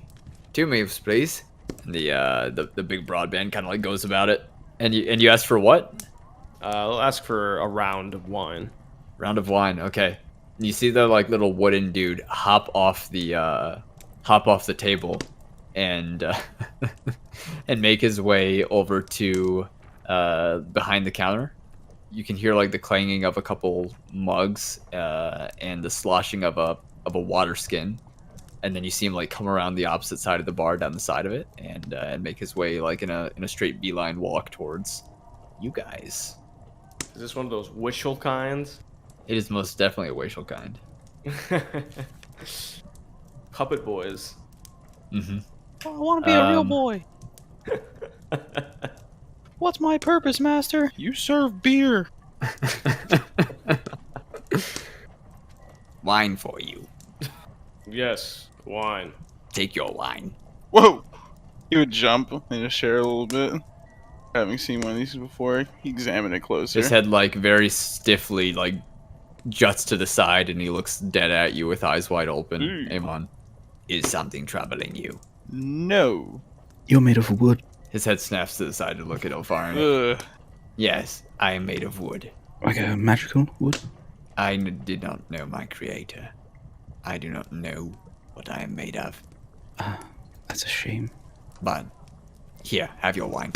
2 meals, please. And the big broadband kind of like goes about it. And you ask for what? I'll ask for a round of wine. Round of wine. Okay. And you see the like little wooden dude hop off the table, and and make his way over to behind the counter. You can hear like the clanging of a couple mugs and the sloshing of a water skin. And then you see him like come around the opposite side of the bar, down the side of it, and make his way like in a straight beeline walk towards you guys. Is this one of those wishful kinds? It is most definitely a racial kind. Puppet boys. Mm-hmm. I want to be a real boy. What's my purpose, master? You serve beer. Wine for you. Yes, wine. Take your wine. Whoa! He would jump and just share a little bit. Having seen one of these before, he examined it closer. His head like very stiffly like juts to the side, and he looks dead at you with eyes wide open. Eamon, is something troubling you? No. You're made of wood. His head snaps to the side to look at Ilfharyn. Ugh. Yes, I am made of wood. Like a magical wood? I did not know my creator. I do not know what I am made of. That's a shame. But here, have your wine.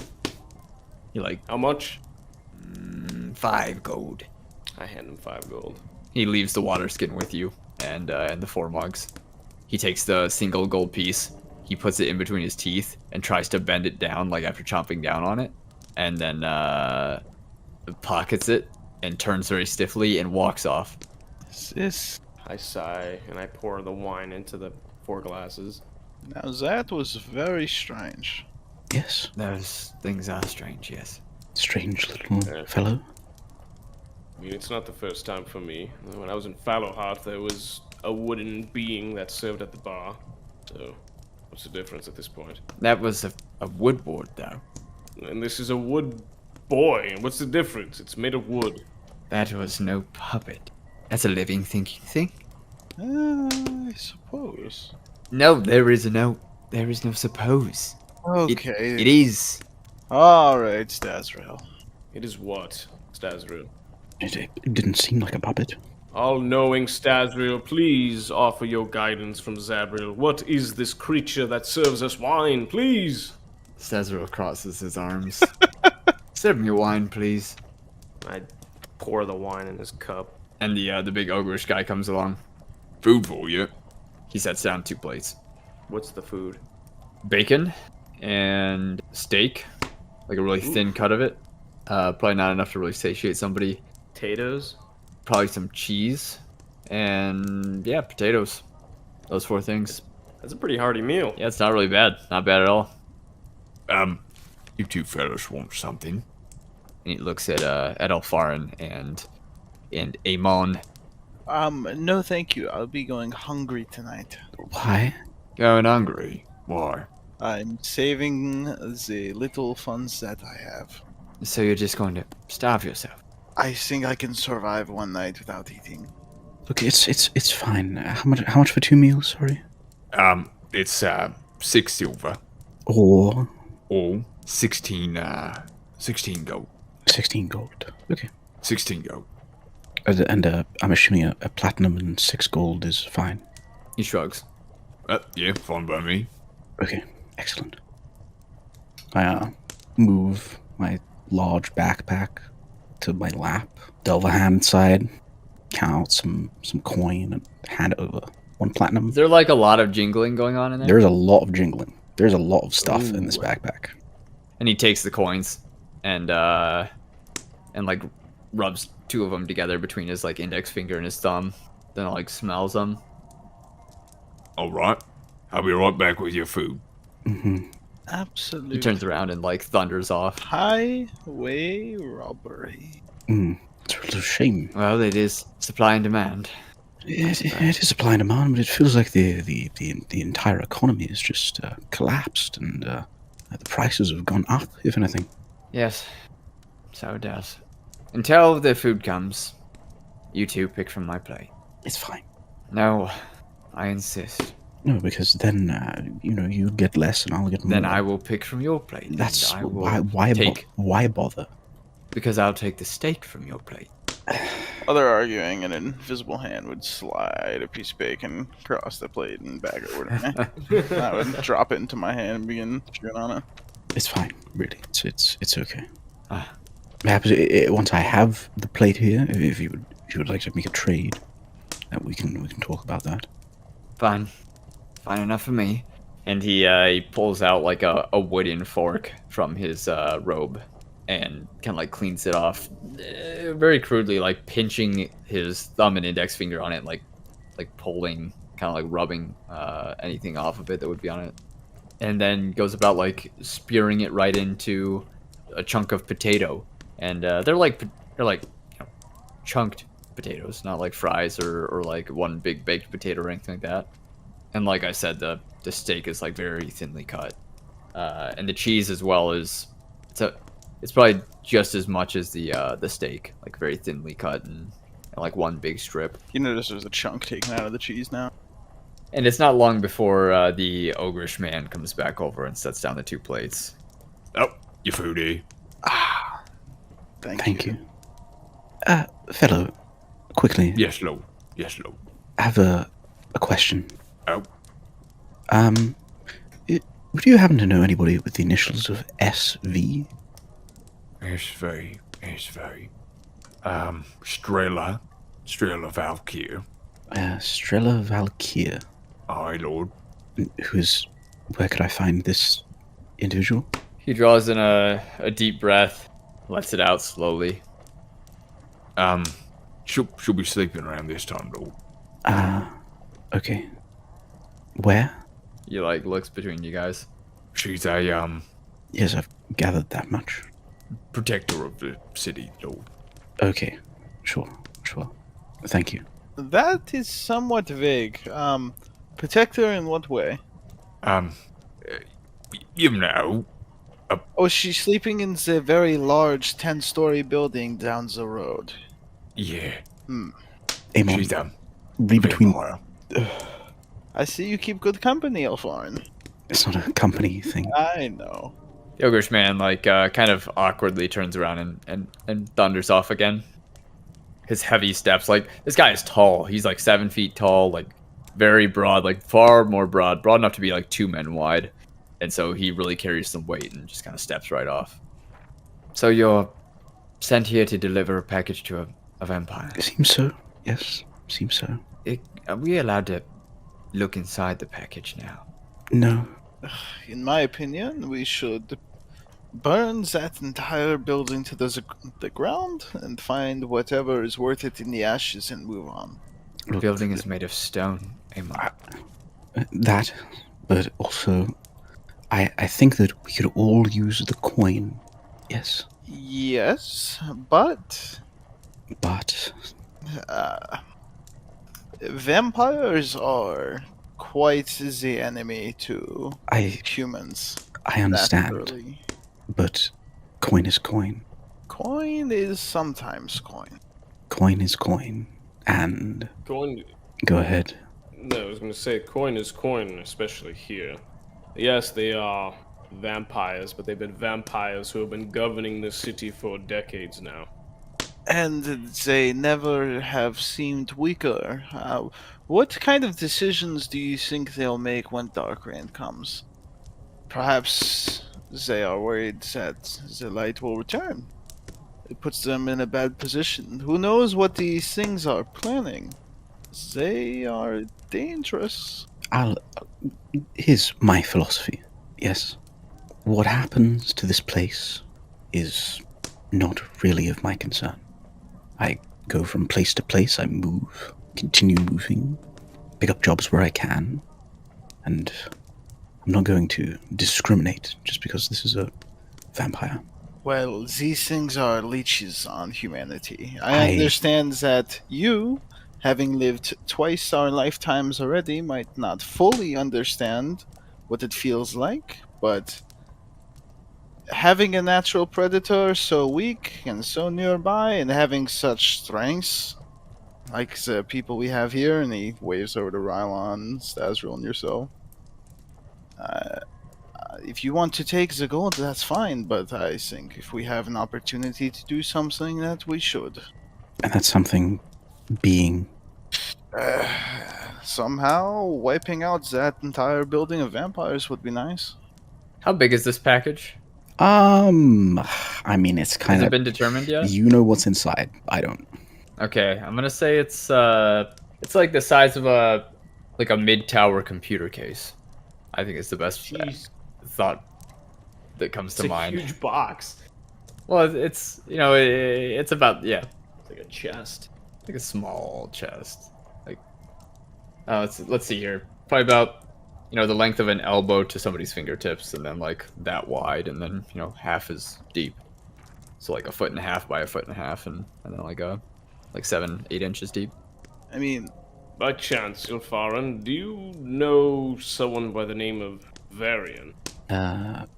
He like How much? 5 gold. I hand him 5 gold. He leaves the water skin with you and the 4 mugs. He takes the single gold piece. He puts it in between his teeth and tries to bend it down, like after chomping down on it, and then pockets it and turns very stiffly and walks off. This. I sigh and I pour the wine into the 4 glasses. Now that was very strange. Yes. Those things are strange, yes. Strange little fellow. I mean, it's not the first time for me. When I was in Fallowheart, there was a wooden being that served at the bar. So, what's the difference at this point? That was a wood board, though. And this is a wood boy. What's the difference? It's made of wood. That was no puppet. That's a living, thinking thing. I suppose. No, there is no suppose. Okay. It is. Alright, Stazrael. It is what, Stazrael? It didn't seem like a puppet. All-knowing Stazriel, please offer your guidance from Zabriel. What is this creature that serves us wine, please? Cesaro crosses his arms. Serve me wine, please. I pour the wine in his cup. And the big ogreish guy comes along. Food for you. He sets down 2 plates. What's the food? Bacon and steak, like a really thin cut of it. Probably not enough to really satiate somebody. Potatoes? Probably some cheese and yeah, potatoes. Those 4 things. That's a pretty hearty meal. Yeah, it's not really bad. Not bad at all. You 2 fellas want something? And he looks at Ilfharyn and Eamon. No thank you. I'll be going hungry tonight. Why? Going hungry. Why? I'm saving the little funds that I have. So you're just going to starve yourself? I think I can survive one night without eating. Look, it's fine. How much for 2 meals? Sorry. It's 6 silver Or or 16 gold. 16 gold. Okay. 16 gold. And I'm assuming a platinum and 6 gold is fine. He shrugs. Yeah, fine by me. Okay, excellent. I move my large backpack to my lap, delve a hand inside, count out some coin, and hand it over. 1 platinum. Is there like a lot of jingling going on in there? There's a lot of jingling. There's a lot of stuff in this backpack. And he takes the coins and like rubs 2 of them together between his like index finger and his thumb. Then like smells them. Alright. I'll be right back with your food. Mm-hmm. Absolutely. He turns around and like thunders off. Highway robbery. It's a real shame. Well, it is supply and demand. It is supply and demand, but it feels like the entire economy has just collapsed, and the prices have gone up, if anything. Yes, so it does. Until the food comes, you 2 pick from my plate. It's fine. No, I insist. No, because then you get less, and I'll get more. Then I will pick from your plate. and That's I will why take why bother? because I'll take the steak from your plate. While they're arguing, an invisible hand would slide a piece of bacon across the plate and back over to me. I would drop it into my hand and begin chewing on it. It's fine, really. It's okay. Ah. Perhaps once I have the plate here, if you would like to make a trade, we can talk about that. Fine enough for me. And he pulls out like a wooden fork from his robe and kind of like cleans it off very crudely, like pinching his thumb and index finger on it, like pulling, kind of like rubbing anything off of it that would be on it, and then goes about like spearing it right into a chunk of potato. And they're like chunked potatoes, not like fries or like one big baked potato or anything like that. And like I said, the steak is like very thinly cut, and the cheese as well is it's probably just as much as the steak, like very thinly cut and like one big strip. You notice there's a chunk taken out of the cheese now. And it's not long before the ogreish man comes back over and sets down the 2 plates. Oh, your foodie. Thank you. Fellow, quickly. Yes, Lord. Yes, Lord. I have a question. Oh, Would you happen to know anybody with the initials of SV? SV. Strela Valkyr. Strela Valkyr. Aye, Lord. Where could I find this individual? He draws in a deep breath, lets it out slowly. She'll be sleeping around this time, Lord. Okay. Where? He like looks between you guys. She's a Yes, I've gathered that much. protector of the city, Lord. Okay, sure. Thank you. That is somewhat vague. Protector in what way? You know. Oh, she's sleeping in the very large 10-story building down the road. Yeah. Eamon, She's read between. vampire. I see you keep good company, Ilfharyn. It's not a company thing. I know. The ogreish man like kind of awkwardly turns around and thunders off again. his heavy steps. Like, this guy is tall. He's like 7 feet tall, like very broad, like far more broad enough to be like 2 men wide. And so he really carries some weight and just kind of steps right off. So you're sent here to deliver a package to a vampire? It seems so. Yes, seems so. Are we allowed to look inside the package now? No. In my opinion, we should burn that entire building to the ground and find whatever is worth it in the ashes and move on. The building is made of stone, Eamon. That, but also, I think that we could all use the coin. Yes. Yes, but But vampires are quite the enemy to humans. I understand. Naturally. But coin is coin. Coin is sometimes coin. Coin is coin. And Coin. go ahead. No, I was going to say coin is coin, especially here. Yes, they are vampires, but they've been vampires who have been governing the city for decades now. And they never have seemed weaker. What kind of decisions do you think they'll make when Dark Rain comes? Perhaps they are worried that the light will return. It puts them in a bad position. Who knows what these things are planning? They are dangerous. Here's my philosophy. Yes. What happens to this place is not really of my concern. I go from place to place, I move, continue moving, pick up jobs where I can, and I'm not going to discriminate just because this is a vampire. Well, these things are leeches on humanity. I understand that you, having lived twice our lifetimes already, might not fully understand what it feels like, but having a natural predator so weak and so nearby, and having such strengths, like the people we have here, and he waves over to Rylon, Stazril, and yourself. If you want to take the gold, that's fine, but I think if we have an opportunity to do something, that we should. And that's something being... Somehow, wiping out that entire building of vampires would be nice. How big is this package? I mean, it's kind Has of... it been determined yet? You know what's inside. I don't. Okay, I'm gonna say it's like the size of a mid-tower computer case. I think it's the best thought that comes to mind. It's a huge box. Well, it's it's about It's like a chest. like a small chest. Like, let's see here, probably about the length of an elbow to somebody's fingertips, and then like that wide, and then half as deep. So like 1.5 feet by 1.5 feet, and then like 7-8 inches deep. I mean, By chance, Ilfharyn, do you know someone by the name of Varian?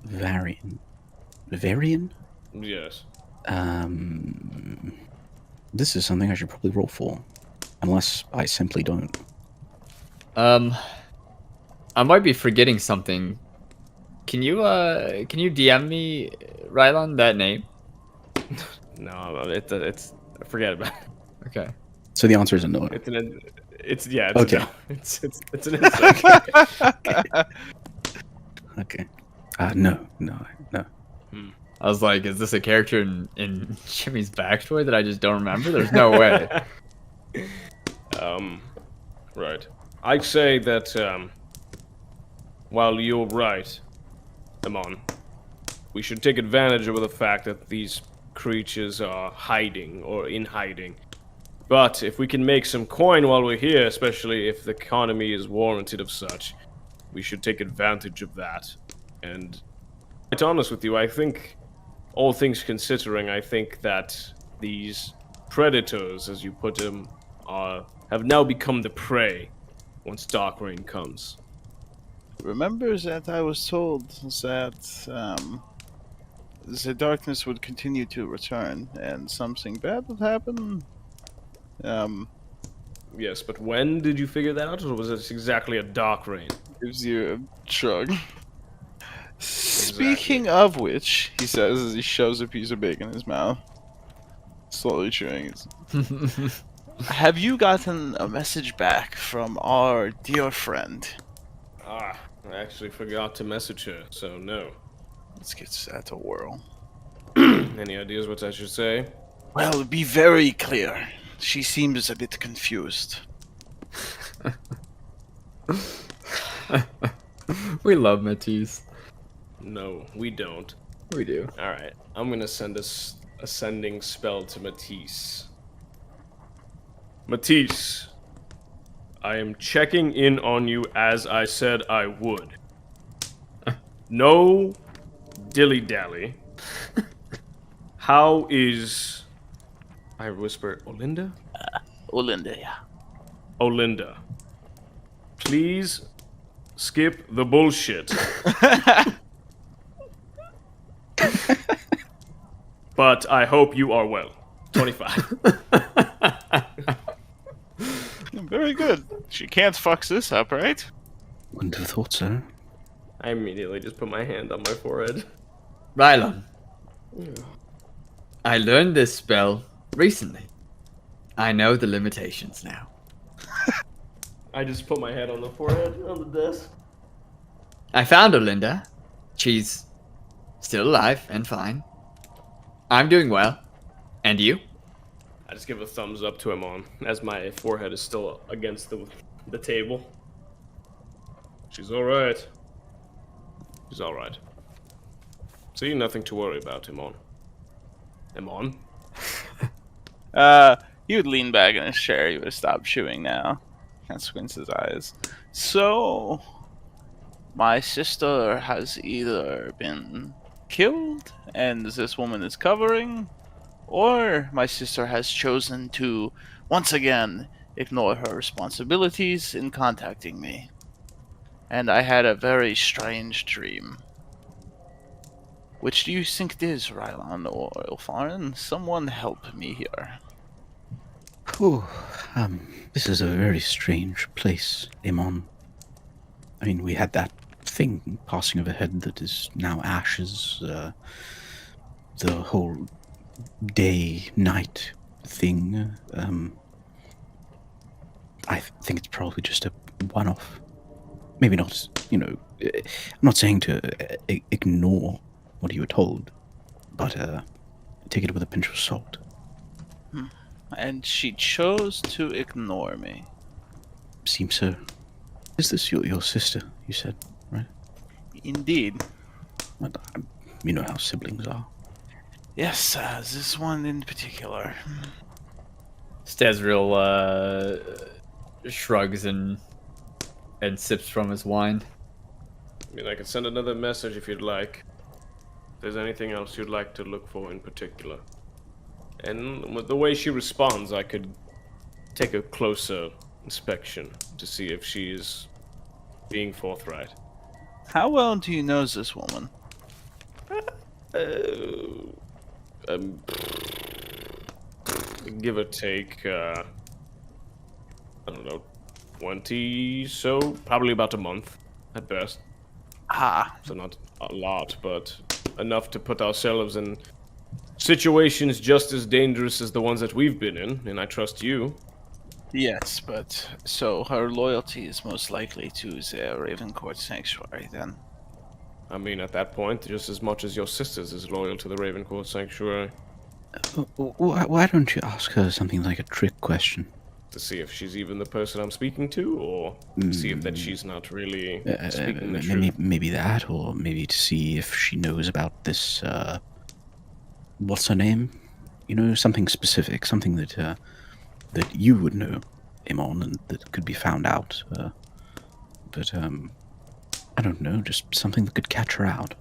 Varian. Varian? Yes. This is something I should probably roll for. Unless I simply don't. I might be forgetting something. Can you DM me, Rylon, that name? No, it's forget about it. Okay. So the answer is a no. It's an Okay. no. It's an insult. Okay. No. I was like, is this a character in Jimmy's backstory that I just don't remember? There's no way. Right. I'd say that while you're right, Eamon, we should take advantage of the fact that these creatures are hiding or in hiding. But if we can make some coin while we're here, especially if the economy is warranted of such, we should take advantage of that. And to be honest with you, I think, all things considering, I think that these predators, as you put them, have now become the prey once Dark Rain comes. remember that I was told that the darkness would continue to return and something bad would happen? Yes, but when did you figure that out, or was it exactly a Dark Rain? Gives you a shrug. Speaking of which, he says as he shoves a piece of bacon in his mouth. slowly chewing. Have you gotten a message back from our dear friend? I actually forgot to message her, so no. Let's get that to whirl. Any ideas what I should say? Well, be very clear. She seems a bit confused. We love Matisse. No, we don't. We do. Alright, I'm gonna send a ascending spell to Matisse. Matisse, I am checking in on you as I said I would. No dilly-dally. How is... I whisper, Olinda? Olinda, yeah. Olinda. Please skip the bullshit. But I hope you are well. 25. Very good. She can't fuck this up, right? Wouldn't have thought so. I immediately just put my hand on my forehead. Rylon. I learned this spell recently. I know the limitations now. I just put my head on the forehead on the desk. I found Olinda. She's still alive and fine. I'm doing well. And you? I just give a thumbs up to Eamon as my forehead is still against the table. She's alright. She's alright. See, nothing to worry about, Eamon. Eamon? He would lean back in his chair. He would have stopped chewing now. Kind of squints his eyes. So, my sister has either been killed, and this woman is covering, or my sister has chosen to, once again, ignore her responsibilities in contacting me. And I had a very strange dream. Which do you think it is, Rylon or Ilfharyn? Someone help me here. Whew, this is a very strange place, Eamon. I mean, we had that thing passing overhead that is now ashes. The whole day-night thing. I think it's probably just a one-off. Maybe not, I'm not saying to ignore what you were told, but take it with a pinch of salt. And she chose to ignore me. Seems so. Is this your sister, you said, right? Indeed. Well, you know how siblings are. Yes, this one in particular. Stazriel shrugs and sips from his wine. I mean, I could send another message if you'd like. If there's anything else you'd like to look for in particular. And with the way she responds, I could take a closer inspection to see if she's being forthright. How well do you know this woman? Give or take, I don't know, 20 so, probably about a month at best. So not a lot, but enough to put ourselves in situations just as dangerous as the ones that we've been in, and I trust you. Yes, but so her loyalty is most likely to the Ravencourt Sanctuary, then. I mean, at that point, just as much as your sister's is loyal to the Ravencourt Sanctuary. Why don't you ask her something like a trick question? To see if she's even the person I'm speaking to, or see if that she's not really speaking the truth. Maybe that, or maybe to see if she knows about this, what's her name? Something specific, something that you would know, Eamon, and that could be found out. But I don't know, just something that could catch her out.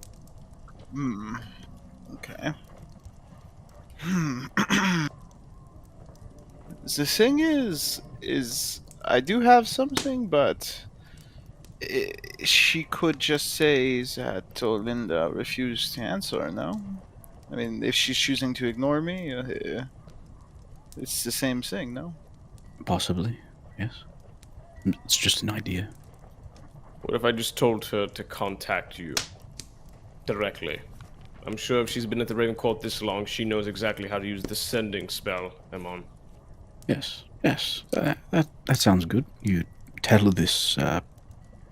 Okay. The thing is I do have something, but she could just say that Olinda refused to answer, no? I mean, if she's choosing to ignore me, it's the same thing, no? Possibly, yes. It's just an idea. What if I just told her to contact you directly? I'm sure if she's been at the Raven Court this long, she knows exactly how to use the sending spell, Eamon. Yes, that sounds good. You tell this,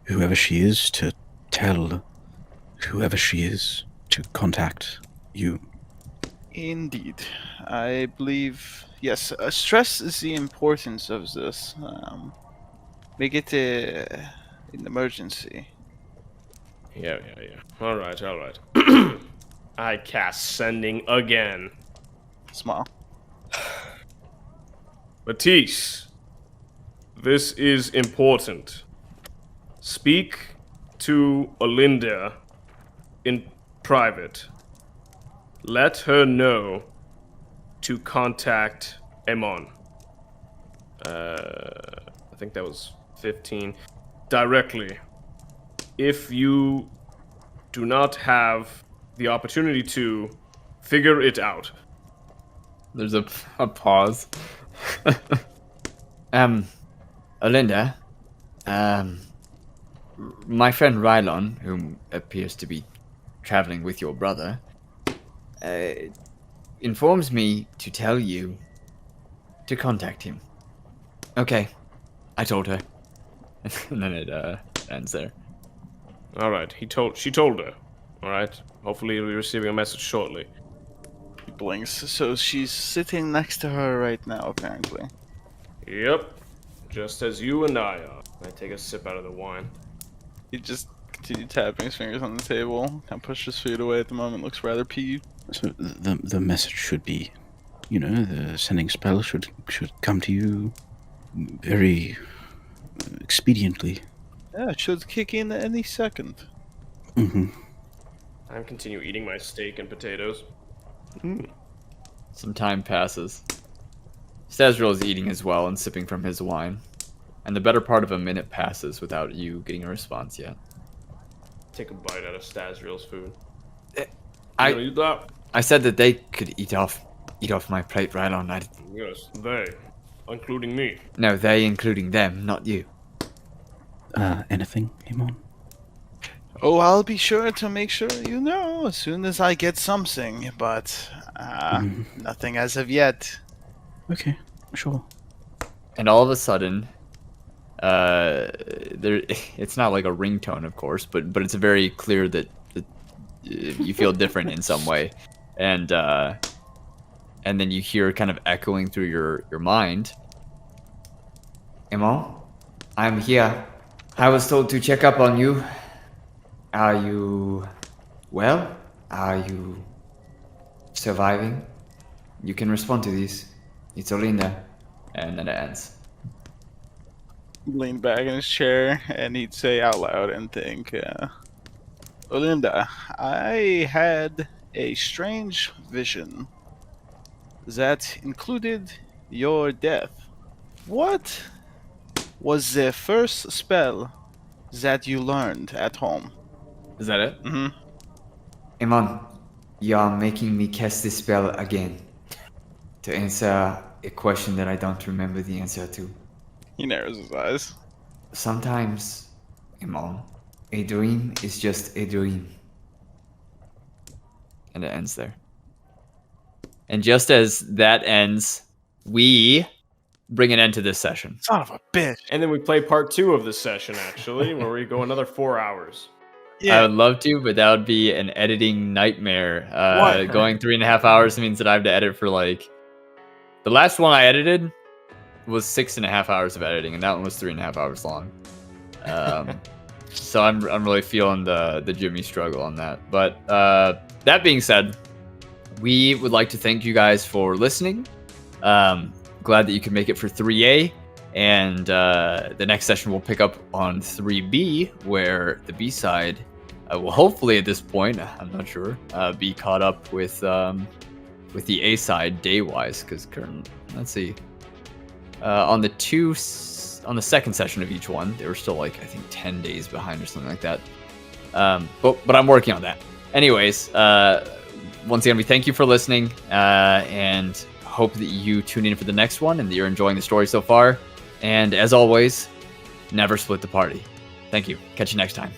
whoever she is to tell whoever she is to contact you. Indeed. I believe, yes, stress is the importance of this. Make it an emergency. Yeah. Alright. I cast sending again. Smile. Matisse, this is important. Speak to Olinda in private. Let her know to contact Eamon. I think that was 15. Directly. If you do not have the opportunity to, figure it out. There's a pause. Olinda, my friend Rylon, whom appears to be traveling with your brother, informs me to tell you to contact him. Okay, I told her. And then it ends there. Alright, she told her. Alright, hopefully you'll be receiving a message shortly. He blinks. So she's sitting next to her right now, apparently. Yep, just as you and I are. I take a sip out of the wine. He just continues tapping his fingers on the table. Kind of pushes his feet away at the moment. Looks rather peeved. So the message should be, the sending spell should come to you very expediently. Yeah, it should kick in any second. Mm-hmm. I continue eating my steak and potatoes. Some time passes. Stazriel is eating as well and sipping from his wine. And the better part of a minute passes without you getting a response yet. Take a bite out of Stazriel's food. I You gonna eat that? I said that they could eat off my plate, Rylon. Yes, they. Including me. No, they including them, not you. Anything, Eamon? Oh, I'll be sure to make sure you know as soon as I get something, but nothing as of yet. Okay, sure. And all of a sudden, it's not like a ringtone, of course, but it's very clear that you feel different in some way, and then you hear kind of echoing through your mind. Eamon, I'm here. I was told to check up on you. Are you well? Are you surviving? You can respond to these. It's Olinda. And then it ends. Lean back in his chair and he'd say out loud and think, Olinda, I had a strange vision that included your death. What was the first spell that you learned at home? Is that it? Mm-hmm. Eamon, you are making me cast this spell again to answer a question that I don't remember the answer to. He narrows his eyes. Sometimes, Eamon, a dream is just a dream. And it ends there. And just as that ends, we bring an end to this session. Son of a bitch. And then we play part 2 of this session, actually, where we go another 4 hours. I would love to, but that would be an editing nightmare. What? Going 3.5 hours means that I have to edit for the last one I edited was 6.5 hours of editing, and that one was 3.5 hours long. So I'm really feeling the Jimmy struggle on that. But that being said, we would like to thank you guys for listening. Glad that you could make it for 3A. And the next session we'll pick up on 3B, where the B-side will hopefully at this point, I'm not sure, be caught up with the A-side day-wise. Because let's see, on the second session of each one, they were still I think 10 days behind or something like that. But I'm working on that. Anyways, once again, we thank you for listening, and hope that you tune in for the next one and that you're enjoying the story so far. And as always, never split the party. Thank you. Catch you next time.